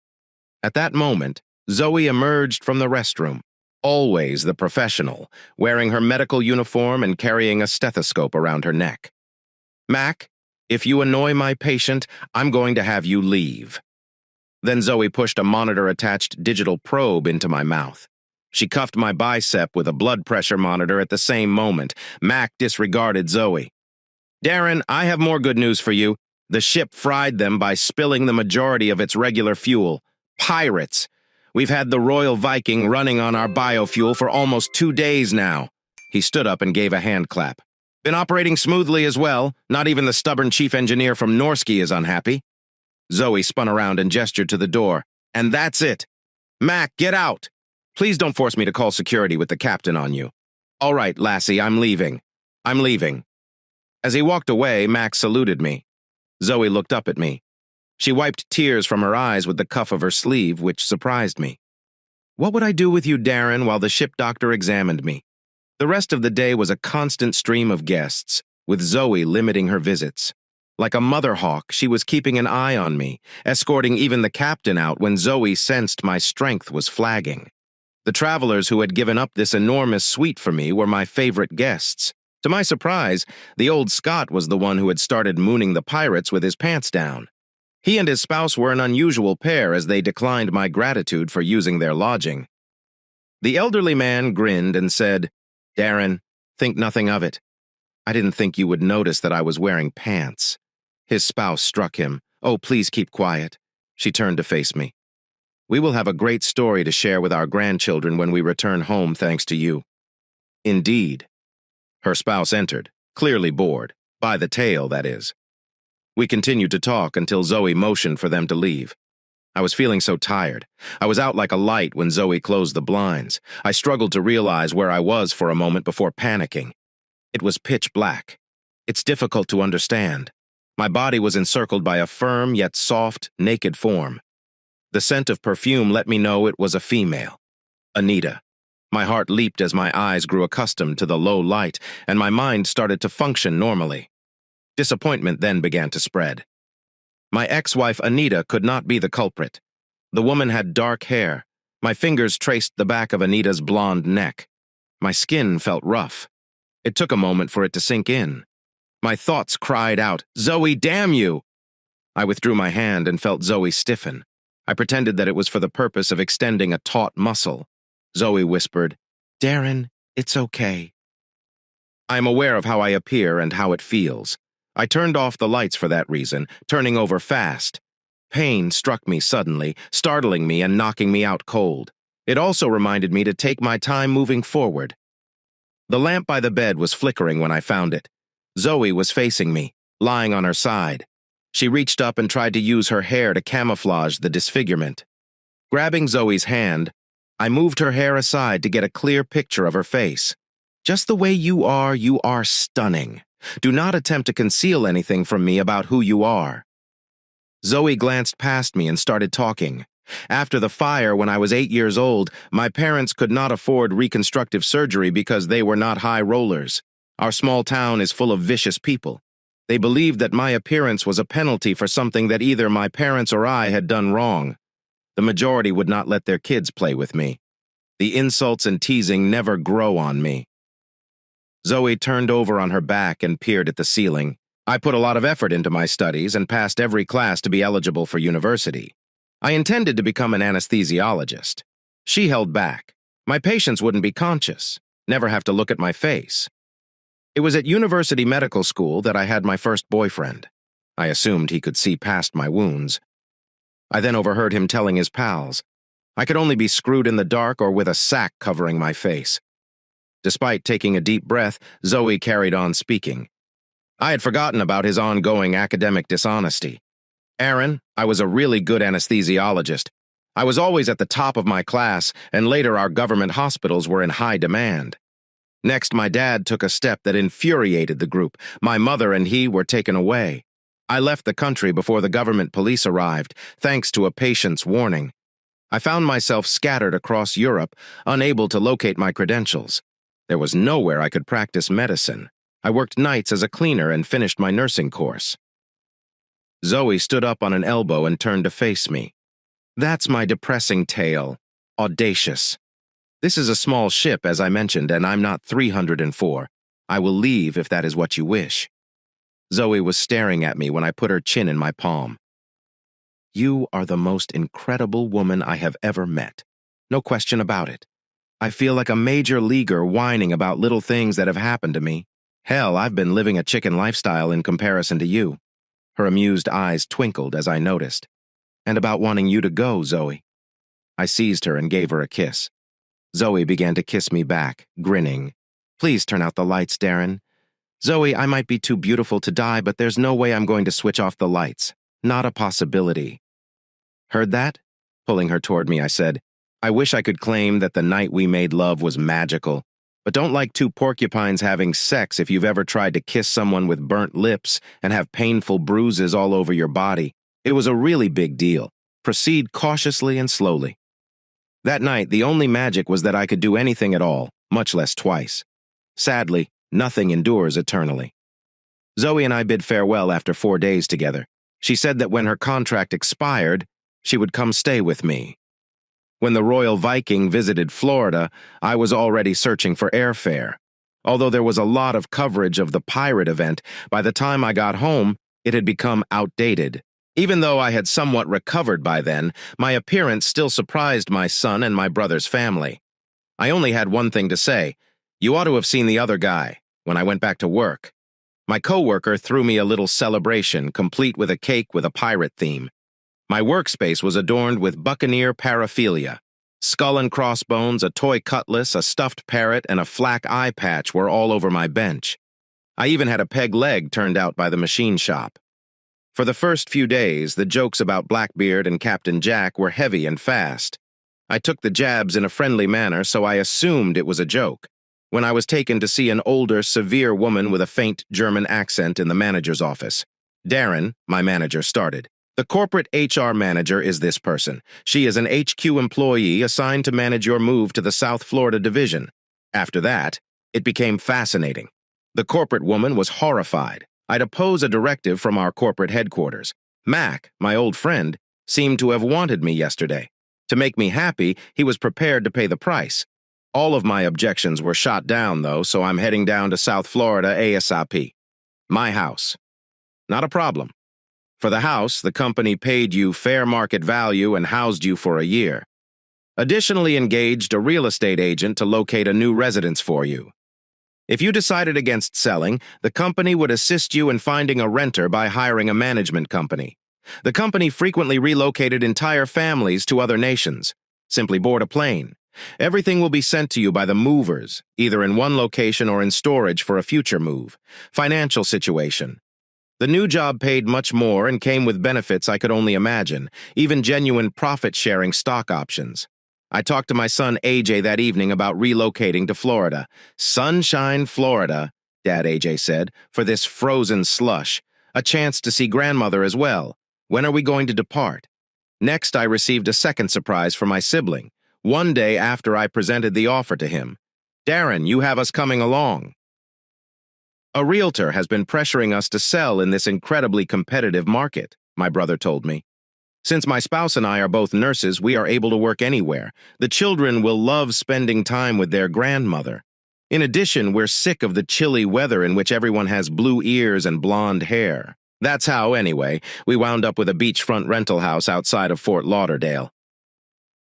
Speaker 1: At that moment, Zoe emerged from the restroom, always the professional, wearing her medical uniform and carrying a stethoscope around her neck. "Mac, if you annoy my patient, I'm going to have you leave." Then Zoe pushed a monitor-attached digital probe into my mouth. She cuffed my bicep with a blood pressure monitor at the same moment. Mac disregarded Zoe. "Darren, I have more good news for you. The ship fried them by spilling the majority of its regular fuel. Pirates. We've had the Royal Viking running on our biofuel for almost 2 days now." He stood up and gave a hand clap. "Been operating smoothly as well. Not even the stubborn chief engineer from Norski is unhappy." Zoe spun around and gestured to the door. "And that's it. Mac, get out. Please don't force me to call security with the captain on you." "All right, lassie, I'm leaving. I'm leaving." As he walked away, Mac saluted me. Zoe looked up at me. She wiped tears from her eyes with the cuff of her sleeve, which surprised me. What would I do with you, Darren, while the ship doctor examined me? The rest of the day was a constant stream of guests, with Zoe limiting her visits. Like a mother hawk, she was keeping an eye on me, escorting even the captain out when Zoe sensed my strength was flagging. The travelers who had given up this enormous suite for me were my favorite guests. To my surprise, the old Scot was the one who had started mooning the pirates with his pants down. He and his spouse were an unusual pair as they declined my gratitude for using their lodging. The elderly man grinned and said, "Darren, think nothing of it. I didn't think you would notice that I was wearing pants." His spouse struck him. "Oh, please keep quiet." She turned to face me. "We will have a great story to share with our grandchildren when we return home thanks to you." "Indeed." Her spouse entered, clearly bored, by the tail, that is. We continued to talk until Zoe motioned for them to leave. I was feeling so tired. I was out like a light when Zoe closed the blinds. I struggled to realize where I was for a moment before panicking. It was pitch black. It's difficult to understand. My body was encircled by a firm yet soft, naked form. The scent of perfume let me know it was a female. Anita. My heart leaped as my eyes grew accustomed to the low light, and my mind started to function normally. Disappointment then began to spread. My ex-wife Anita could not be the culprit. The woman had dark hair. My fingers traced the back of Anita's blonde neck. My skin felt rough. It took a moment for it to sink in. My thoughts cried out, "Zoe, damn you!" I withdrew my hand and felt Zoe stiffen. I pretended that it was for the purpose of extending a taut muscle. Zoe whispered, "Darren, it's okay." I am aware of how I appear and how it feels. I turned off the lights for that reason, turning over fast. Pain struck me suddenly, startling me and knocking me out cold. It also reminded me to take my time moving forward. The lamp by the bed was flickering when I found it. Zoe was facing me, lying on her side. She reached up and tried to use her hair to camouflage the disfigurement. Grabbing Zoe's hand, I moved her hair aside to get a clear picture of her face. "Just the way you are stunning. Do not attempt to conceal anything from me about who you are." Zoe glanced past me and started talking. After the fire when I was 8 years old, my parents could not afford reconstructive surgery because they were not high rollers. Our small town is full of vicious people. They believed that my appearance was a penalty for something that either my parents or I had done wrong. The majority would not let their kids play with me. The insults and teasing never grow on me. Zoe turned over on her back and peered at the ceiling. I put a lot of effort into my studies and passed every class to be eligible for university. I intended to become an anesthesiologist. She held back. My patients wouldn't be conscious, never have to look at my face. It was at university medical school that I had my first boyfriend. I assumed he could see past my wounds. I then overheard him telling his pals, I could only be screwed in the dark or with a sack covering my face. Despite taking a deep breath, Zoe carried on speaking. I had forgotten about his ongoing academic dishonesty. Aaron, I was a really good anesthesiologist. I was always at the top of my class, and later our government hospitals were in high demand. Next, my dad took a step that infuriated the group. My mother and he were taken away. I left the country before the government police arrived, thanks to a patient's warning. I found myself scattered across Europe, unable to locate my credentials. There was nowhere I could practice medicine. I worked nights as a cleaner and finished my nursing course. Zoe stood up on an elbow and turned to face me. That's my depressing tale. Audacious. This is a small ship, as I mentioned, and I'm not 304. I will leave if that is what you wish. Zoe was staring at me when I put her chin in my palm. You are the most incredible woman I have ever met. No question about it. I feel like a major leaguer whining about little things that have happened to me. Hell, I've been living a chicken lifestyle in comparison to you. Her amused eyes twinkled as I noticed. And about wanting you to go, Zoe. I seized her and gave her a kiss. Zoe began to kiss me back, grinning. Please turn out the lights, Darren. Zoe, I might be too beautiful to die, but there's no way I'm going to switch off the lights. Not a possibility. Heard that? Pulling her toward me, I said, I wish I could claim that the night we made love was magical, but don't like two porcupines having sex if you've ever tried to kiss someone with burnt lips and have painful bruises all over your body. It was a really big deal. Proceed cautiously and slowly. That night, the only magic was that I could do anything at all, much less twice. Sadly, nothing endures eternally. Zoe and I bid farewell after 4 days together. She said that when her contract expired, she would come stay with me. When the Royal Viking visited Florida, I was already searching for airfare. Although there was a lot of coverage of the pirate event, by the time I got home, it had become outdated. Even though I had somewhat recovered by then, my appearance still surprised my son and my brother's family. I only had one thing to say. You ought to have seen the other guy, when I went back to work. My coworker threw me a little celebration, complete with a cake with a pirate theme. My workspace was adorned with buccaneer paraphernalia. Skull and crossbones, a toy cutlass, a stuffed parrot, and a flak eye patch were all over my bench. I even had a peg leg turned out by the machine shop. For the first few days, the jokes about Blackbeard and Captain Jack were heavy and fast. I took the jabs in a friendly manner, so I assumed it was a joke. When I was taken to see an older, severe woman with a faint German accent in the manager's office. Darren, my manager, started. The corporate HR manager is this person. She is an HQ employee assigned to manage your move to the South Florida division. After that, it became fascinating. The corporate woman was horrified. I'd oppose a directive from our corporate headquarters. Mac, my old friend, seemed to have wanted me yesterday. To make me happy, he was prepared to pay the price. All of my objections were shot down, though, so I'm heading down to South Florida ASAP. My house. Not a problem. For the house, the company paid you fair market value and housed you for a year. Additionally, engaged a real estate agent to locate a new residence for you. If you decided against selling, the company would assist you in finding a renter by hiring a management company. The company frequently relocated entire families to other nations. Simply board a plane. Everything will be sent to you by the movers, either in one location or in storage for a future move. Financial situation. The new job paid much more and came with benefits I could only imagine, even genuine profit-sharing stock options. I talked to my son AJ that evening about relocating to Florida. Sunshine, Florida, Dad AJ said, for this frozen slush. A chance to see grandmother as well. When are we going to depart? Next, I received a second surprise from my sibling, one day after I presented the offer to him. "Darren, you have us coming along." "A realtor has been pressuring us to sell in this incredibly competitive market," my brother told me. "Since my spouse and I are both nurses, we are able to work anywhere. The children will love spending time with their grandmother. In addition, we're sick of the chilly weather in which everyone has blue ears and blonde hair." That's how, anyway, we wound up with a beachfront rental house outside of Fort Lauderdale.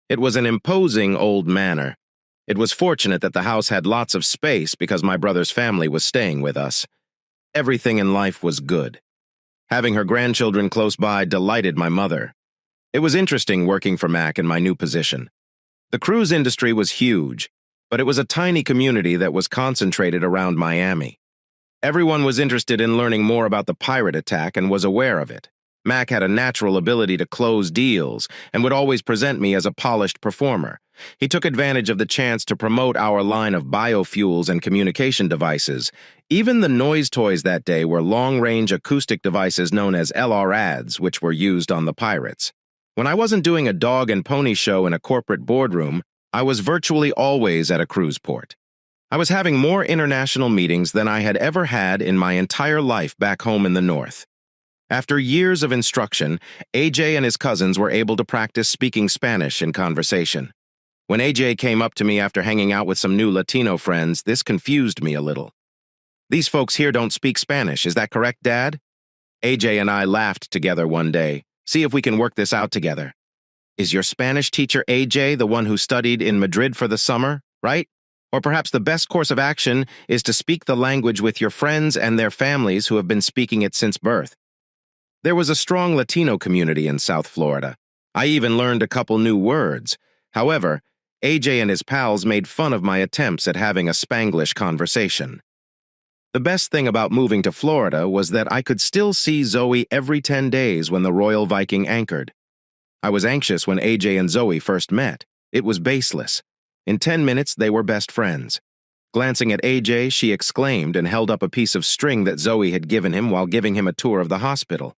Speaker 1: It was an imposing old manor. It was fortunate that the house had lots of space because my brother's family was staying with us. Everything in life was good. Having her grandchildren close by delighted my mother. It was interesting working for Mac in my new position. The cruise industry was huge, but it was a tiny community that was concentrated around Miami. Everyone was interested in learning more about the pirate attack and was aware of it. Mac had a natural ability to close deals and would always present me as a polished performer. He took advantage of the chance to promote our line of biofuels and communication devices. Even the noise toys that day were long-range acoustic devices known as LRADs, which were used on the pirates. When I wasn't doing a dog and pony show in a corporate boardroom, I was virtually always at a cruise port. I was having more international meetings than I had ever had in my entire life back home in the North. After years of instruction, AJ and his cousins were able to practice speaking Spanish in conversation. When AJ came up to me after hanging out with some new Latino friends, this confused me a little. "These folks here don't speak Spanish, is that correct, Dad?" AJ and I laughed together one day. "See if we can work this out together." "Is your Spanish teacher AJ the one who studied in Madrid for the summer, right? Or perhaps the best course of action is to speak the language with your friends and their families who have been speaking it since birth." There was a strong Latino community in South Florida. I even learned a couple new words. However, AJ and his pals made fun of my attempts at having a Spanglish conversation. The best thing about moving to Florida was that I could still see Zoe every 10 days when the Royal Viking anchored. I was anxious when AJ and Zoe first met. It was baseless. In 10 minutes, they were best friends. Glancing at AJ, she exclaimed and held up a piece of string that Zoe had given him while giving him a tour of the hospital.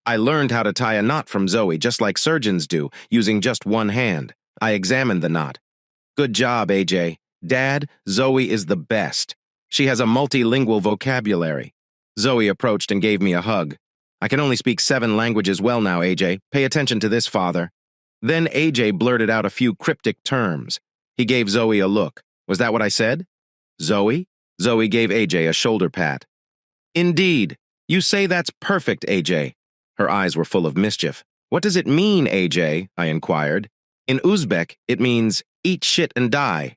Speaker 1: I learned how to tie a knot from Zoe, just like surgeons do, using just one hand. I examined the knot. "Good job, AJ. Dad, Zoe is the best. She has a multilingual vocabulary." Zoe approached and gave me a hug. "I can only speak 7 languages well now, AJ. Pay attention to this, father." Then AJ blurted out a few cryptic terms. He gave Zoe a look. "Was that what I said?" "Zoe?" Zoe gave AJ a shoulder pat. "Indeed. You say that's perfect, AJ." Her eyes were full of mischief. "What does it mean, AJ?" I inquired. "In Uzbek, it means eat shit and die."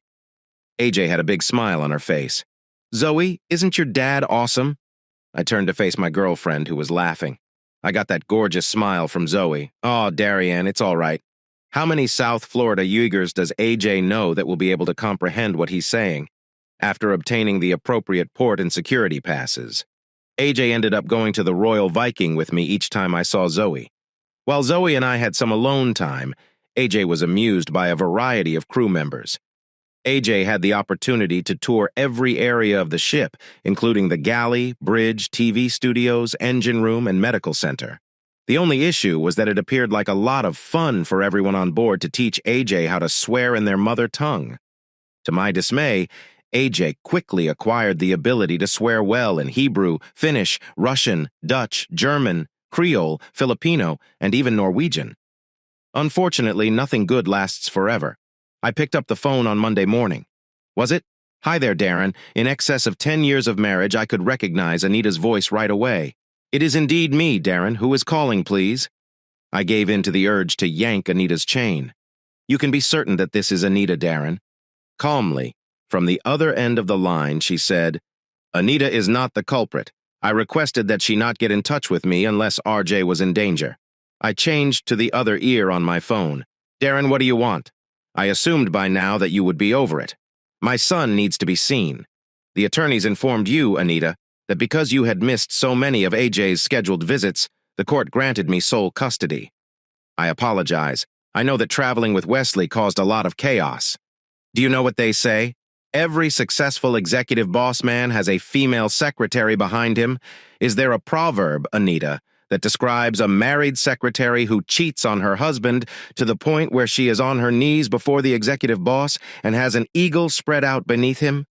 Speaker 1: AJ had a big smile on her face. "Zoe, isn't your dad awesome?" I turned to face my girlfriend, who was laughing. I got that gorgeous smile from Zoe. "Oh, Darien, it's all right. How many South Florida Uyghurs does AJ know that will be able to comprehend what he's saying?" After obtaining the appropriate port and security passes, AJ ended up going to the Royal Viking with me each time I saw Zoe. While Zoe and I had some alone time, AJ was amused by a variety of crew members. AJ had the opportunity to tour every area of the ship, including the galley, bridge, TV studios, engine room, and medical center. The only issue was that it appeared like a lot of fun for everyone on board to teach AJ how to swear in their mother tongue. To my dismay, AJ quickly acquired the ability to swear well in Hebrew, Finnish, Russian, Dutch, German, Creole, Filipino, and even Norwegian. Unfortunately, nothing good lasts forever. I picked up the phone on Monday morning. "Was it? Hi there, Darren. In excess of 10 years of marriage, I could recognize Anita's voice right away. It is indeed me, Darren. Who is calling, please?" I gave in to the urge to yank Anita's chain. "You can be certain that this is Anita, Darren." Calmly, from the other end of the line, she said, "Anita is not the culprit. I requested that she not get in touch with me unless RJ was in danger." I changed to the other ear on my phone. "Darren, what do you want? I assumed by now that you would be over it. My son needs to be seen. The attorneys informed you, Anita, that because you had missed so many of AJ's scheduled visits, the court granted me sole custody. I apologize. I know that traveling with Wesley caused a lot of chaos. Do you know what they say? Every successful executive boss man has a female secretary behind him. Is there a proverb, Anita, that describes a married secretary who cheats on her husband to the point where she is on her knees before the executive boss and has an eagle spread out beneath him?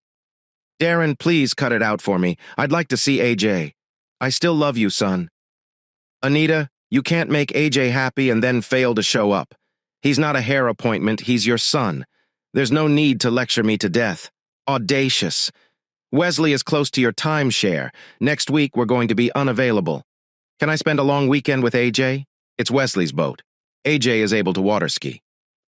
Speaker 1: Darren, please cut it out for me. I'd like to see AJ. I still love you, son. Anita, you can't make AJ happy and then fail to show up. He's not a hair appointment, he's your son. There's no need to lecture me to death. Audacious. Wesley is close to your timeshare. Next week we're going to be unavailable. Can I spend a long weekend with AJ? It's Wesley's boat. AJ is able to water ski.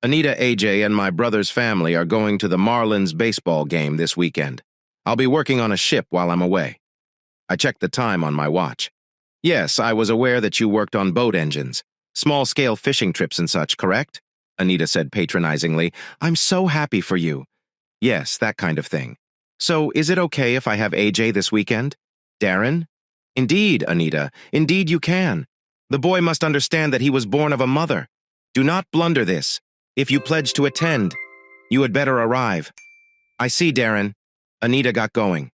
Speaker 1: Anita, AJ, and my brother's family are going to the Marlins baseball game this weekend. I'll be working on a ship while I'm away. I checked the time on my watch. Yes, I was aware that you worked on boat engines. Small-scale fishing trips and such, correct? Anita said patronizingly. I'm so happy for you. Yes, that kind of thing. So, is it okay if I have AJ this weekend? Darren? Indeed, Anita. Indeed you can. The boy must understand that he was born of a mother. Do not blunder this. If you pledge to attend, you had better arrive. I see, Darren. Anita got going.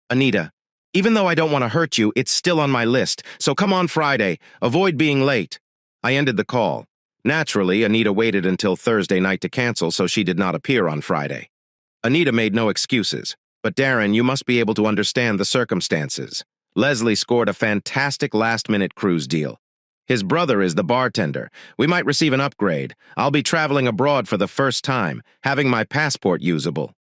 Speaker 1: Anita, even though I don't want to hurt you, it's still on my list, so come on Friday. Avoid being late. I ended the call. Naturally, Anita waited until Thursday night to cancel, so she did not appear on Friday. Anita made no excuses, but Darren, you must be able to understand the circumstances. Leslie scored a fantastic last-minute cruise deal. His brother is the bartender. We might receive an upgrade. I'll be traveling abroad for the first time, having my passport usable.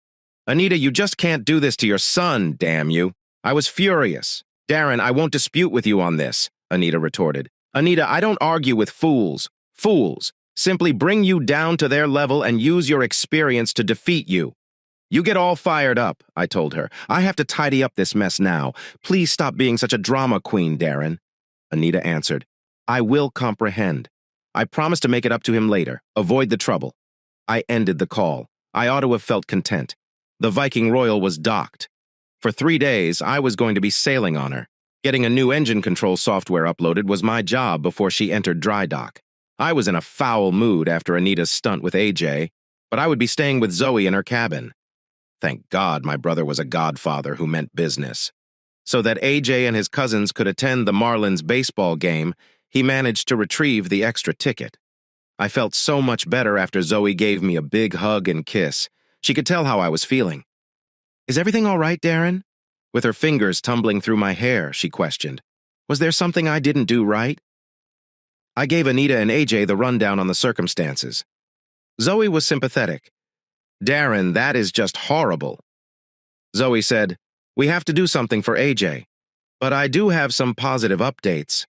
Speaker 1: Anita, you just can't do this to your son, damn you. I was furious. Darren, I won't dispute with you on this, Anita retorted. Anita, I don't argue with fools. Fools simply bring you down to their level and use your experience to defeat you. You get all fired up, I told her. I have to tidy up this mess now. Please stop being such a drama queen, Darren. Anita answered, I will comprehend. I promise to make it up to him later. Avoid the trouble. I ended the call. I ought to have felt content. The Viking Royal was docked. For 3 days, I was going to be sailing on her. Getting a new engine control software uploaded was my job before she entered dry dock. I was in a foul mood after Anita's stunt with AJ, but I would be staying with Zoe in her cabin. Thank God my brother was a godfather who meant business. So that AJ and his cousins could attend the Marlins baseball game, he managed to retrieve the extra ticket. I felt so much better after Zoe gave me a big hug and kiss. She could tell how I was feeling. Is everything all right, Darren? With her fingers tumbling through my hair, she questioned. Was there something I didn't do right? I gave Anita and AJ the rundown on the circumstances. Zoe was sympathetic. Darren, that is just horrible. Zoe said, we have to do something for AJ. But I do have some positive updates.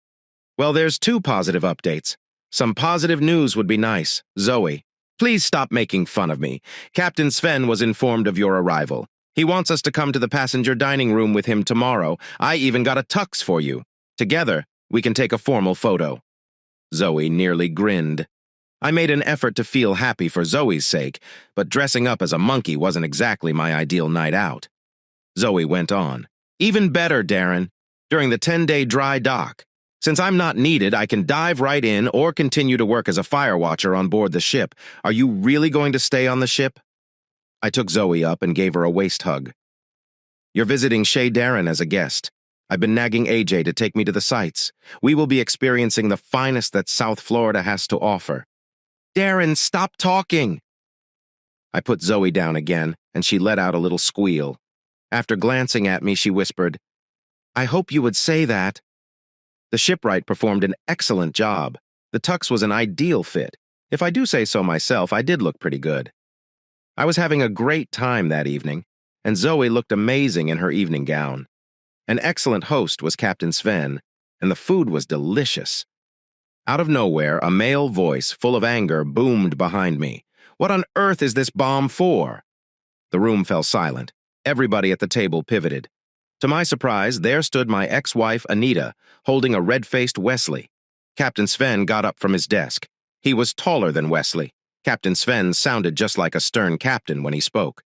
Speaker 1: Well, there's 2 positive updates. Some positive news would be nice. Zoe, please stop making fun of me. Captain Sven was informed of your arrival. He wants us to come to the passenger dining room with him tomorrow. I even got a tux for you. Together, we can take a formal photo. Zoe nearly grinned. I made an effort to feel happy for Zoe's sake, but dressing up as a monkey wasn't exactly my ideal night out. Zoe went on. Even better, Darren. During the 10-day dry dock. Since I'm not needed, I can dive right in or continue to work as a fire watcher on board the ship. Are you really going to stay on the ship? I took Zoe up and gave her a waist hug. You're visiting Shay Darren as a guest. I've been nagging AJ to take me to the sights. We will be experiencing the finest that South Florida has to offer. Darren, stop talking! I put Zoe down again, and she let out a little squeal. After glancing at me, she whispered, I hope you would say that. The shipwright performed an excellent job. The tux was an ideal fit. If I do say so myself, I did look pretty good. I was having a great time that evening, and Zoe looked amazing in her evening gown. An excellent host was Captain Sven, and the food was delicious. Out of nowhere, a male voice full of anger boomed behind me. What on earth is this bomb for? The room fell silent. Everybody at the table pivoted. To my surprise, there stood my ex-wife, Anita, holding a red-faced Wesley. Captain Sven got up from his desk. He was taller than Wesley. Captain Sven sounded just like a stern captain when he spoke.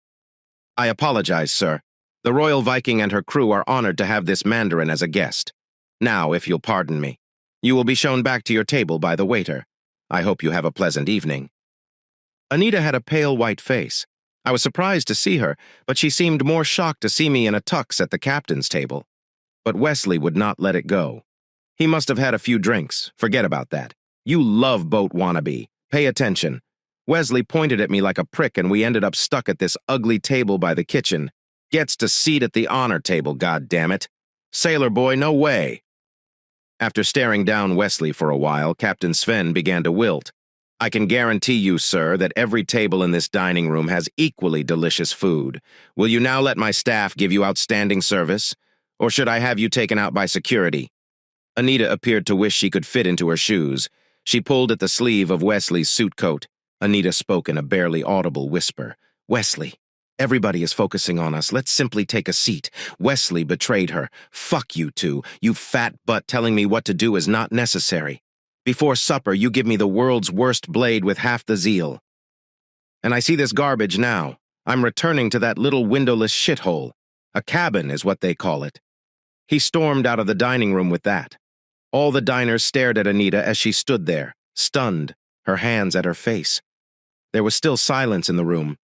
Speaker 1: I apologize, sir. The Royal Viking and her crew are honored to have this Mandarin as a guest. Now, if you'll pardon me, you will be shown back to your table by the waiter. I hope you have a pleasant evening. Anita had a pale white face. I was surprised to see her, but she seemed more shocked to see me in a tux at the captain's table. But Wesley would not let it go. He must have had a few drinks. Forget about that. You love boat wannabe. Pay attention. Wesley pointed at me like a prick and we ended up stuck at this ugly table by the kitchen. Gets to seat at the honor table, goddammit. Sailor boy, no way. After staring down Wesley for a while, Captain Sven began to wilt. I can guarantee you, sir, that every table in this dining room has equally delicious food. Will you now let my staff give you outstanding service? Or should I have you taken out by security? Anita appeared to wish she could fit into her shoes. She pulled at the sleeve of Wesley's suit coat. Anita spoke in a barely audible whisper. Wesley, everybody is focusing on us. Let's simply take a seat. Wesley betrayed her. Fuck you two. You fat butt telling me what to do is not necessary. Before supper, you give me the world's worst blade with half the zeal. And I see this garbage now. I'm returning to that little windowless shithole. A cabin is what they call it. He stormed out of the dining room with that. All the diners stared at Anita as she stood there, stunned, her hands at her face. There was still silence in the room.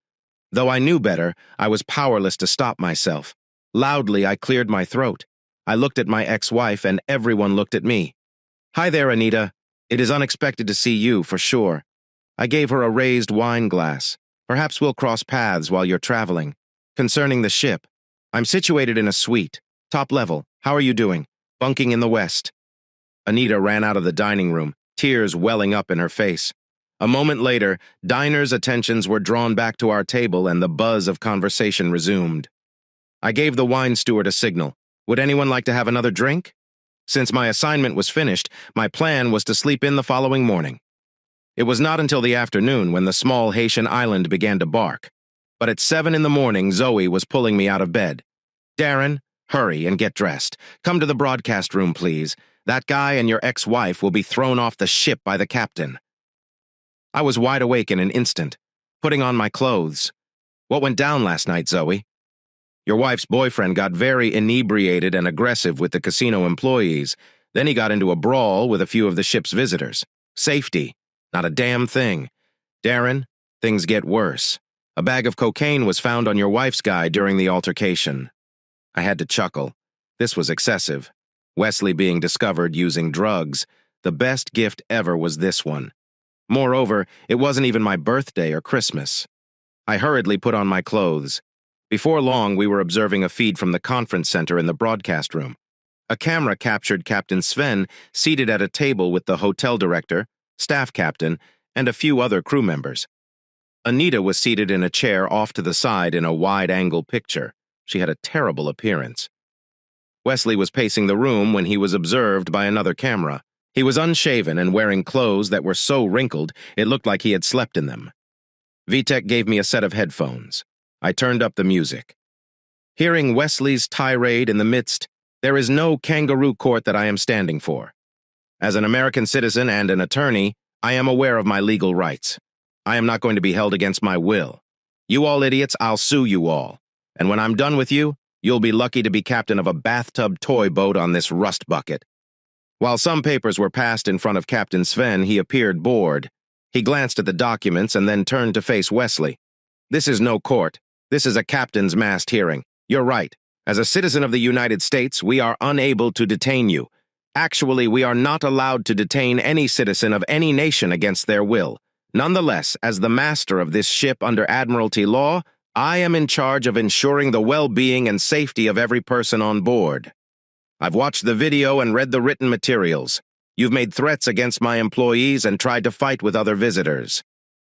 Speaker 1: Though I knew better, I was powerless to stop myself. Loudly, I cleared my throat. I looked at my ex-wife, and everyone looked at me. Hi there, Anita. It is unexpected to see you, for sure. I gave her a raised wine glass. Perhaps we'll cross paths while you're traveling. Concerning the ship, I'm situated in a suite, top level. How are you doing? Bunking in the west. Anita ran out of the dining room, tears welling up in her face. A moment later, diners' attentions were drawn back to our table and the buzz of conversation resumed. I gave the wine steward a signal. Would anyone like to have another drink? Since my assignment was finished, my plan was to sleep in the following morning. It was not until the afternoon when the small Haitian island began to bark. But at 7 in the morning, Zoe was pulling me out of bed. Darren, hurry and get dressed. Come to the broadcast room, please. That guy and your ex-wife will be thrown off the ship by the captain. I was wide awake in an instant, putting on my clothes. What went down last night, Zoe? Your wife's boyfriend got very inebriated and aggressive with the casino employees. Then he got into a brawl with a few of the ship's visitors. Safety. Not a damn thing. Darren, things get worse. A bag of cocaine was found on your wife's guy during the altercation. I had to chuckle. This was excessive. Wesley being discovered using drugs. The best gift ever was this one. Moreover, it wasn't even my birthday or Christmas. I hurriedly put on my clothes. Before long, we were observing a feed from the conference center in the broadcast room. A camera captured Captain Sven seated at a table with the hotel director, staff captain, and a few other crew members. Anita was seated in a chair off to the side in a wide-angle picture. She had a terrible appearance. Wesley was pacing the room when he was observed by another camera. He was unshaven and wearing clothes that were so wrinkled it looked like he had slept in them. Vitek gave me a set of headphones. I turned up the music. Hearing Wesley's tirade in the midst, there is no kangaroo court that I am standing for. As an American citizen and an attorney, I am aware of my legal rights. I am not going to be held against my will. You all idiots, I'll sue you all. And when I'm done with you, you'll be lucky to be captain of a bathtub toy boat on this rust bucket. While some papers were passed in front of Captain Sven, he appeared bored. He glanced at the documents and then turned to face Wesley. This is no court. This is a captain's mast hearing. You're right. As a citizen of the United States, we are unable to detain you. Actually, we are not allowed to detain any citizen of any nation against their will. Nonetheless, as the master of this ship under Admiralty law, I am in charge of ensuring the well-being and safety of every person on board. I've watched the video and read the written materials. You've made threats against my employees and tried to fight with other visitors.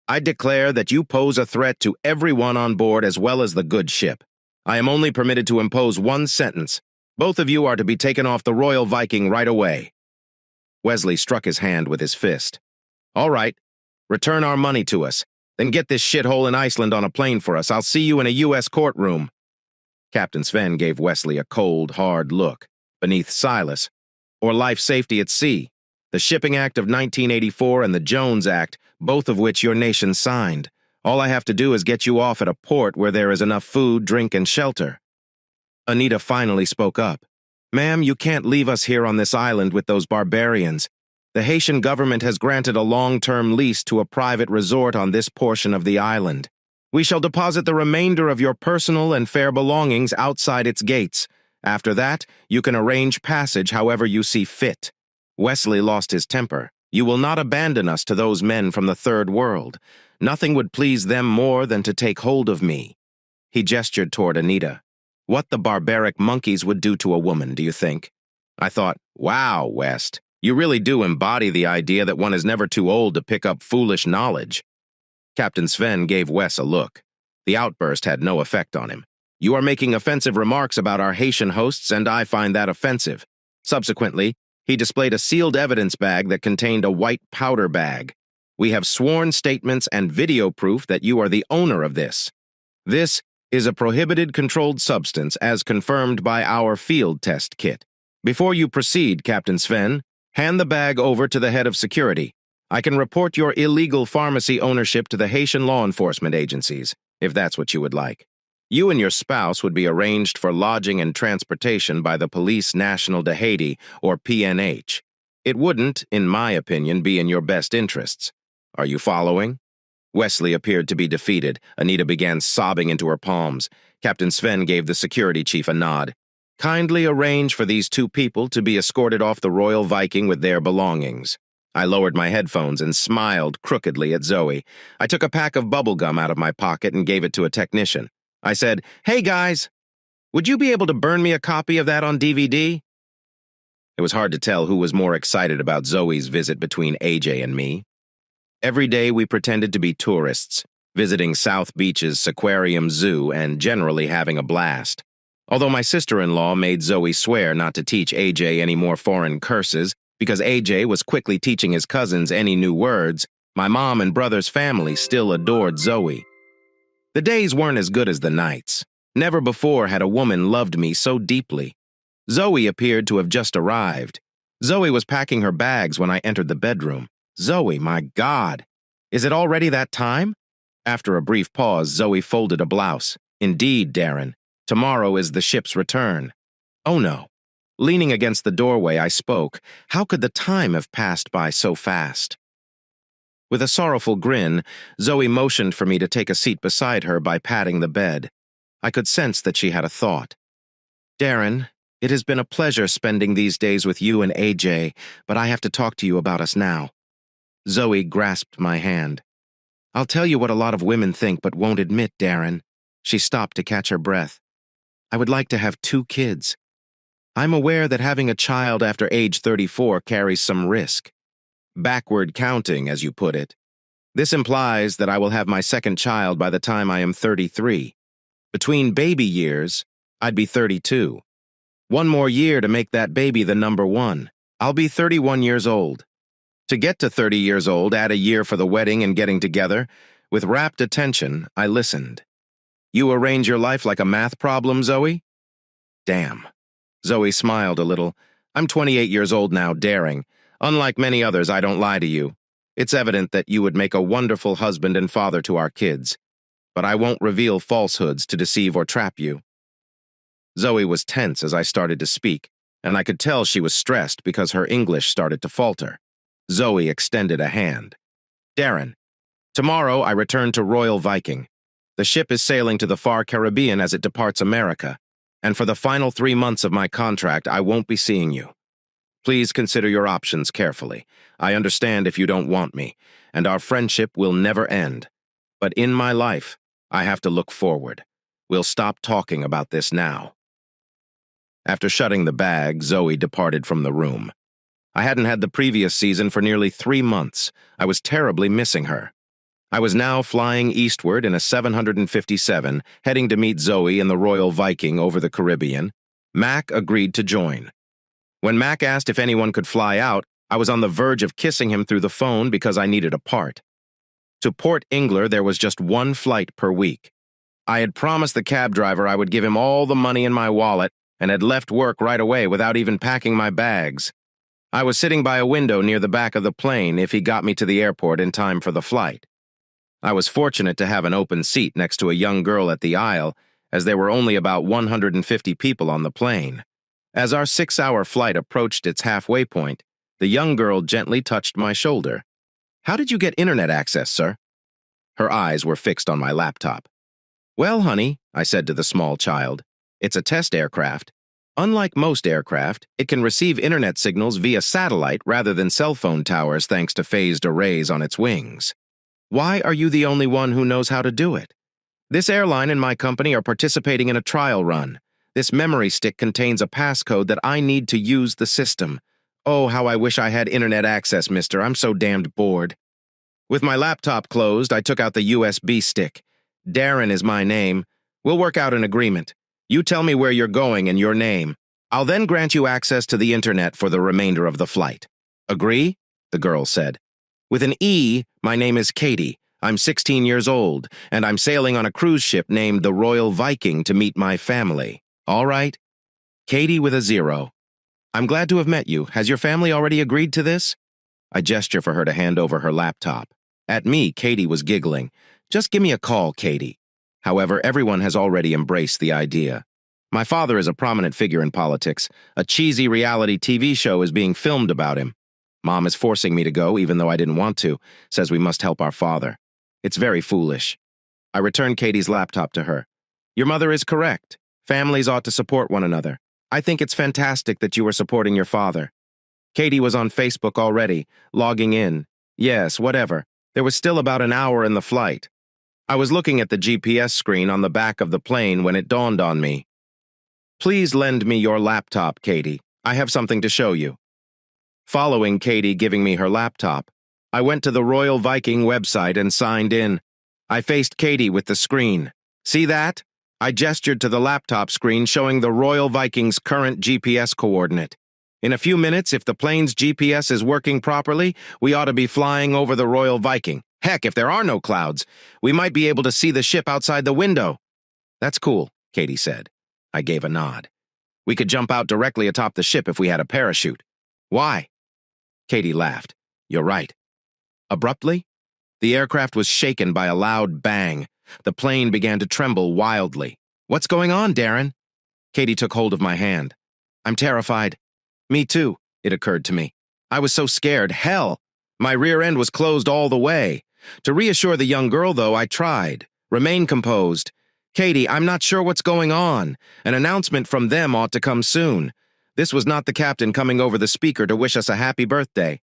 Speaker 1: I declare that you pose a threat to everyone on board as well as the good ship. I am only permitted to impose one sentence. Both of you are to be taken off the Royal Viking right away. Wesley struck his hand with his fist. All right. Return our money to us. Then get this shithole in Iceland on a plane for us. I'll see you in a U.S. courtroom. Captain Sven gave Wesley a cold, hard look. Beneath Silas. Or life safety at sea. The Shipping Act of 1984 and the Jones Act, both of which your nation signed. All I have to do is get you off at a port where there is enough food, drink, and shelter. Anita finally spoke up. Ma'am, you can't leave us here on this island with those barbarians. The Haitian government has granted a long-term lease to a private resort on this portion of the island. We shall deposit the remainder of your personal and fair belongings outside its gates. After that, you can arrange passage however you see fit. Wesley lost his temper. You will not abandon us to those men from the third world. Nothing would please them more than to take hold of me. He gestured toward Anita. What the barbaric monkeys would do to a woman, do you think? I thought, wow, West, you really do embody the idea that one is never too old to pick up foolish knowledge. Captain Sven gave Wes a look. The outburst had no effect on him. You are making offensive remarks about our Haitian hosts, and I find that offensive. Subsequently, he displayed a sealed evidence bag that contained a white powder bag. We have sworn statements and video proof that you are the owner of this. This is a prohibited controlled substance as confirmed by our field test kit. Before you proceed, Captain Sven, hand the bag over to the head of security. I can report your illegal pharmacy ownership to the Haitian law enforcement agencies, if that's what you would like. You and your spouse would be arranged for lodging and transportation by the Police National de Haiti, or PNH. It wouldn't, in my opinion, be in your best interests. Are you following? Wesley appeared to be defeated. Anita began sobbing into her palms. Captain Sven gave the security chief a nod. Kindly arrange for these two people to be escorted off the Royal Viking with their belongings. I lowered my headphones and smiled crookedly at Zoe. I took a pack of bubble gum out of my pocket and gave it to a technician. I said, "Hey guys, would you be able to burn me a copy of that on DVD?" It was hard to tell who was more excited about Zoe's visit between AJ and me. Every day we pretended to be tourists, visiting South Beach's Seaquarium Zoo and generally having a blast. Although my sister-in-law made Zoe swear not to teach AJ any more foreign curses because AJ was quickly teaching his cousins any new words, my mom and brother's family still adored Zoe. The days weren't as good as the nights. Never before had a woman loved me so deeply. Zoe appeared to have just arrived. Zoe was packing her bags when I entered the bedroom. Zoe, my God! Is it already that time? After a brief pause, Zoe folded a blouse. Indeed, Darren. Tomorrow is the ship's return. Oh no. Leaning against the doorway, I spoke. How could the time have passed by so fast? With a sorrowful grin, Zoe motioned for me to take a seat beside her by patting the bed. I could sense that she had a thought. Darren, it has been a pleasure spending these days with you and AJ, but I have to talk to you about us now. Zoe grasped my hand. I'll tell you what a lot of women think but won't admit, Darren. She stopped to catch her breath. I would like to have 2 kids. I'm aware that having a child after age 34 carries some risk. Backward counting, as you put it. This implies that I will have my second child by the time I am 33. Between baby years, I'd be 32. 1 more year to make that baby the number 1. I'll be 31 years old. To get to 30 years old, add a year for the wedding and getting together. With rapt attention, I listened. You arrange your life like a math problem, Zoe? Damn. Zoe smiled a little. I'm 28 years old now, daring. Unlike many others, I don't lie to you. It's evident that you would make a wonderful husband and father to our kids. But I won't reveal falsehoods to deceive or trap you. Zoe was tense as I started to speak, and I could tell she was stressed because her English started to falter. Zoe extended a hand. Darren, tomorrow I return to Royal Viking. The ship is sailing to the far Caribbean as it departs America, and for the final 3 months of my contract, I won't be seeing you. Please consider your options carefully. I understand if you don't want me, and our friendship will never end. But in my life, I have to look forward. We'll stop talking about this now. After shutting the bag, Zoe departed from the room. I hadn't had the previous season for nearly 3 months. I was terribly missing her. I was now flying eastward in a 757, heading to meet Zoe in the Royal Viking over the Caribbean. Mac agreed to join. When Mac asked if anyone could fly out, I was on the verge of kissing him through the phone because I needed a part. To Port Ingler, there was just 1 flight per week. I had promised the cab driver I would give him all the money in my wallet and had left work right away without even packing my bags. I was sitting by a window near the back of the plane if he got me to the airport in time for the flight. I was fortunate to have an open seat next to a young girl at the aisle, as there were only about 150 people on the plane. As our 6-hour flight approached its halfway point, the young girl gently touched my shoulder. How did you get internet access, sir? Her eyes were fixed on my laptop. Well, honey, I said to the small child, it's a test aircraft. Unlike most aircraft, it can receive internet signals via satellite rather than cell phone towers thanks to phased arrays on its wings. Why are you the only one who knows how to do it? This airline and my company are participating in a trial run. This memory stick contains a passcode that I need to use the system. Oh, how I wish I had internet access, mister. I'm so damned bored. With my laptop closed, I took out the USB stick. Darren is my name. We'll work out an agreement. You tell me where you're going and your name. I'll then grant you access to the internet for the remainder of the flight. Agree? The girl said. With an E, my name is Katie. I'm 16 years old, and I'm sailing on a cruise ship named the Royal Viking to meet my family. All right? Katie with a 0. I'm glad to have met you. Has your family already agreed to this? I gesture for her to hand over her laptop. At me, Katie was giggling. Just give me a call, Katie. However, everyone has already embraced the idea. My father is a prominent figure in politics. A cheesy reality TV show is being filmed about him. Mom is forcing me to go, even though I didn't want to, says we must help our father. It's very foolish. I return Katie's laptop to her. Your mother is correct. Families ought to support one another. I think it's fantastic that you are supporting your father. Katie was on Facebook already, logging in. Yes, whatever. There was still about an hour in the flight. I was looking at the GPS screen on the back of the plane when it dawned on me. Please lend me your laptop, Katie. I have something to show you. Following Katie giving me her laptop, I went to the Royal Viking website and signed in. I faced Katie with the screen. See that? I gestured to the laptop screen showing the Royal Viking's current GPS coordinate. In a few minutes, if the plane's GPS is working properly, we ought to be flying over the Royal Viking. Heck, if there are no clouds, we might be able to see the ship outside the window. That's cool, Katie said. I gave a nod. We could jump out directly atop the ship if we had a parachute. Why? Katie laughed. You're right. Abruptly, the aircraft was shaken by a loud bang. The plane began to tremble wildly. What's going on, Darren? Katie took hold of my hand. I'm terrified. Me too, it occurred to me. I was so scared. Hell! My rear end was closed all the way. To reassure the young girl, though, I tried. Remain composed. Katie, I'm not sure what's going on. An announcement from them ought to come soon. This was not the captain coming over the speaker to wish us a happy birthday.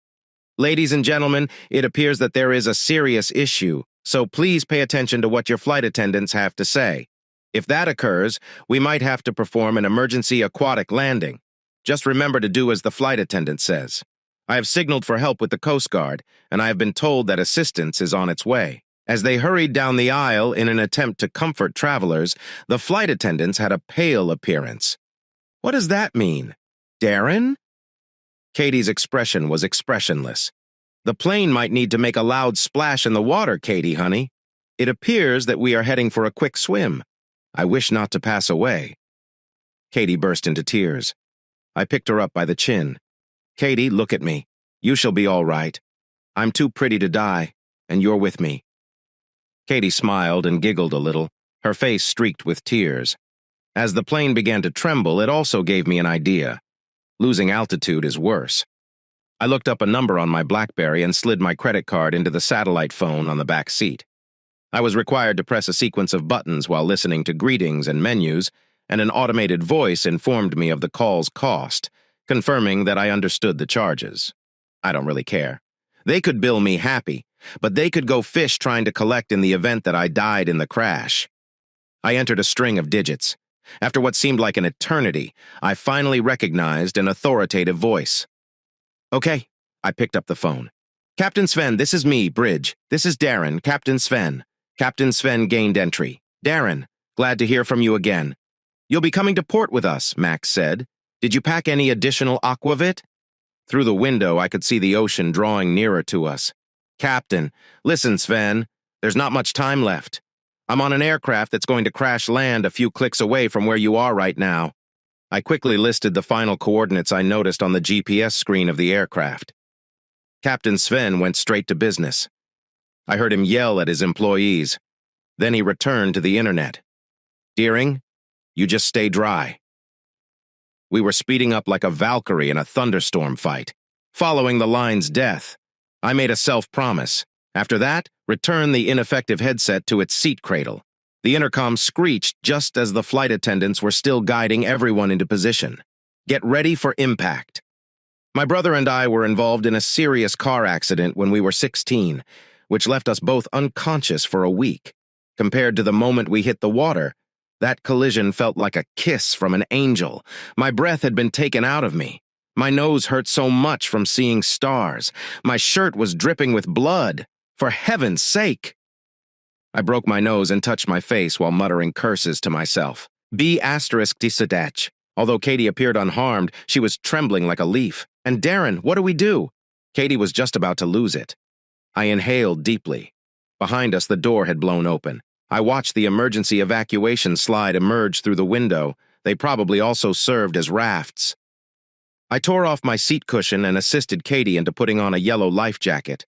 Speaker 1: Ladies and gentlemen, it appears that there is a serious issue, so please pay attention to what your flight attendants have to say. If that occurs, we might have to perform an emergency aquatic landing. Just remember to do as the flight attendant says. I have signaled for help with the Coast Guard, and I have been told that assistance is on its way. As they hurried down the aisle in an attempt to comfort travelers, the flight attendants had a pale appearance. What does that mean? Darren? Katie's expression was expressionless. The plane might need to make a loud splash in the water, Katie, honey. It appears that we are heading for a quick swim. I wish not to pass away. Katie burst into tears. I picked her up by the chin. Katie, look at me. You shall be all right. I'm too pretty to die, and you're with me. Katie smiled and giggled a little, her face streaked with tears. As the plane began to tremble, it also gave me an idea. Losing altitude is worse. I looked up a number on my BlackBerry and slid my credit card into the satellite phone on the back seat. I was required to press a sequence of buttons while listening to greetings and menus, and an automated voice informed me of the call's cost, confirming that I understood the charges. I don't really care. They could bill me happy, but they could go fish trying to collect in the event that I died in the crash. I entered a string of digits. After what seemed like an eternity, I finally recognized an authoritative voice. Okay, I picked up the phone. Captain Sven, this is me, Bridge. This is Darren, Captain Sven. Captain Sven gained entry. Darren, glad to hear from you again. You'll be coming to port with us, Max said. Did you pack any additional aquavit? Through the window, I could see the ocean drawing nearer to us. Captain, listen, Sven, there's not much time left. I'm on an aircraft that's going to crash land a few clicks away from where you are right now. I quickly listed the final coordinates I noticed on the GPS screen of the aircraft. Captain Sven went straight to business. I heard him yell at his employees. Then he returned to the internet. Deering, you just stay dry. We were speeding up like a Valkyrie in a thunderstorm fight. Following the line's death, I made a self-promise. After that, return the ineffective headset to its seat cradle. The intercom screeched just as the flight attendants were still guiding everyone into position. Get ready for impact. My brother and I were involved in a serious car accident when we were 16, which left us both unconscious for a week. Compared to the moment we hit the water, that collision felt like a kiss from an angel. My breath had been taken out of me. My nose hurt so much from seeing stars. My shirt was dripping with blood. For heaven's sake! I broke my nose and touched my face while muttering curses to myself. B****. Although Katie appeared unharmed, she was trembling like a leaf. And Darren, what do we do? Katie was just about to lose it. I inhaled deeply. Behind us, the door had blown open. I watched the emergency evacuation slide emerge through the window. They probably also served as rafts. I tore off my seat cushion and assisted Katie into putting on a yellow life jacket.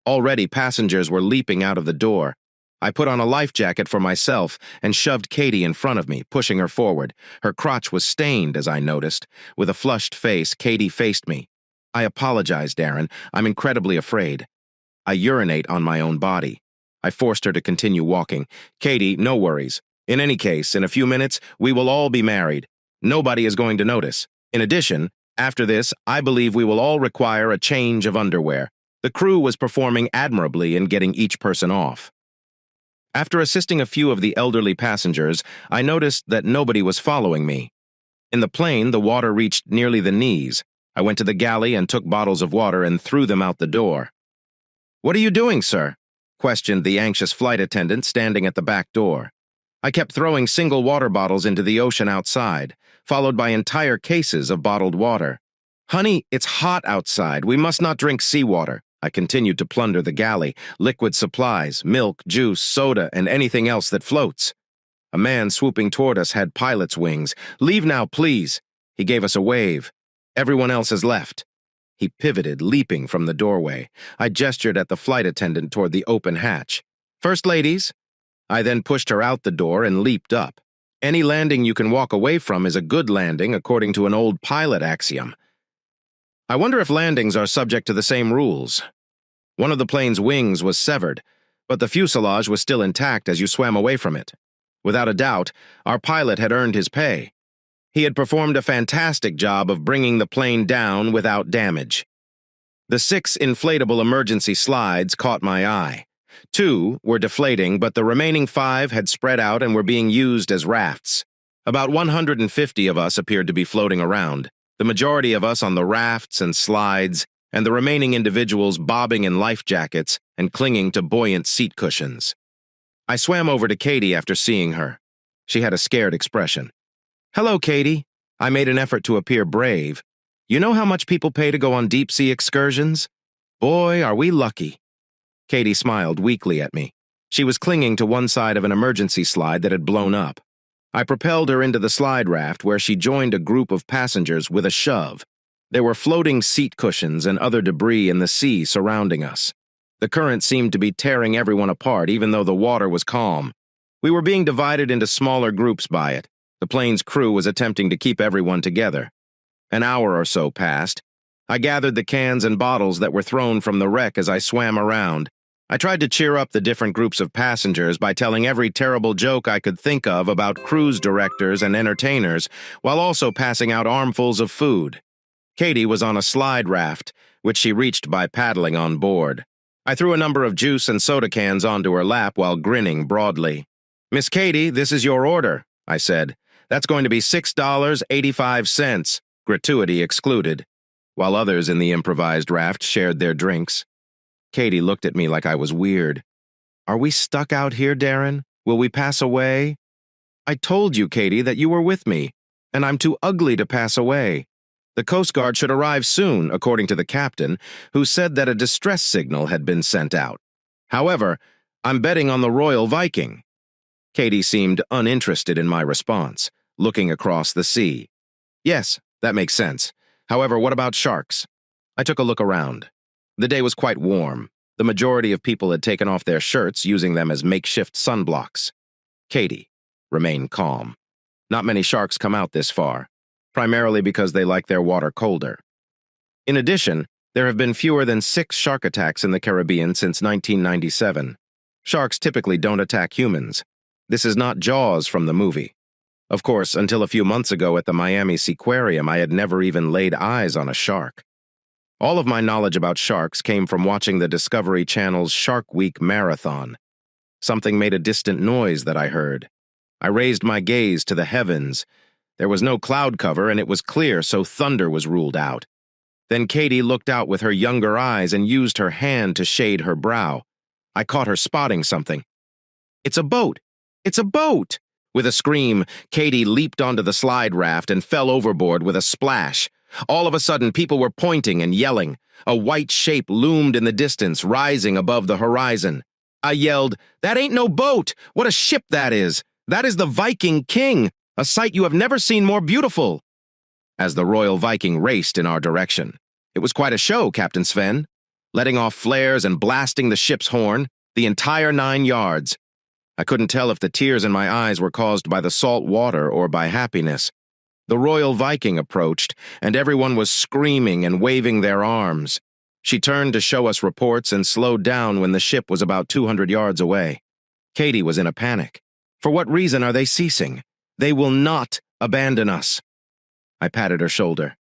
Speaker 1: Already, passengers were leaping out of the door. I put on a life jacket for myself and shoved Katie in front of me, pushing her forward. Her crotch was stained, as I noticed. With a flushed face, Katie faced me. I apologize, Darren. I'm incredibly afraid. I urinate on my own body. I forced her to continue walking. Katie, no worries. In any case, in a few minutes, we will all be married. Nobody is going to notice. In addition, after this, I believe we will all require a change of underwear. The crew was performing admirably in getting each person off. After assisting a few of the elderly passengers, I noticed that nobody was following me. In the plane, the water reached nearly the knees. I went to the galley and took bottles of water and threw them out the door. "What are you doing, sir?" questioned the anxious flight attendant standing at the back door. I kept throwing single water bottles into the ocean outside, followed by entire cases of bottled water. "Honey, it's hot outside. We must not drink seawater." I continued to plunder the galley, liquid supplies, milk, juice, soda, and anything else that floats. A man swooping toward us had pilot's wings. "Leave now, please." He gave us a wave. "Everyone else has left." He pivoted, leaping from the doorway. I gestured at the flight attendant toward the open hatch. "First ladies." I then pushed her out the door and leaped up. Any landing you can walk away from is a good landing, according to an old pilot axiom. I wonder if landings are subject to the same rules. One of the plane's wings was severed, but the fuselage was still intact as you swam away from it. Without a doubt, our pilot had earned his pay. He had performed a fantastic job of bringing the plane down without damage. The 6 inflatable emergency slides caught my eye. 2 were deflating, but the remaining 5 had spread out and were being used as rafts. About 150 of us appeared to be floating around, the majority of us on the rafts and slides, and the remaining individuals bobbing in life jackets and clinging to buoyant seat cushions. I swam over to Katie after seeing her. She had a scared expression. "Hello, Katie." I made an effort to appear brave. "You know how much people pay to go on deep-sea excursions? Boy, are we lucky." Katie smiled weakly at me. She was clinging to one side of an emergency slide that had blown up. I propelled her into the slide raft where she joined a group of passengers with a shove. There were floating seat cushions and other debris in the sea surrounding us. The current seemed to be tearing everyone apart, even though the water was calm. We were being divided into smaller groups by it. The plane's crew was attempting to keep everyone together. An hour or so passed. I gathered the cans and bottles that were thrown from the wreck as I swam around. I tried to cheer up the different groups of passengers by telling every terrible joke I could think of about cruise directors and entertainers, while also passing out armfuls of food. Katie was on a slide raft, which she reached by paddling on board. I threw a number of juice and soda cans onto her lap while grinning broadly. "Miss Katie, this is your order," I said. "That's going to be $6.85, gratuity excluded," while others in the improvised raft shared their drinks. Katie looked at me like I was weird. "Are we stuck out here, Darren? Will we pass away?" "I told you, Katie, that you were with me, and I'm too ugly to pass away. The Coast Guard should arrive soon, according to the captain, who said that a distress signal had been sent out. However, I'm betting on the Royal Viking." Katie seemed uninterested in my response, looking across the sea. "Yes, that makes sense. However, what about sharks?" I took a look around. The day was quite warm. The majority of people had taken off their shirts, using them as makeshift sunblocks. Katie remained calm. "Not many sharks come out this far, primarily because they like their water colder. In addition, there have been fewer than 6 shark attacks in the Caribbean since 1997. Sharks typically don't attack humans. This is not Jaws from the movie. Of course, until a few months ago at the Miami Seaquarium, I had never even laid eyes on a shark. All of my knowledge about sharks came from watching the Discovery Channel's Shark Week marathon. Something made a distant noise that I heard. I raised my gaze to the heavens. There was no cloud cover, and it was clear, so thunder was ruled out. Then Katie looked out with her younger eyes and used her hand to shade her brow. I caught her spotting something. "It's a boat! It's a boat!" With a scream, Katie leaped onto the slide raft and fell overboard with a splash. All of a sudden, people were pointing and yelling. A white shape loomed in the distance, rising above the horizon. I yelled, "That ain't no boat! What a ship that is! That is the Viking King, a sight you have never seen more beautiful!" As the Royal Viking raced in our direction. It was quite a show, Captain Sven. Letting off flares and blasting the ship's horn, the entire 9 yards. I couldn't tell if the tears in my eyes were caused by the salt water or by happiness. The Royal Viking approached, and everyone was screaming and waving their arms. She turned to show us reports and slowed down when the ship was about 200 yards away. Katie was in a panic. For what reason are they ceasing? They will not abandon us. I patted her shoulder.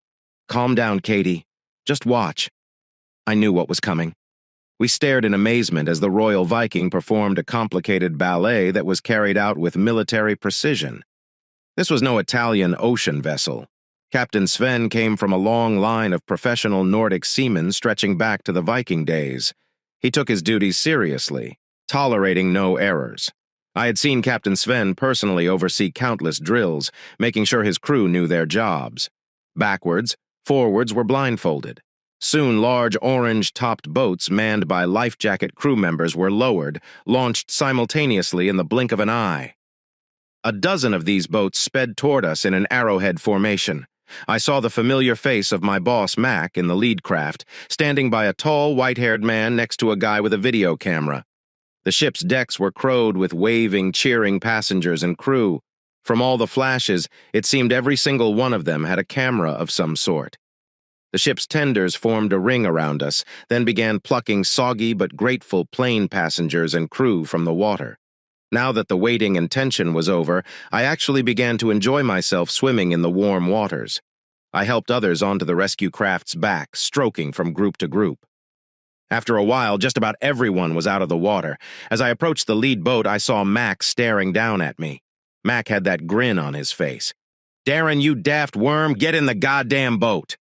Speaker 1: "Calm down, Katie. Just watch." I knew what was coming. We stared in amazement as the Royal Viking performed a complicated ballet that was carried out with military precision. This was no Italian ocean vessel. Captain Sven came from a long line of professional Nordic seamen stretching back to the Viking days. He took his duties seriously, tolerating no errors. I had seen Captain Sven personally oversee countless drills, making sure his crew knew their jobs. Backwards, forwards were blindfolded. Soon, large orange-topped boats manned by life jacket crew members were lowered, launched simultaneously in the blink of an eye. A dozen of these boats sped toward us in an arrowhead formation. I saw the familiar face of my boss, Mac, in the lead craft, standing by a tall, white-haired man next to a guy with a video camera. The ship's decks were crowded with waving, cheering passengers and crew. From all the flashes, it seemed every single one of them had a camera of some sort. The ship's tenders formed a ring around us, then began plucking soggy but grateful plane passengers and crew from the water. Now that the waiting and tension was over, I actually began to enjoy myself swimming in the warm waters. I helped others onto the rescue craft's back, stroking from group to group. After a while, just about everyone was out of the water. As I approached the lead boat, I saw Mac staring down at me. Mac had that grin on his face. "Darren, you daft worm, get in the goddamn boat!"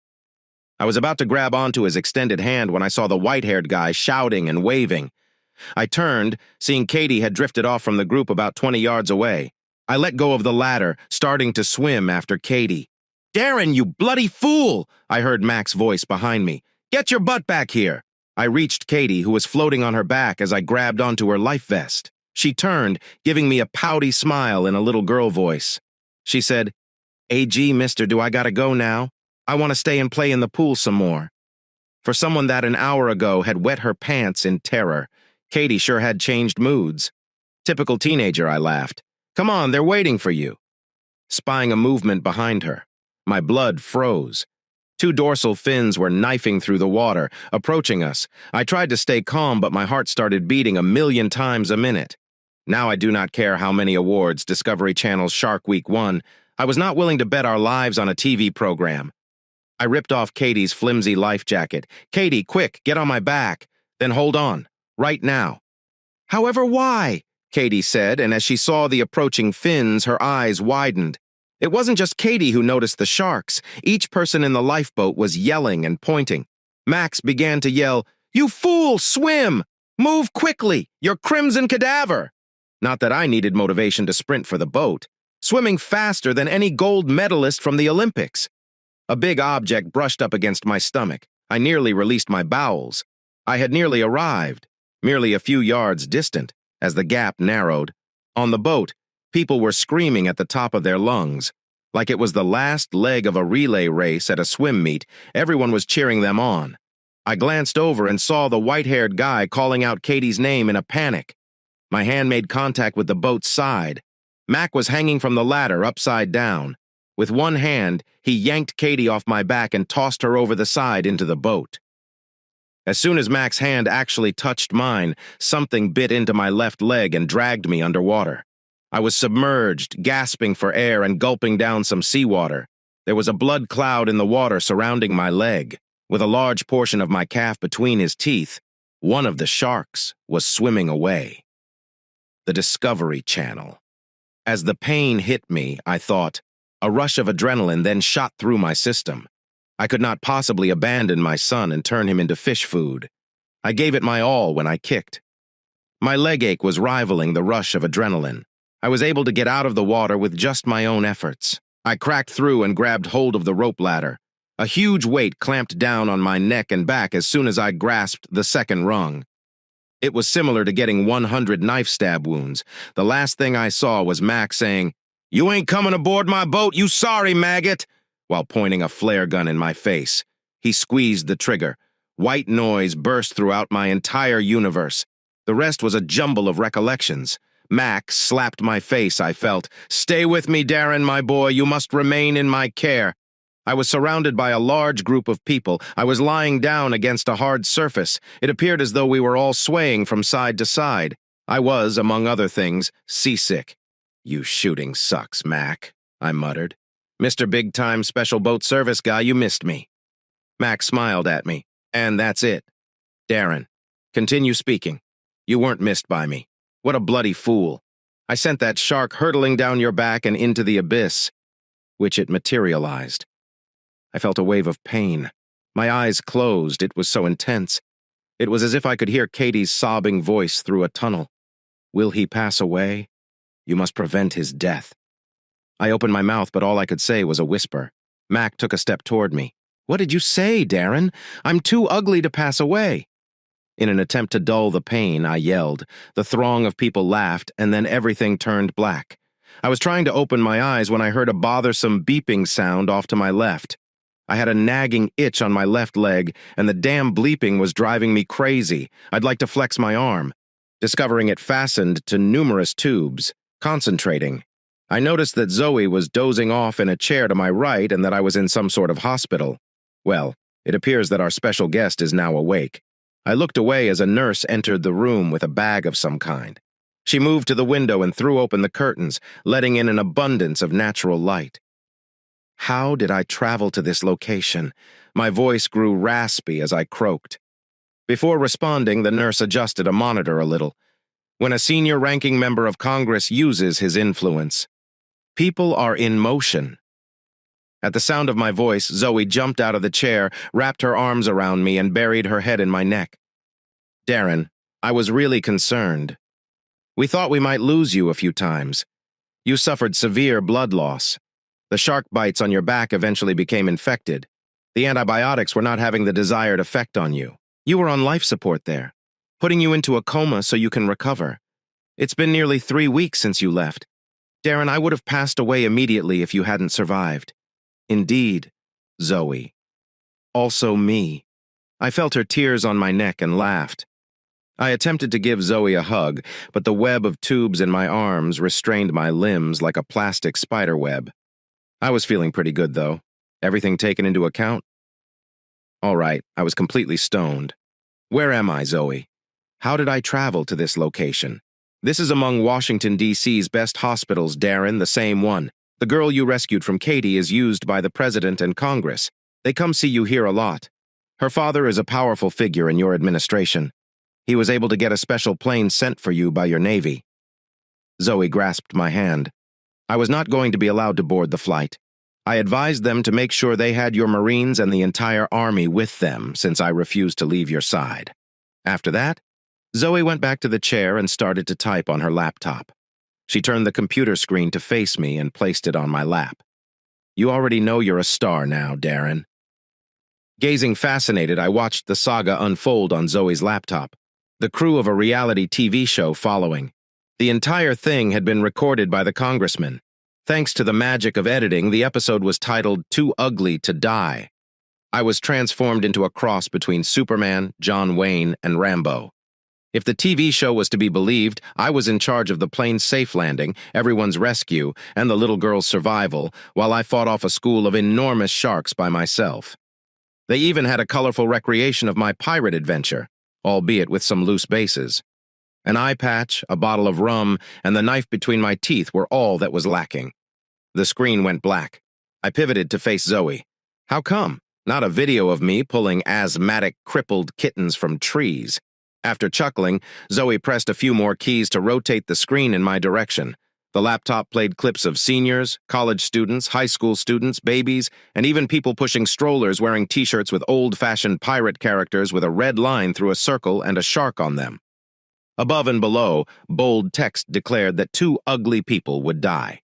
Speaker 1: I was about to grab onto his extended hand when I saw the white-haired guy shouting and waving. I turned, seeing Katie had drifted off from the group about 20 yards away. I let go of the ladder, starting to swim after Katie. "Darren, you bloody fool!" I heard Mac's voice behind me. "Get your butt back here!" I reached Katie, who was floating on her back as I grabbed onto her life vest. She turned, giving me a pouty smile in a little girl voice. She said, "AG, mister, do I gotta go now? I want to stay and play in the pool some more." For someone that an hour ago had wet her pants in terror, Katie sure had changed moods. Typical teenager, I laughed. "Come on, they're waiting for you." Spying a movement behind her, my blood froze. 2 dorsal fins were knifing through the water, approaching us. I tried to stay calm, but my heart started beating 1,000,000 times a minute. Now I do not care how many awards Discovery Channel's Shark Week won. I was not willing to bet our lives on a TV program. I ripped off Katie's flimsy life jacket. "Katie, quick, get on my back. Then hold on. Right now." "However, why?" Katie said, and as she saw the approaching fins, her eyes widened. It wasn't just Katie who noticed the sharks. Each person in the lifeboat was yelling and pointing. Max began to yell, "You fool, swim! Move quickly, your crimson cadaver!" Not that I needed motivation to sprint for the boat. Swimming faster than any gold medalist from the Olympics. A big object brushed up against my stomach. I nearly released my bowels. I had nearly arrived, merely a few yards distant, as the gap narrowed. On the boat, people were screaming at the top of their lungs. Like it was the last leg of a relay race at a swim meet, everyone was cheering them on. I glanced over and saw the white-haired guy calling out Katie's name in a panic. My hand made contact with the boat's side. Mac was hanging from the ladder upside down. With one hand, he yanked Katie off my back and tossed her over the side into the boat. As soon as Mac's hand actually touched mine, something bit into my left leg and dragged me underwater. I was submerged, gasping for air and gulping down some seawater. There was a blood cloud in the water surrounding my leg. With a large portion of my calf between his teeth, one of the sharks was swimming away. The Discovery Channel. As the pain hit me, I thought, a rush of adrenaline then shot through my system. I could not possibly abandon my son and turn him into fish food. I gave it my all when I kicked. My leg ache was rivaling the rush of adrenaline. I was able to get out of the water with just my own efforts. I cracked through and grabbed hold of the rope ladder. A huge weight clamped down on my neck and back as soon as I grasped the second rung. It was similar to getting 100 knife stab wounds. The last thing I saw was Mac saying, "You ain't coming aboard my boat, you sorry maggot," while pointing a flare gun in my face. He squeezed the trigger. White noise burst throughout my entire universe. The rest was a jumble of recollections. Mac slapped my face, I felt. "Stay with me, Darren, my boy. You must remain in my care." I was surrounded by a large group of people. I was lying down against a hard surface. It appeared as though we were all swaying from side to side. I was, among other things, seasick. "You shooting sucks, Mac," I muttered. "Mr. Big-Time Special Boat Service guy, you missed me." Mac smiled at me. "And that's it. Darren, continue speaking. You weren't missed by me. What a bloody fool. I sent that shark hurtling down your back and into the abyss," which it materialized. I felt a wave of pain. My eyes closed. It was so intense. It was as if I could hear Katie's sobbing voice through a tunnel. "Will he pass away? You must prevent his death." I opened my mouth, but all I could say was a whisper. Mac took a step toward me. "What did you say, Darren? I'm too ugly to pass away." In an attempt to dull the pain, I yelled. The throng of people laughed, and then everything turned black. I was trying to open my eyes when I heard a bothersome beeping sound off to my left. I had a nagging itch on my left leg, and the damn bleeping was driving me crazy. I'd like to flex my arm. Discovering it fastened to numerous tubes. Concentrating, I noticed that Zoe was dozing off in a chair to my right and that I was in some sort of hospital. Well, it appears that our special guest is now awake. I looked away as a nurse entered the room with a bag of some kind. She moved to the window and threw open the curtains, letting in an abundance of natural light. How did I travel to this location? My voice grew raspy as I croaked. Before responding, the nurse adjusted a monitor a little. When a senior ranking member of Congress uses his influence, people are in motion. At the sound of my voice, Zoe jumped out of the chair, wrapped her arms around me, and buried her head in my neck. "Darren, I was really concerned. We thought we might lose you a few times. You suffered severe blood loss. The shark bites on your back eventually became infected. The antibiotics were not having the desired effect on you. You were on life support there, putting you into a coma so you can recover. It's been nearly 3 weeks since you left. Darren, I would have passed away immediately if you hadn't survived. Indeed, Zoe. Also me." I felt her tears on my neck and laughed. I attempted to give Zoe a hug, but the web of tubes in my arms restrained my limbs like a plastic spider web. I was feeling pretty good, though. Everything taken into account? All right, I was completely stoned. "Where am I, Zoe? How did I travel to this location?" "This is among Washington, D.C.'s best hospitals, Darren, the same one. The girl you rescued from Katie is used by the President and Congress. They come see you here a lot. Her father is a powerful figure in your administration. He was able to get a special plane sent for you by your Navy." Zoe grasped my hand. "I was not going to be allowed to board the flight. I advised them to make sure they had your Marines and the entire Army with them since I refused to leave your side." After that, Zoe went back to the chair and started to type on her laptop. She turned the computer screen to face me and placed it on my lap. "You already know you're a star now, Darren." Gazing fascinated, I watched the saga unfold on Zoe's laptop, the crew of a reality TV show following. The entire thing had been recorded by the congressman. Thanks to the magic of editing, the episode was titled "Too Ugly to Die." I was transformed into a cross between Superman, John Wayne, and Rambo. If the TV show was to be believed, I was in charge of the plane's safe landing, everyone's rescue, and the little girl's survival, while I fought off a school of enormous sharks by myself. They even had a colorful recreation of my pirate adventure, albeit with some loose bases. An eye patch, a bottle of rum, and the knife between my teeth were all that was lacking. The screen went black. I pivoted to face Zoe. How come? Not a video of me pulling asthmatic, crippled kittens from trees. After chuckling, Zoe pressed a few more keys to rotate the screen in my direction. The laptop played clips of seniors, college students, high school students, babies, and even people pushing strollers wearing t-shirts with old-fashioned pirate characters with a red line through a circle and a shark on them. Above and below, bold text declared that 2 ugly people would die.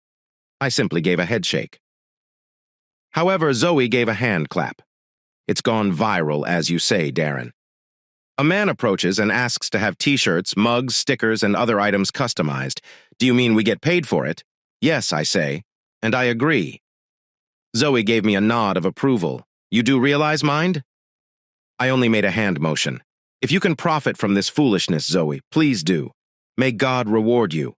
Speaker 1: I simply gave a headshake. However, Zoe gave a hand clap. It's gone viral, as you say, Darren. A man approaches and asks to have t-shirts, mugs, stickers, and other items customized. Do you mean we get paid for it? Yes, I say, and I agree. Zoe gave me a nod of approval. You do realize, mind? I only made a hand motion. If you can profit from this foolishness, Zoe, please do. May God reward you.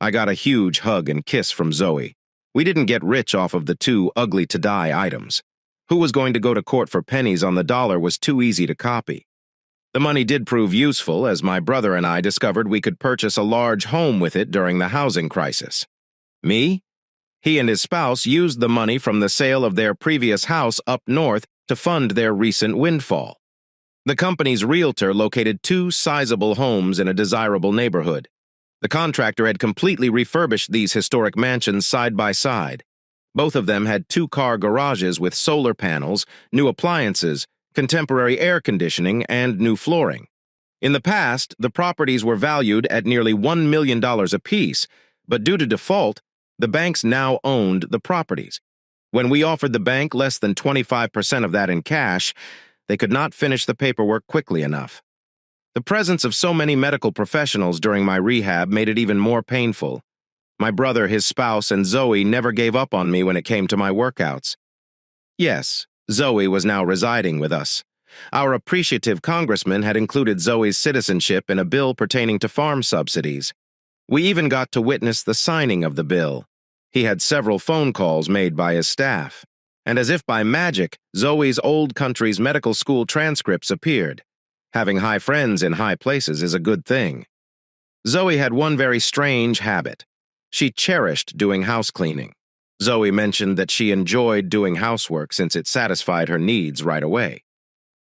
Speaker 1: I got a huge hug and kiss from Zoe. We didn't get rich off of the 2 ugly-to-die items. Who was going to go to court for pennies on the dollar was too easy to copy. The money did prove useful, as my brother and I discovered we could purchase a large home with it during the housing crisis. Me? He and his spouse used the money from the sale of their previous house up north to fund their recent windfall. The company's realtor located 2 sizable homes in a desirable neighborhood. The contractor had completely refurbished these historic mansions side by side. Both of them had 2-car garages with solar panels, new appliances, contemporary air conditioning, and new flooring. In the past, the properties were valued at nearly $1 million apiece, but due to default, the banks now owned the properties. When we offered the bank less than 25% of that in cash, they could not finish the paperwork quickly enough. The presence of so many medical professionals during my rehab made it even more painful. My brother, his spouse, and Zoe never gave up on me when it came to my workouts. Yes, Zoe was now residing with us. Our appreciative congressman had included Zoe's citizenship in a bill pertaining to farm subsidies. We even got to witness the signing of the bill. He had several phone calls made by his staff. And as if by magic, Zoe's old country's medical school transcripts appeared. Having high friends in high places is a good thing. Zoe had one very strange habit. She cherished doing house cleaning. Zoe mentioned that she enjoyed doing housework since it satisfied her needs right away.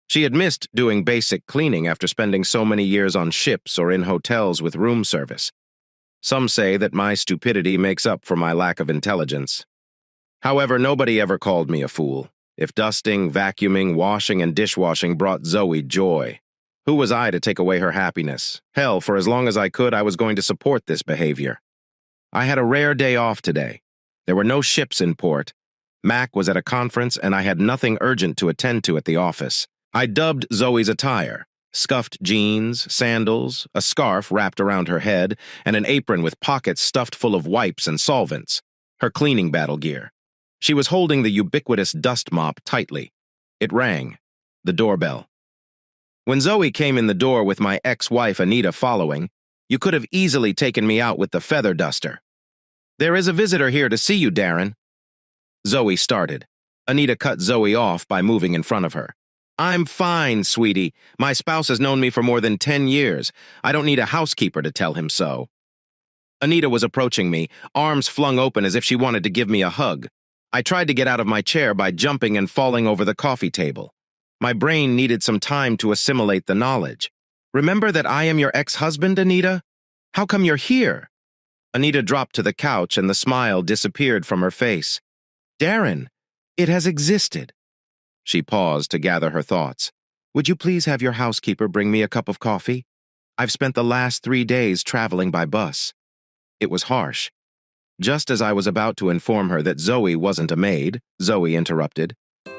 Speaker 1: She had missed doing basic cleaning after spending so many years on ships or in hotels with room service. Some say that my stupidity makes up for my lack of intelligence. However, nobody ever called me a fool. If dusting, vacuuming, washing, and dishwashing brought Zoe joy, who was I to take away her happiness? Hell, for as long as I could, I was going to support this behavior. I had a rare day off today. There were no ships in port. Mac was at a conference, and I had nothing urgent to attend to at the office. I dubbed Zoe's attire: scuffed jeans, sandals, a scarf wrapped around her head, and an apron with pockets stuffed full of wipes and solvents, her cleaning battle gear. She was holding the ubiquitous dust mop tightly. It rang. The doorbell. When Zoe came in the door with my ex-wife Anita following, you could have easily taken me out with the feather duster. There is a visitor here to see you, Darren. Zoe started. Anita cut Zoe off by moving in front of her. I'm fine, sweetie. My spouse has known me for more than 10 years. I don't need a housekeeper to tell him so. Anita was approaching me, arms flung open as if she wanted to give me a hug. I tried to get out of my chair by jumping and falling over the coffee table. My brain needed some time to assimilate the knowledge. Remember that I am your ex-husband, Anita? How come you're here? Anita dropped to the couch and the smile disappeared from her face. Darren, it has existed. She paused to gather her thoughts. Would you please have your housekeeper bring me a cup of coffee? I've spent the last 3 days traveling by bus. It was harsh. Just as I was about to inform her that Zoe wasn't a maid, Zoe interrupted.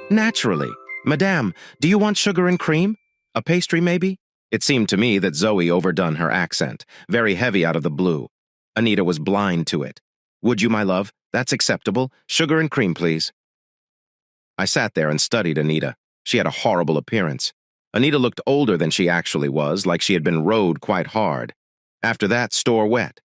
Speaker 1: Naturally. Madame, do you want sugar and cream? A pastry, maybe? It seemed to me that Zoe overdone her accent, very heavy out of the blue. Anita was blind to it. Would you, my love? That's acceptable. Sugar and cream, please. I sat there and studied Anita. She had a horrible appearance. Anita looked older than she actually was, like she had been rode quite hard. After that, store wet.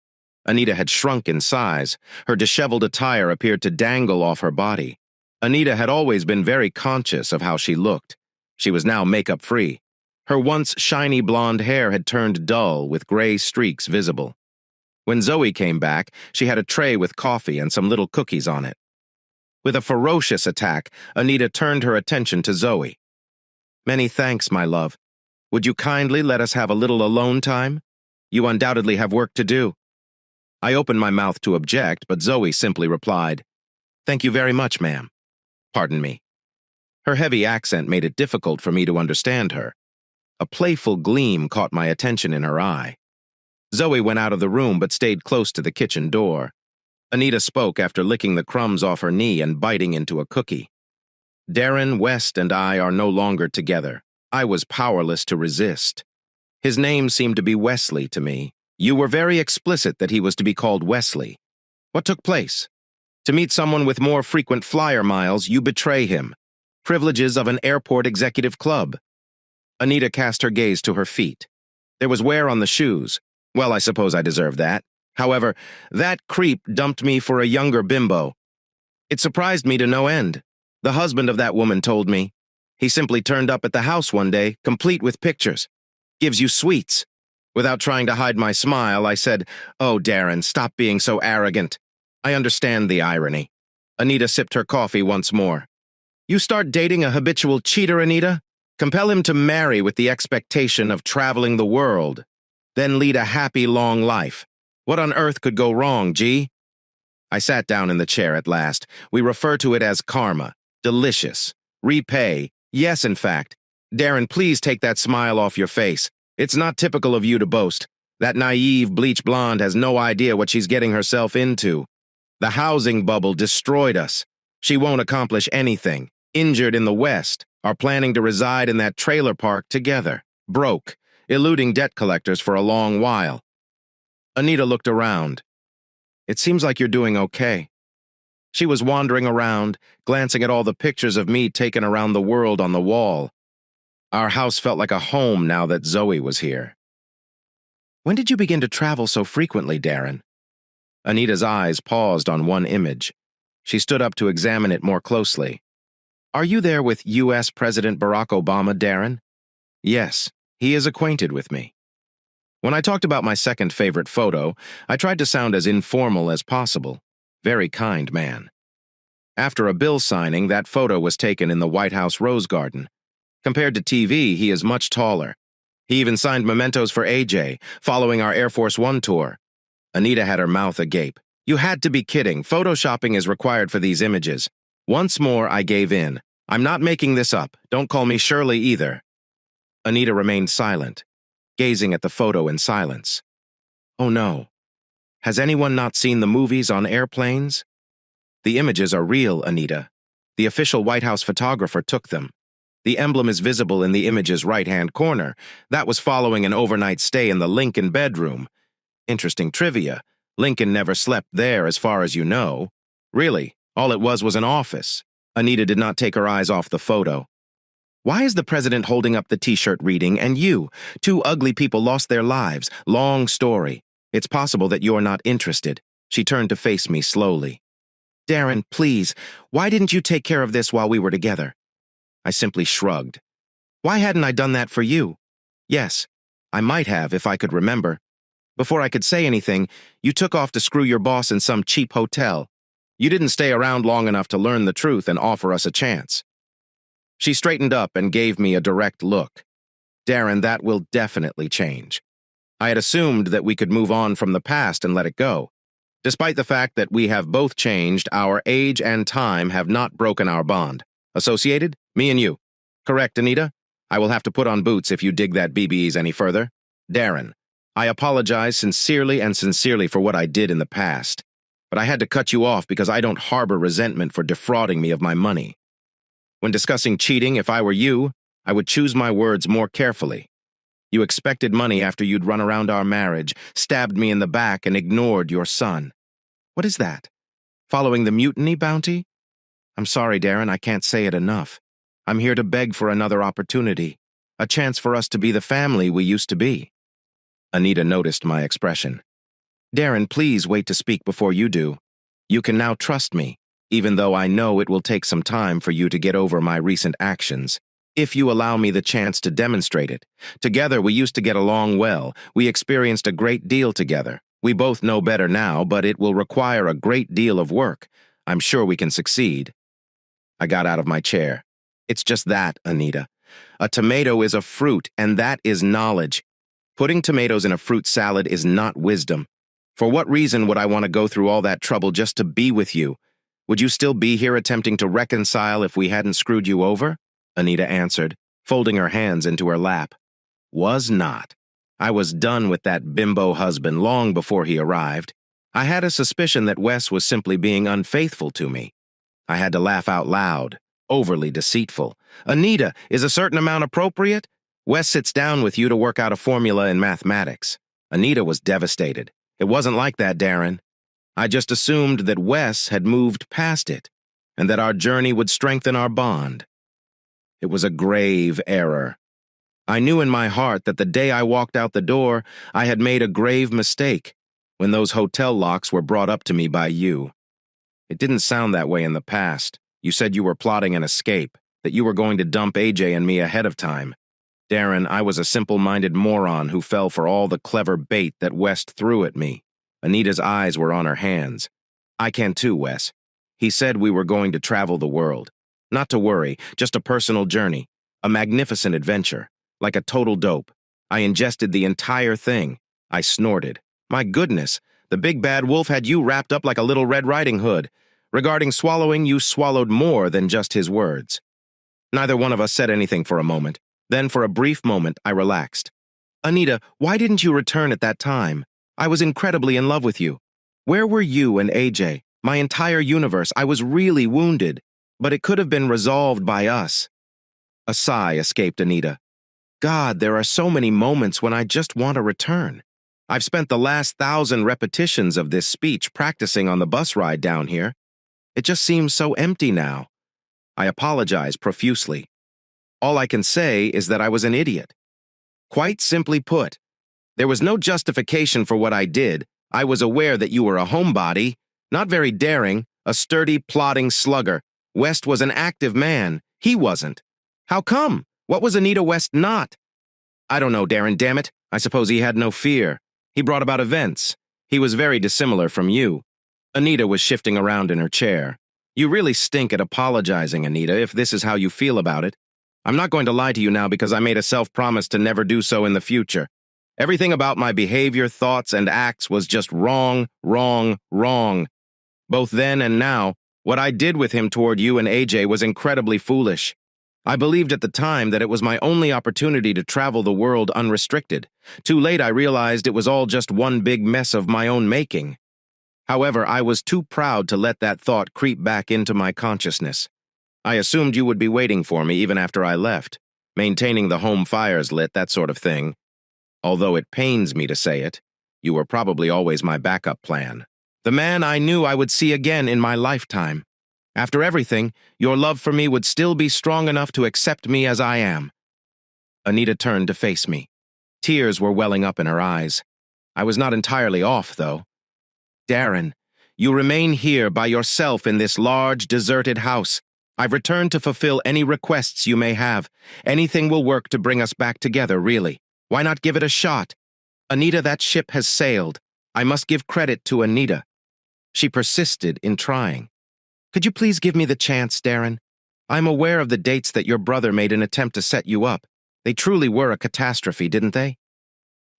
Speaker 1: Anita had shrunk in size. Her disheveled attire appeared to dangle off her body. Anita had always been very conscious of how she looked. She was now makeup-free. Her once shiny blonde hair had turned dull with gray streaks visible. When Zoe came back, she had a tray with coffee and some little cookies on it. With a ferocious attack, Anita turned her attention to Zoe. "Many thanks, my love. Would you kindly let us have a little alone time? You undoubtedly have work to do." I opened my mouth to object, but Zoe simply replied, "Thank you very much, ma'am." Pardon me. Her heavy accent made it difficult for me to understand her. A playful gleam caught my attention in her eye. Zoe went out of the room but stayed close to the kitchen door. Anita spoke after licking the crumbs off her knee and biting into a cookie. "Darren, West, and I are no longer together. I was powerless to resist. His name seemed to be Wesley to me. You were very explicit that he was to be called Wesley. What took place? To meet someone with more frequent flyer miles, you betray him. Privileges of an airport executive club." Anita cast her gaze to her feet. There was wear on the shoes. Well, I suppose I deserve that. However, that creep dumped me for a younger bimbo. It surprised me to no end. The husband of that woman told me. He simply turned up at the house one day, complete with pictures. Gives you sweets. Without trying to hide my smile, I said, "Oh, Darren, stop being so arrogant." I understand the irony. Anita sipped her coffee once more. "You start dating a habitual cheater, Anita? Compel him to marry with the expectation of traveling the world. Then lead a happy, long life. What on earth could go wrong, G?" I sat down in the chair at last. We refer to it as karma. Delicious. Repay. Yes, in fact. Darren, please take that smile off your face. It's not typical of you to boast. That naive bleach blonde has no idea what she's getting herself into. The housing bubble destroyed us. She won't accomplish anything. Injured in the West. Are planning to reside in that trailer park together. Broke. Eluding debt collectors for a long while. Anita looked around. "It seems like you're doing okay." She was wandering around, glancing at all the pictures of me taken around the world on the wall. Our house felt like a home now that Zoe was here. "When did you begin to travel so frequently, Darren?" Anita's eyes paused on one image. She stood up to examine it more closely. "Are you there with U.S. President Barack Obama, Darren?" "Yes, he is acquainted with me." When I talked about my second favorite photo, I tried to sound as informal as possible. Very kind man. After a bill signing, that photo was taken in the White House Rose Garden. Compared to TV, he is much taller. He even signed mementos for AJ, following our Air Force One tour. Anita had her mouth agape. "You had to be kidding. Photoshopping is required for these images." Once more, I gave in. "I'm not making this up. Don't call me Shirley either." Anita remained silent, gazing at the photo in silence. "Oh no. Has anyone not seen the movies on airplanes?" "The images are real, Anita. The official White House photographer took them. The emblem is visible in the image's right-hand corner. That was following an overnight stay in the Lincoln bedroom. Interesting trivia. Lincoln never slept there as far as you know. Really, all it was an office." Anita did not take her eyes off the photo. "Why is the president holding up the t-shirt reading, and you? Two ugly people lost their lives. Long story. It's possible that you're not interested." She turned to face me slowly. "Darren, please, why didn't you take care of this while we were together?" I simply shrugged. "Why hadn't I done that for you?" "Yes, I might have if I could remember. Before I could say anything, you took off to screw your boss in some cheap hotel. You didn't stay around long enough to learn the truth and offer us a chance." She straightened up and gave me a direct look. "Darren, that will definitely change. I had assumed that we could move on from the past and let it go. Despite the fact that we have both changed, our age and time have not broken our bond. Associated? Me and you. Correct, Anita? I will have to put on boots if you dig that BBs any further. Darren, I apologize sincerely for what I did in the past, but I had to cut you off because I don't harbor resentment for defrauding me of my money. When discussing cheating, if I were you, I would choose my words more carefully. You expected money after you'd run around our marriage, stabbed me in the back, and ignored your son. What is that? Following the mutiny bounty? I'm sorry, Darren, I can't say it enough. I'm here to beg for another opportunity, a chance for us to be the family we used to be." Anita noticed my expression. "Darren, please wait to speak before you do. You can now trust me, even though I know it will take some time for you to get over my recent actions. If you allow me the chance to demonstrate it. Together, we used to get along well. We experienced a great deal together. We both know better now, but it will require a great deal of work. I'm sure we can succeed. I got out of my chair. It's just that, Anita. A tomato is a fruit, and that is knowledge. Putting tomatoes in a fruit salad is not wisdom. For what reason would I want to go through all that trouble just to be with you? Would you still be here attempting to reconcile if we hadn't screwed you over? Anita answered, folding her hands into her lap. Was not. I was done with that bimbo husband long before he arrived. I had a suspicion that Wes was simply being unfaithful to me. I had to laugh out loud. Overly deceitful. Anita, is a certain amount appropriate? Wes sits down with you to work out a formula in mathematics. Anita was devastated. It wasn't like that, Darren. I just assumed that Wes had moved past it, and that our journey would strengthen our bond. It was a grave error. I knew in my heart that the day I walked out the door, I had made a grave mistake, when those hotel locks were brought up to me by you. It didn't sound that way in the past. You said you were plotting an escape, that you were going to dump AJ and me ahead of time. Darren, I was a simple-minded moron who fell for all the clever bait that West threw at me. Anita's eyes were on her hands. I can too, Wes. He said we were going to travel the world. Not to worry, just a personal journey. A magnificent adventure. Like a total dope. I ingested the entire thing. I snorted. My goodness, the big bad wolf had you wrapped up like a little Red Riding Hood. Regarding swallowing, you swallowed more than just his words. Neither one of us said anything for a moment. Then, for a brief moment, I relaxed. Anita, why didn't you return at that time? I was incredibly in love with you. Where were you and AJ? My entire universe, I was really wounded. But it could have been resolved by us. A sigh escaped Anita. God, there are so many moments when I just want to return. I've spent the last 1,000 repetitions of this speech practicing on the bus ride down here. It just seems so empty now. I apologize profusely. All I can say is that I was an idiot. Quite simply put, there was no justification for what I did. I was aware that you were a homebody, not very daring, a sturdy, plodding slugger. West was an active man. He wasn't. How come? What was Anita West not? I don't know, Darren, damn it. I suppose he had no fear. He brought about events. He was very dissimilar from you. Anita was shifting around in her chair. You really stink at apologizing, Anita, if this is how you feel about it. I'm not going to lie to you now because I made a self-promise to never do so in the future. Everything about my behavior, thoughts, and acts was just wrong, wrong, wrong. Both then and now, what I did with him toward you and AJ was incredibly foolish. I believed at the time that it was my only opportunity to travel the world unrestricted. Too late I realized it was all just one big mess of my own making. However, I was too proud to let that thought creep back into my consciousness. I assumed you would be waiting for me even after I left, maintaining the home fires lit, that sort of thing. Although it pains me to say it, you were probably always my backup plan. The man I knew I would see again in my lifetime. After everything, your love for me would still be strong enough to accept me as I am. Anita turned to face me. Tears were welling up in her eyes. I was not entirely off, though. Darren, you remain here by yourself in this large, deserted house. I've returned to fulfill any requests you may have. Anything will work to bring us back together, really. Why not give it a shot? Anita, that ship has sailed. I must give credit to Anita. She persisted in trying. Could you please give me the chance, Darren? I'm aware of the dates that your brother made an attempt to set you up. They truly were a catastrophe, didn't they?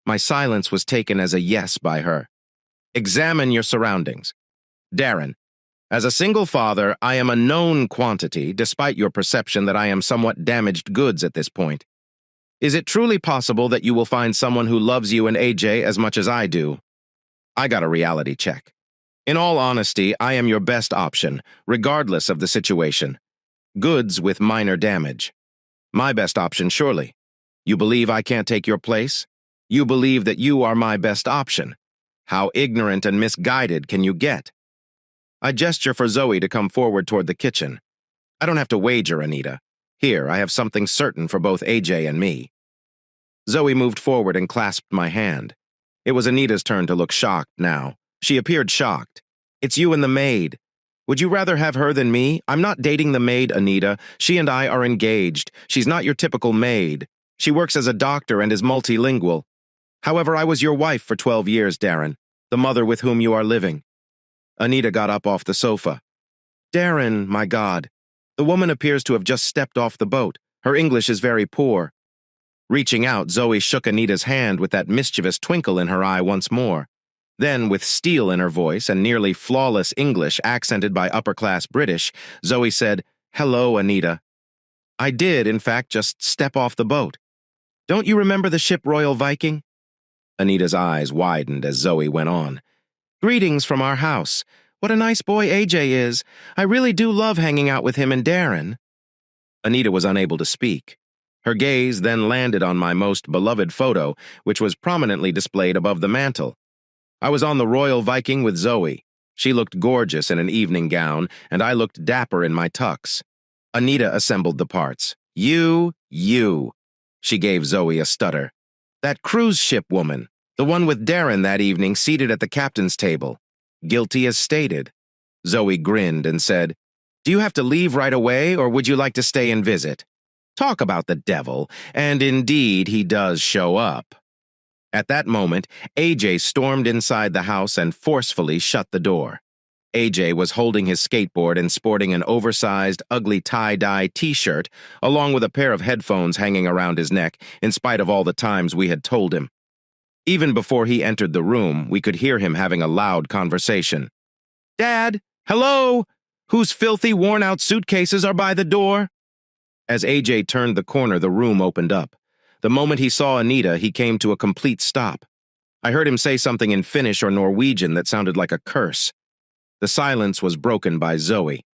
Speaker 1: My silence was taken as a yes by her. Examine your surroundings. Darren, as a single father, I am a known quantity, despite your perception that I am somewhat damaged goods at this point. Is it truly possible that you will find someone who loves you and AJ as much as I do? I got a reality check. In all honesty, I am your best option, regardless of the situation. Goods with minor damage. My best option, surely. You believe I can't take your place? You believe that you are my best option. How ignorant and misguided can you get? I gesture for Zoe to come forward toward the kitchen. I don't have to wager, Anita. Here, I have something certain for both AJ and me. Zoe moved forward and clasped my hand. It was Anita's turn to look shocked now. She appeared shocked. It's you and the maid. Would you rather have her than me? I'm not dating the maid, Anita. She and I are engaged. She's not your typical maid. She works as a doctor and is multilingual. However, I was your wife for 12 years, Darren, the mother with whom you are living. Anita got up off the sofa. Darren, my God. The woman appears to have just stepped off the boat. Her English is very poor. Reaching out, Zoe shook Anita's hand with that mischievous twinkle in her eye once more. Then, with steel in her voice and nearly flawless English accented by upper-class British, Zoe said, "Hello, Anita." I did, in fact, just step off the boat. Don't you remember the ship Royal Viking? Anita's eyes widened as Zoe went on. Greetings from our house. What a nice boy AJ is. I really do love hanging out with him and Darren. Anita was unable to speak. Her gaze then landed on my most beloved photo, which was prominently displayed above the mantel. I was on the Royal Viking with Zoe. She looked gorgeous in an evening gown, and I looked dapper in my tux. Anita assembled the parts. You. She gave Zoe a stutter. That cruise ship woman, the one with Darren that evening seated at the captain's table. Guilty as stated. Zoe grinned and said, Do you have to leave right away, or would you like to stay and visit? Talk about the devil, and indeed he does show up. At that moment, AJ stormed inside the house and forcefully shut the door. AJ was holding his skateboard and sporting an oversized, ugly tie-dye t-shirt, along with a pair of headphones hanging around his neck, in spite of all the times we had told him. Even before he entered the room, we could hear him having a loud conversation. Dad, hello? Whose filthy, worn-out suitcases are by the door? As AJ turned the corner, the room opened up. The moment he saw Anita, he came to a complete stop. I heard him say something in Finnish or Norwegian that sounded like a curse. The silence was broken by Zoe.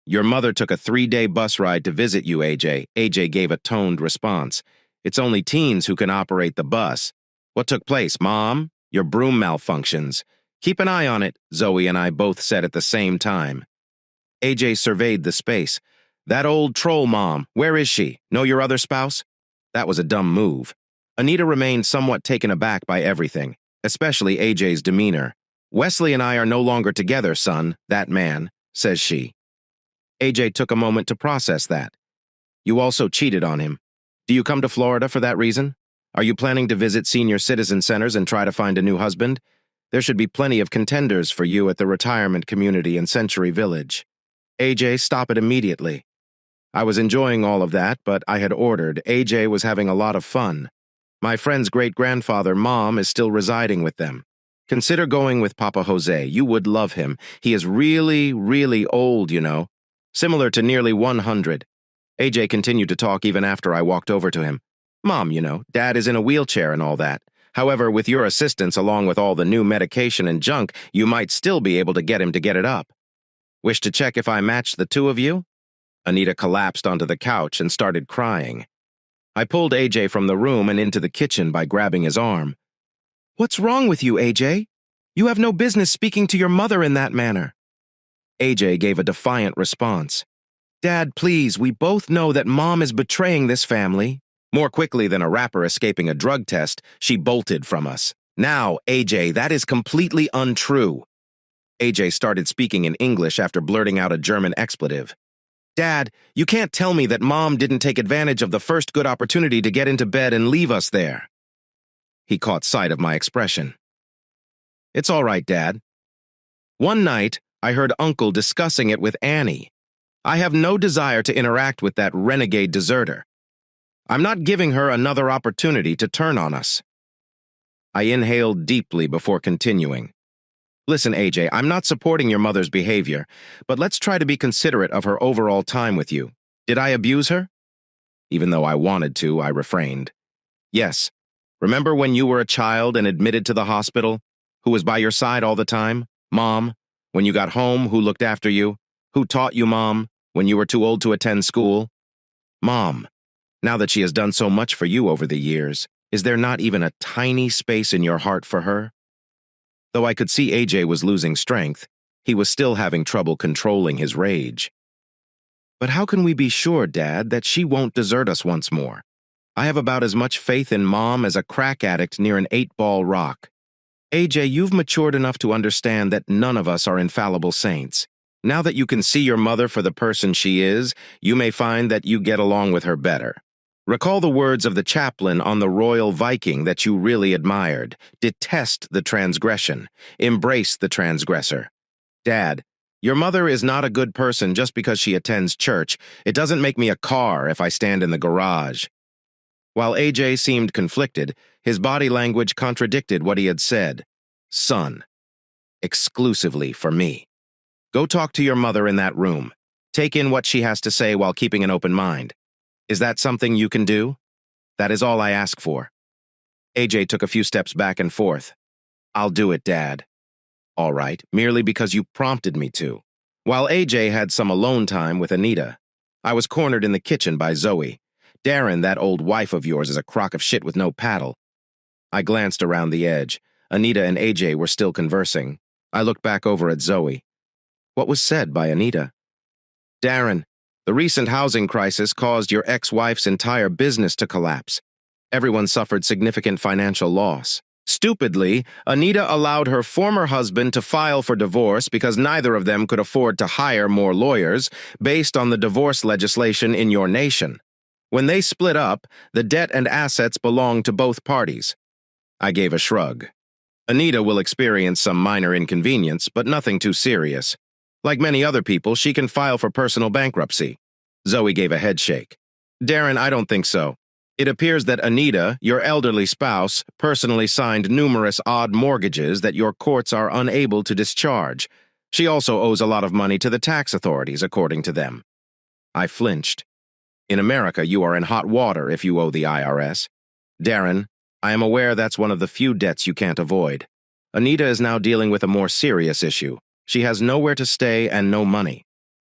Speaker 1: Your mother took a 3-day bus ride to visit you, AJ. AJ gave a toned response. It's only teens who can operate the bus. What took place, Mom? Your broom malfunctions. Keep an eye on it, Zoe and I both said at the same time. AJ surveyed the space. That old troll mom, where is she? Know your other spouse? That was a dumb move. Anita remained somewhat taken aback by everything, especially AJ's demeanor. Wesley and I are no longer together, son, that man, says she. AJ took a moment to process that. You also cheated on him. Do you come to Florida for that reason? Are you planning to visit senior citizen centers and try to find a new husband? There should be plenty of contenders for you at the retirement community in Century Village. AJ, stop it immediately. I was enjoying all of that, but I had ordered. AJ was having a lot of fun. My friend's great-grandfather, Mom, is still residing with them. Consider going with Papa Jose. You would love him. He is really, really old, you know. Similar to nearly 100. AJ continued to talk even after I walked over to him. Mom, you know, Dad is in a wheelchair and all that. However, with your assistance along with all the new medication and junk, you might still be able to get him to get it up. Wish to check if I matched the two of you? Anita collapsed onto the couch and started crying. I pulled AJ from the room and into the kitchen by grabbing his arm. What's wrong with you, AJ? You have no business speaking to your mother in that manner. AJ gave a defiant response. Dad, please, we both know that Mom is betraying this family. More quickly than a rapper escaping a drug test, she bolted from us. Now, AJ, that is completely untrue. AJ started speaking in English after blurting out a German expletive. Dad, you can't tell me that Mom didn't take advantage of the first good opportunity to get into bed and leave us there. He caught sight of my expression. It's all right, Dad. One night, I heard Uncle discussing it with Annie. I have no desire to interact with that renegade deserter. I'm not giving her another opportunity to turn on us. I inhaled deeply before continuing. Listen, AJ, I'm not supporting your mother's behavior, but let's try to be considerate of her overall time with you. Did I abuse her? Even though I wanted to, I refrained. Yes. Remember when you were a child and admitted to the hospital? Who was by your side all the time? Mom. When you got home, who looked after you? Who taught you, Mom, when you were too old to attend school? Mom. Now that she has done so much for you over the years, is there not even a tiny space in your heart for her? Though I could see AJ was losing strength, he was still having trouble controlling his rage. But how can we be sure, Dad, that she won't desert us once more? I have about as much faith in Mom as a crack addict near an 8-ball rock. AJ, you've matured enough to understand that none of us are infallible saints. Now that you can see your mother for the person she is, you may find that you get along with her better. Recall the words of the chaplain on the Royal Viking that you really admired. Detest the transgression. Embrace the transgressor. Dad, your mother is not a good person just because she attends church. It doesn't make me a car if I stand in the garage. While AJ seemed conflicted, his body language contradicted what he had said. Son. Exclusively for me. Go talk to your mother in that room. Take in what she has to say while keeping an open mind. Is that something you can do? That is all I ask for. AJ took a few steps back and forth. I'll do it, Dad. All right, merely because you prompted me to. While AJ had some alone time with Anita, I was cornered in the kitchen by Zoe. Darren, that old wife of yours, is a crock of shit with no paddle. I glanced around the edge. Anita and AJ were still conversing. I looked back over at Zoe. What was said by Anita? Darren, the recent housing crisis caused your ex-wife's entire business to collapse. Everyone suffered significant financial loss. Stupidly, Anita allowed her former husband to file for divorce because neither of them could afford to hire more lawyers based on the divorce legislation in your nation. When they split up, the debt and assets belonged to both parties. I gave a shrug. Anita will experience some minor inconvenience, but nothing too serious. Like many other people, she can file for personal bankruptcy. Zoe gave a headshake. Darren, I don't think so. It appears that Anita, your elderly spouse, personally signed numerous odd mortgages that your courts are unable to discharge. She also owes a lot of money to the tax authorities, according to them. I flinched. In America, you are in hot water if you owe the IRS. Darren, I am aware that's one of the few debts you can't avoid. Anita is now dealing with a more serious issue. She has nowhere to stay and no money.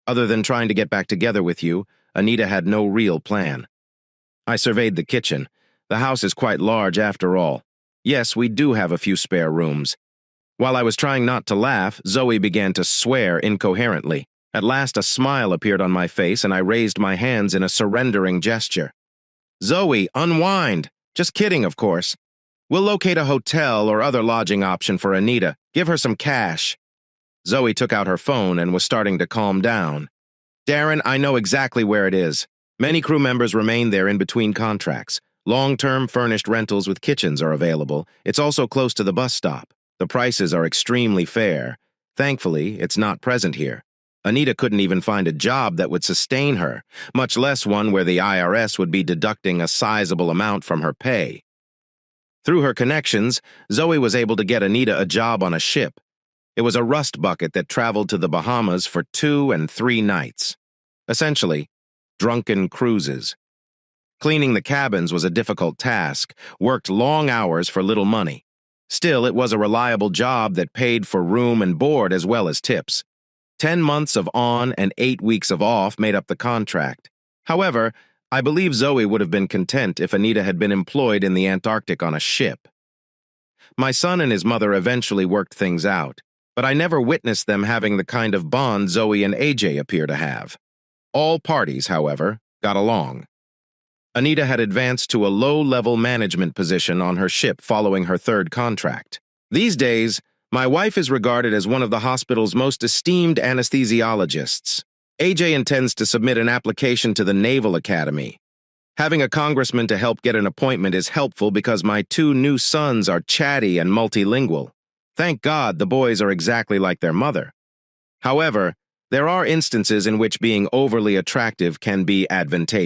Speaker 1: Other than trying to get back together with you, Anita had no real plan. I surveyed the kitchen. The house is quite large after all. Yes, we do have a few spare rooms. While I was trying not to laugh, Zoe began to swear incoherently. At last, a smile appeared on my face and I raised my hands in a surrendering gesture. Zoe, unwind. Just kidding, of course. We'll locate a hotel or other lodging option for Anita. Give her some cash. Zoe took out her phone and was starting to calm down. Darren, I know exactly where it is. Many crew members remain there in between contracts. Long-term furnished rentals with kitchens are available. It's also close to the bus stop. The prices are extremely fair. Thankfully, it's not present here. Anita couldn't even find a job that would sustain her, much less one where the IRS would be deducting a sizable amount from her pay. Through her connections, Zoe was able to get Anita a job on a ship. It was a rust bucket that traveled to the Bahamas for 2 and 3 nights. Essentially, drunken cruises. Cleaning the cabins was a difficult task, worked long hours for little money. Still, it was a reliable job that paid for room and board as well as tips. 10 months of on and 8 weeks of off made up the contract. However, I believe Zoe would have been content if Anita had been employed in the Antarctic on a ship. My son and his mother eventually worked things out, but I never witnessed them having the kind of bond Zoe and AJ appear to have. All parties, however, got along. Anita had advanced to a low-level management position on her ship following her 3rd contract. These days, my wife is regarded as one of the hospital's most esteemed anesthesiologists. AJ intends to submit an application to the Naval Academy. Having a congressman to help get an appointment is helpful because my 2 new sons are chatty and multilingual. Thank God the boys are exactly like their mother. However, there are instances in which being overly attractive can be advantageous.